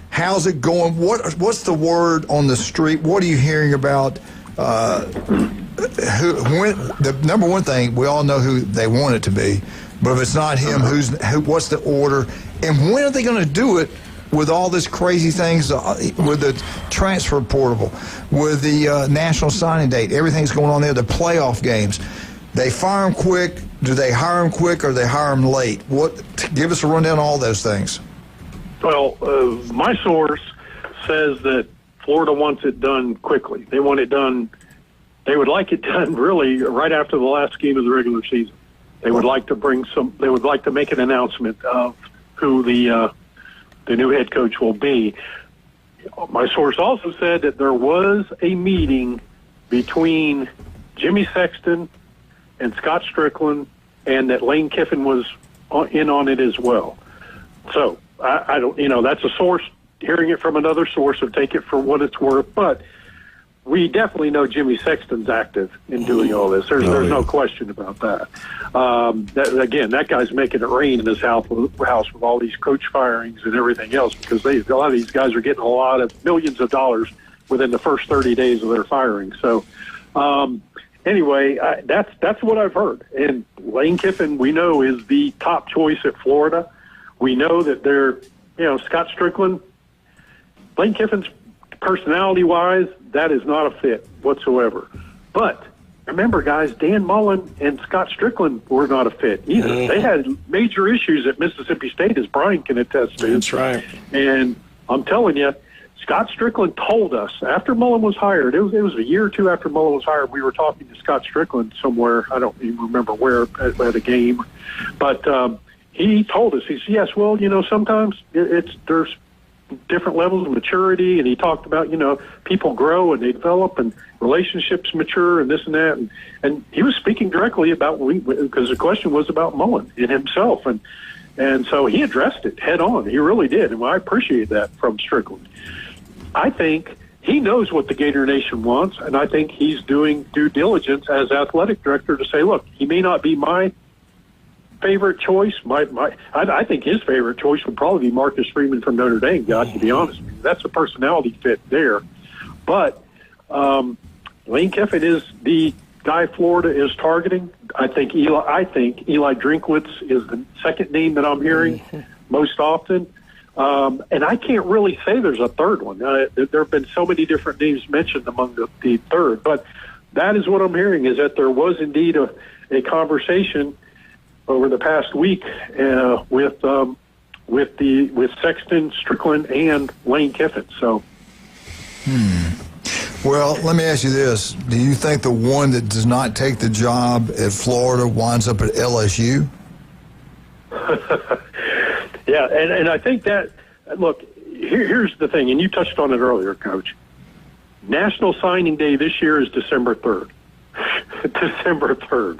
Speaker 9: how's it going? What's the word on the street? What are you hearing about? The number one thing, we all know who they want it to be, but if it's not him, what's the order? And when are they going to do it with all this crazy things, with the transfer portal, with the national signing date, everything's going on there, the playoff games? They fire them quick. Do they hire them quick or they hire them late? Give us a rundown on all those things.
Speaker 18: Well, my source says that Florida wants it done quickly. They want it done. They would like it done really right after the last game of the regular season. They would like to They would like to make an announcement of who the new head coach will be. My source also said that there was a meeting between Jimmy Sexton and Scott Strickland, and that Lane Kiffin was in on it as well. So I don't, that's a source. Hearing it from another source, so take it for what it's worth. But we definitely know Jimmy Sexton's active in doing all this. There's no question about that. That guy's making it rain in his house with all these coach firings and everything else, because a lot of these guys are getting a lot of millions of dollars within the first 30 days of their firing. So. Anyway, that's what I've heard. And Lane Kiffin, we know, is the top choice at Florida. We know that Scott Strickland, Lane Kiffin's personality-wise, that is not a fit whatsoever. But remember, guys, Dan Mullen and Scott Strickland were not a fit either. Mm-hmm. They had major issues at Mississippi State, as Brian can attest to.
Speaker 12: That's right.
Speaker 18: And I'm telling you, Scott Strickland told us after Mullen was hired, it was a year or two after Mullen was hired, we were talking to Scott Strickland somewhere, I don't even remember where, at a game, but he told us, he said, yes, well, sometimes there's different levels of maturity, and he talked about, people grow and they develop and relationships mature and this and that, and he was speaking directly about, because the question was about Mullen and himself, and so he addressed it head on. He really did, and I appreciate that from Strickland. I think he knows what the Gator Nation wants, and I think he's doing due diligence as athletic director to say, look, he may not be my favorite choice. I think his favorite choice would probably be Marcus Freeman from Notre Dame, God, to be honest with you. That's a personality fit there. But Lane Kiffin is the guy Florida is targeting. I think Eli Drinkwitz is the second name that I'm hearing most often. And I can't really say there's a third one. There have been so many different names mentioned among the third, but that is what I'm hearing, is that there was indeed a conversation over the past week with Sexton, Strickland, and Lane Kiffin. So.
Speaker 9: Well, let me ask you this. Do you think the one that does not take the job at Florida winds up at LSU?
Speaker 18: Yeah, and I think that, look, here's the thing, and you touched on it earlier, Coach. National Signing Day this year is December 3rd. December 3rd.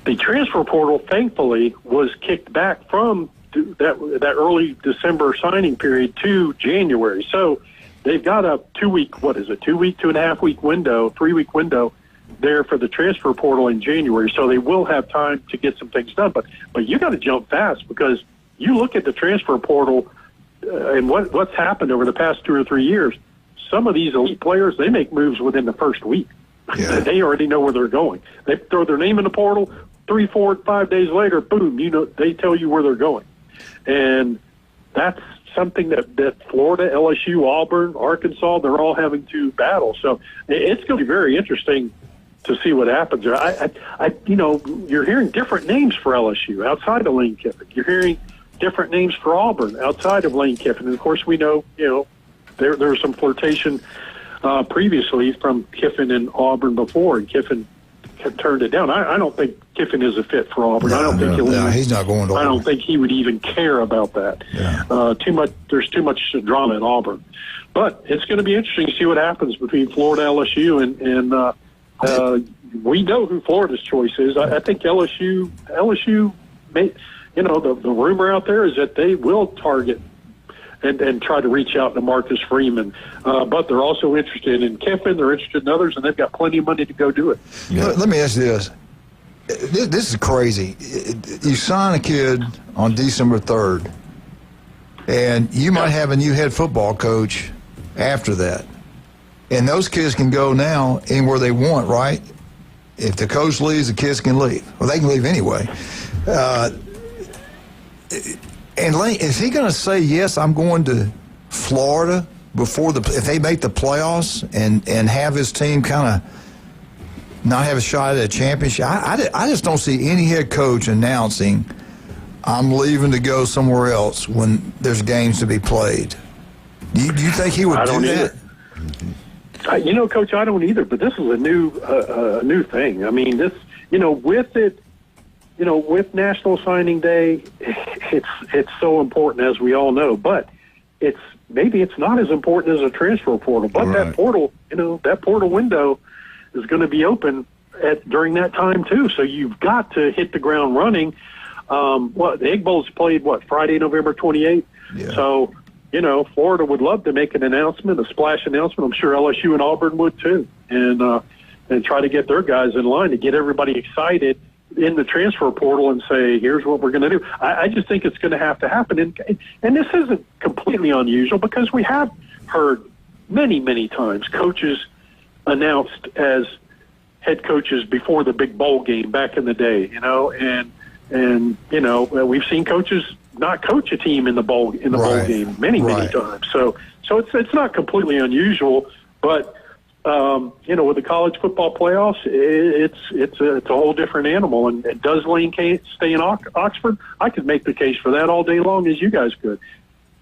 Speaker 18: The transfer portal, thankfully, was kicked back from that early December signing period to January. So they've got a 2.5-week window, 3-week window there for the transfer portal in January. So they will have time to get some things done. But you got to jump fast, because you look at the transfer portal and what's happened over the past 2 or 3 years. Some of these elite players, they make moves within the first week. Yeah. They already know where they're going. They throw their name in the portal. 3, 4, 5 days later, boom, they tell you where they're going. And that's something that Florida, LSU, Auburn, Arkansas, they're all having to battle. So it's going to be very interesting to see what happens there. You're hearing different names for LSU outside of Lane Kiffin. You're hearing different names for Auburn outside of Lane Kiffin. And of course, we know, there was some flirtation previously from Kiffin and Auburn before, and Kiffin had turned it down. I don't think Kiffin is a fit for Auburn. I don't think
Speaker 9: he's not going to Auburn.
Speaker 18: I don't think he would even care about that. Yeah. There's too much drama at Auburn. But it's going to be interesting to see what happens between Florida, LSU, and we know who Florida's choice is. I think LSU may, the rumor out there is that they will target and try to reach out to Marcus Freeman. But they're also interested in Kiffin. They're interested in others, and they've got plenty of money to go do it.
Speaker 9: Yeah. Let me ask you this. This is crazy. You sign a kid on December 3rd, and you might have a new head football coach after that. And those kids can go now anywhere they want, right? If the coach leaves, the kids can leave. Well, they can leave anyway. And Lane, is he going to say, yes, I'm going to Florida if they make the playoffs and have his team kind of not have a shot at a championship? I just don't see any head coach announcing, I'm leaving to go somewhere else when there's games to be played. Do you think he would do that?
Speaker 18: Coach, I don't either. But this is a new thing. I mean, this, with National Signing Day, it's so important, as we all know. But maybe it's not as important as a transfer portal. But right. that portal window is going to be open during that time too. So you've got to hit the ground running. The Egg Bowl's played Friday, November 28th. Yeah. So Florida would love to make an announcement, a splash announcement. I'm sure LSU and Auburn would too, and try to get their guys in line to get everybody excited in the transfer portal and say, here's what we're going to do. I just think it's going to have to happen. And this isn't completely unusual, because we have heard many, many times coaches announced as head coaches before the big bowl game back in the day, and we've seen coaches not coach a team in the bowl game many times. So it's not completely unusual, but with the college football playoffs, it's a whole different animal. And does Lane stay in Oxford? I could make the case for that all day long, as you guys could.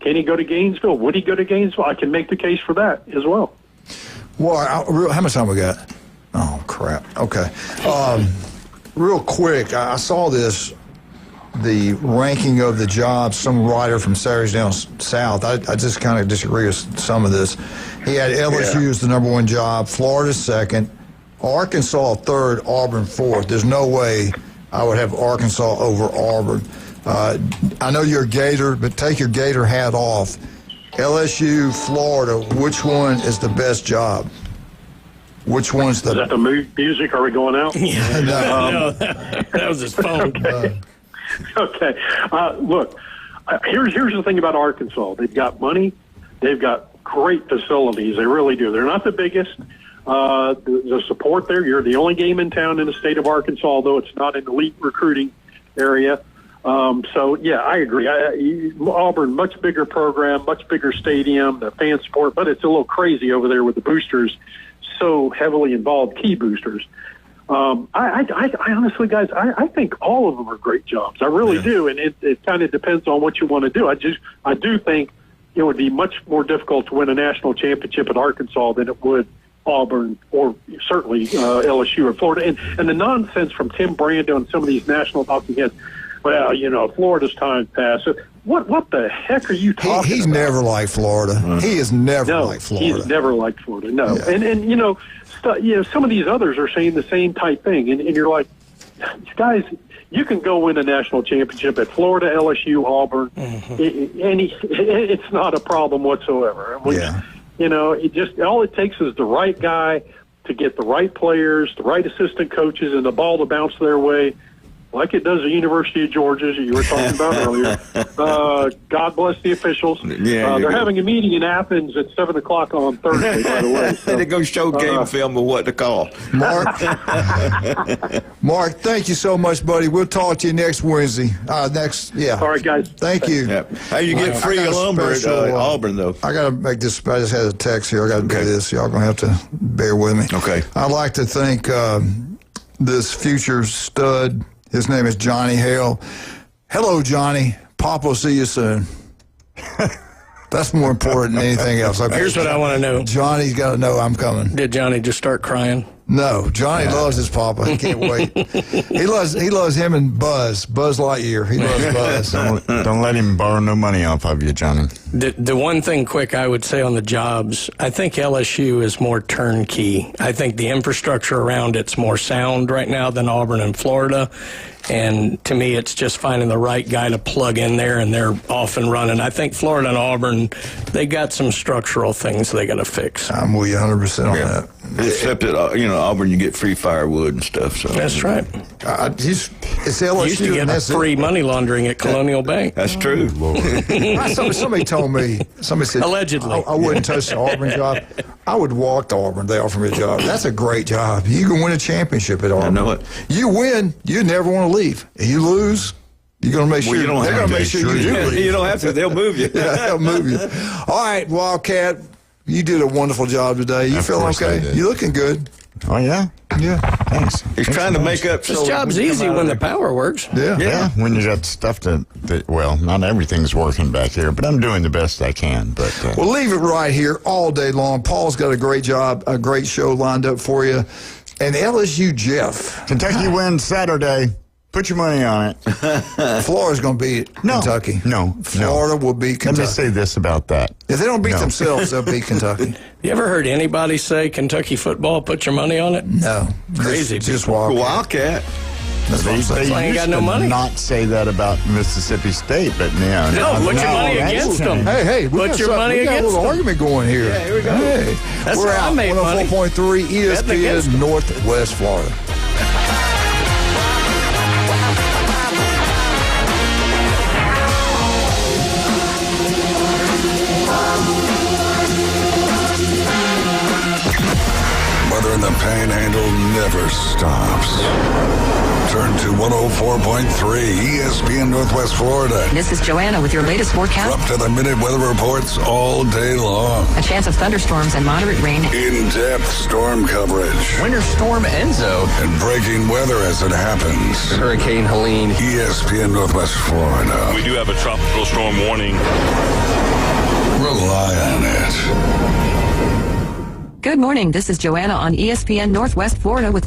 Speaker 18: Can he go to Gainesville? Would he go to Gainesville? I can make the case for that as well.
Speaker 9: Well, how much time we got? Oh, crap. Okay. Real quick, I saw the ranking of the jobs. Some writer from Saturdays Down South, I just kind of disagree with some of this. He had LSU as the number one job, Florida second, Arkansas third, Auburn fourth. There's no way I would have Arkansas over Auburn. I know you're a Gator, but take your Gator hat off. LSU, Florida, which one is the best job? Which one's the...
Speaker 18: Is that the music? Are we going out?
Speaker 12: Yeah, no, that was his phone.
Speaker 18: Okay. Look, here's the thing about Arkansas. They've got money. They've got great facilities. They really do. They're not the biggest. The support there, you're the only game in town in the state of Arkansas, although it's not an elite recruiting area. So, yeah, I agree. Auburn, much bigger program, much bigger stadium, the fan support, but it's a little crazy over there with the boosters so heavily involved, key boosters. I honestly, guys, I think all of them are great jobs. I really do, and it kind of depends on what you want to do. I do think it would be much more difficult to win a national championship at Arkansas than it would Auburn or certainly LSU or Florida. And the nonsense from Tim Brando and some of these national talking heads, well, Florida's time passed. What the heck are you talking about?
Speaker 9: He's never liked Florida. He is never liked Florida.
Speaker 18: He's never liked Florida, no. Yeah. And some of these others are saying the same type thing. And you're like, guys, you can go win a national championship at Florida, LSU, Auburn. It's not a problem whatsoever. All it takes is the right guy to get the right players, the right assistant coaches, and the ball to bounce their way, like it does the University of Georgia, as you were talking about earlier. God bless the officials. They're having a meeting in Athens at 7 o'clock on Thursday, by the way. So,
Speaker 11: they're going to show game film of what to call.
Speaker 9: Mark, thank you so much, buddy. We'll talk to you next Wednesday.
Speaker 18: All right, guys.
Speaker 9: Thank you.
Speaker 11: Yep. How you get free lumber at Auburn, though?
Speaker 9: I got to make this. I just had a text here. I got to do this. Y'all going to have to bear with me.
Speaker 11: Okay.
Speaker 9: I'd like to thank this future stud. His name is Johnny Hale. Hello, Johnny. Pop will see you soon. That's more important than anything else. Okay.
Speaker 12: Here's what I want to know.
Speaker 9: Johnny's got to know I'm coming.
Speaker 12: Did Johnny just start crying?
Speaker 9: No, Johnny loves his papa. He can't wait. He loves him and Buzz Lightyear. He loves Buzz.
Speaker 10: Don't let him borrow no money off of you, Johnny.
Speaker 12: The one thing quick I would say on the jobs, I think LSU is more turnkey. I think the infrastructure around it's more sound right now than Auburn and Florida. And to me, it's just finding the right guy to plug in there, and they're off and running. I think Florida and Auburn, they got some structural things they got to fix.
Speaker 9: I'm with you 100% on that.
Speaker 11: Except that, Auburn, you get free firewood and stuff. So
Speaker 12: that's right.
Speaker 9: It's LSU.
Speaker 12: You used to get free money laundering at Colonial Bank.
Speaker 11: That's true.
Speaker 9: Somebody told me, somebody said,
Speaker 12: allegedly,
Speaker 9: I wouldn't touch the Auburn job. I would walk to Auburn. They offer me a job. That's a great job. You can win a championship at Auburn.
Speaker 11: I know it.
Speaker 9: You win, you never want to leave. If you lose, you're going to make sure they're going to make sure you do leave.
Speaker 11: You don't have to. They'll move you.
Speaker 9: Yeah, they'll move you. All right, Wildcat, you did a wonderful job today. You feel okay? You looking good.
Speaker 10: Oh, yeah?
Speaker 9: Yeah.
Speaker 10: Thanks.
Speaker 11: He's trying to make up.
Speaker 12: This job's easy when the power works.
Speaker 10: Yeah. When you got stuff well, not everything's working back here, but I'm doing the best I can. But
Speaker 9: well, leave it right here all day long. Paul's got a great job, a great show lined up for you. And LSU Jeff.
Speaker 10: Kentucky wins Saturday. Put your money on it.
Speaker 9: Florida's going to beat Kentucky.
Speaker 10: No.
Speaker 9: Florida will beat Kentucky.
Speaker 10: Let me say this about that.
Speaker 9: If they don't beat themselves, they'll beat Kentucky.
Speaker 12: You ever heard anybody say Kentucky football, put your money on it?
Speaker 9: No.
Speaker 12: Crazy.
Speaker 9: Just
Speaker 11: Wildcat.
Speaker 9: That's what I'm saying.
Speaker 12: They ain't got no money.
Speaker 10: Not say that about Mississippi State, but
Speaker 12: No, put your money against them.
Speaker 9: Hey,
Speaker 12: put your money against them.
Speaker 9: We got a little argument going here.
Speaker 11: Yeah, here we go.
Speaker 9: Hey,
Speaker 12: That's
Speaker 9: we're
Speaker 12: how
Speaker 9: out.
Speaker 12: I made money.
Speaker 9: 104.3 ESPN Northwest Florida.
Speaker 5: Weather in the Panhandle never stops. Turn to 104.3 ESPN Northwest Florida.
Speaker 14: This is Joanna with your latest forecast.
Speaker 5: Up to the minute weather reports all day long.
Speaker 14: A chance of thunderstorms and moderate rain.
Speaker 5: In-depth storm coverage.
Speaker 17: Winter Storm Enzo.
Speaker 5: And breaking weather as it happens.
Speaker 17: Hurricane Helene.
Speaker 5: ESPN Northwest Florida.
Speaker 2: We do have a tropical storm warning.
Speaker 5: Rely on it.
Speaker 14: Good morning. This is Joanna on ESPN Northwest Florida with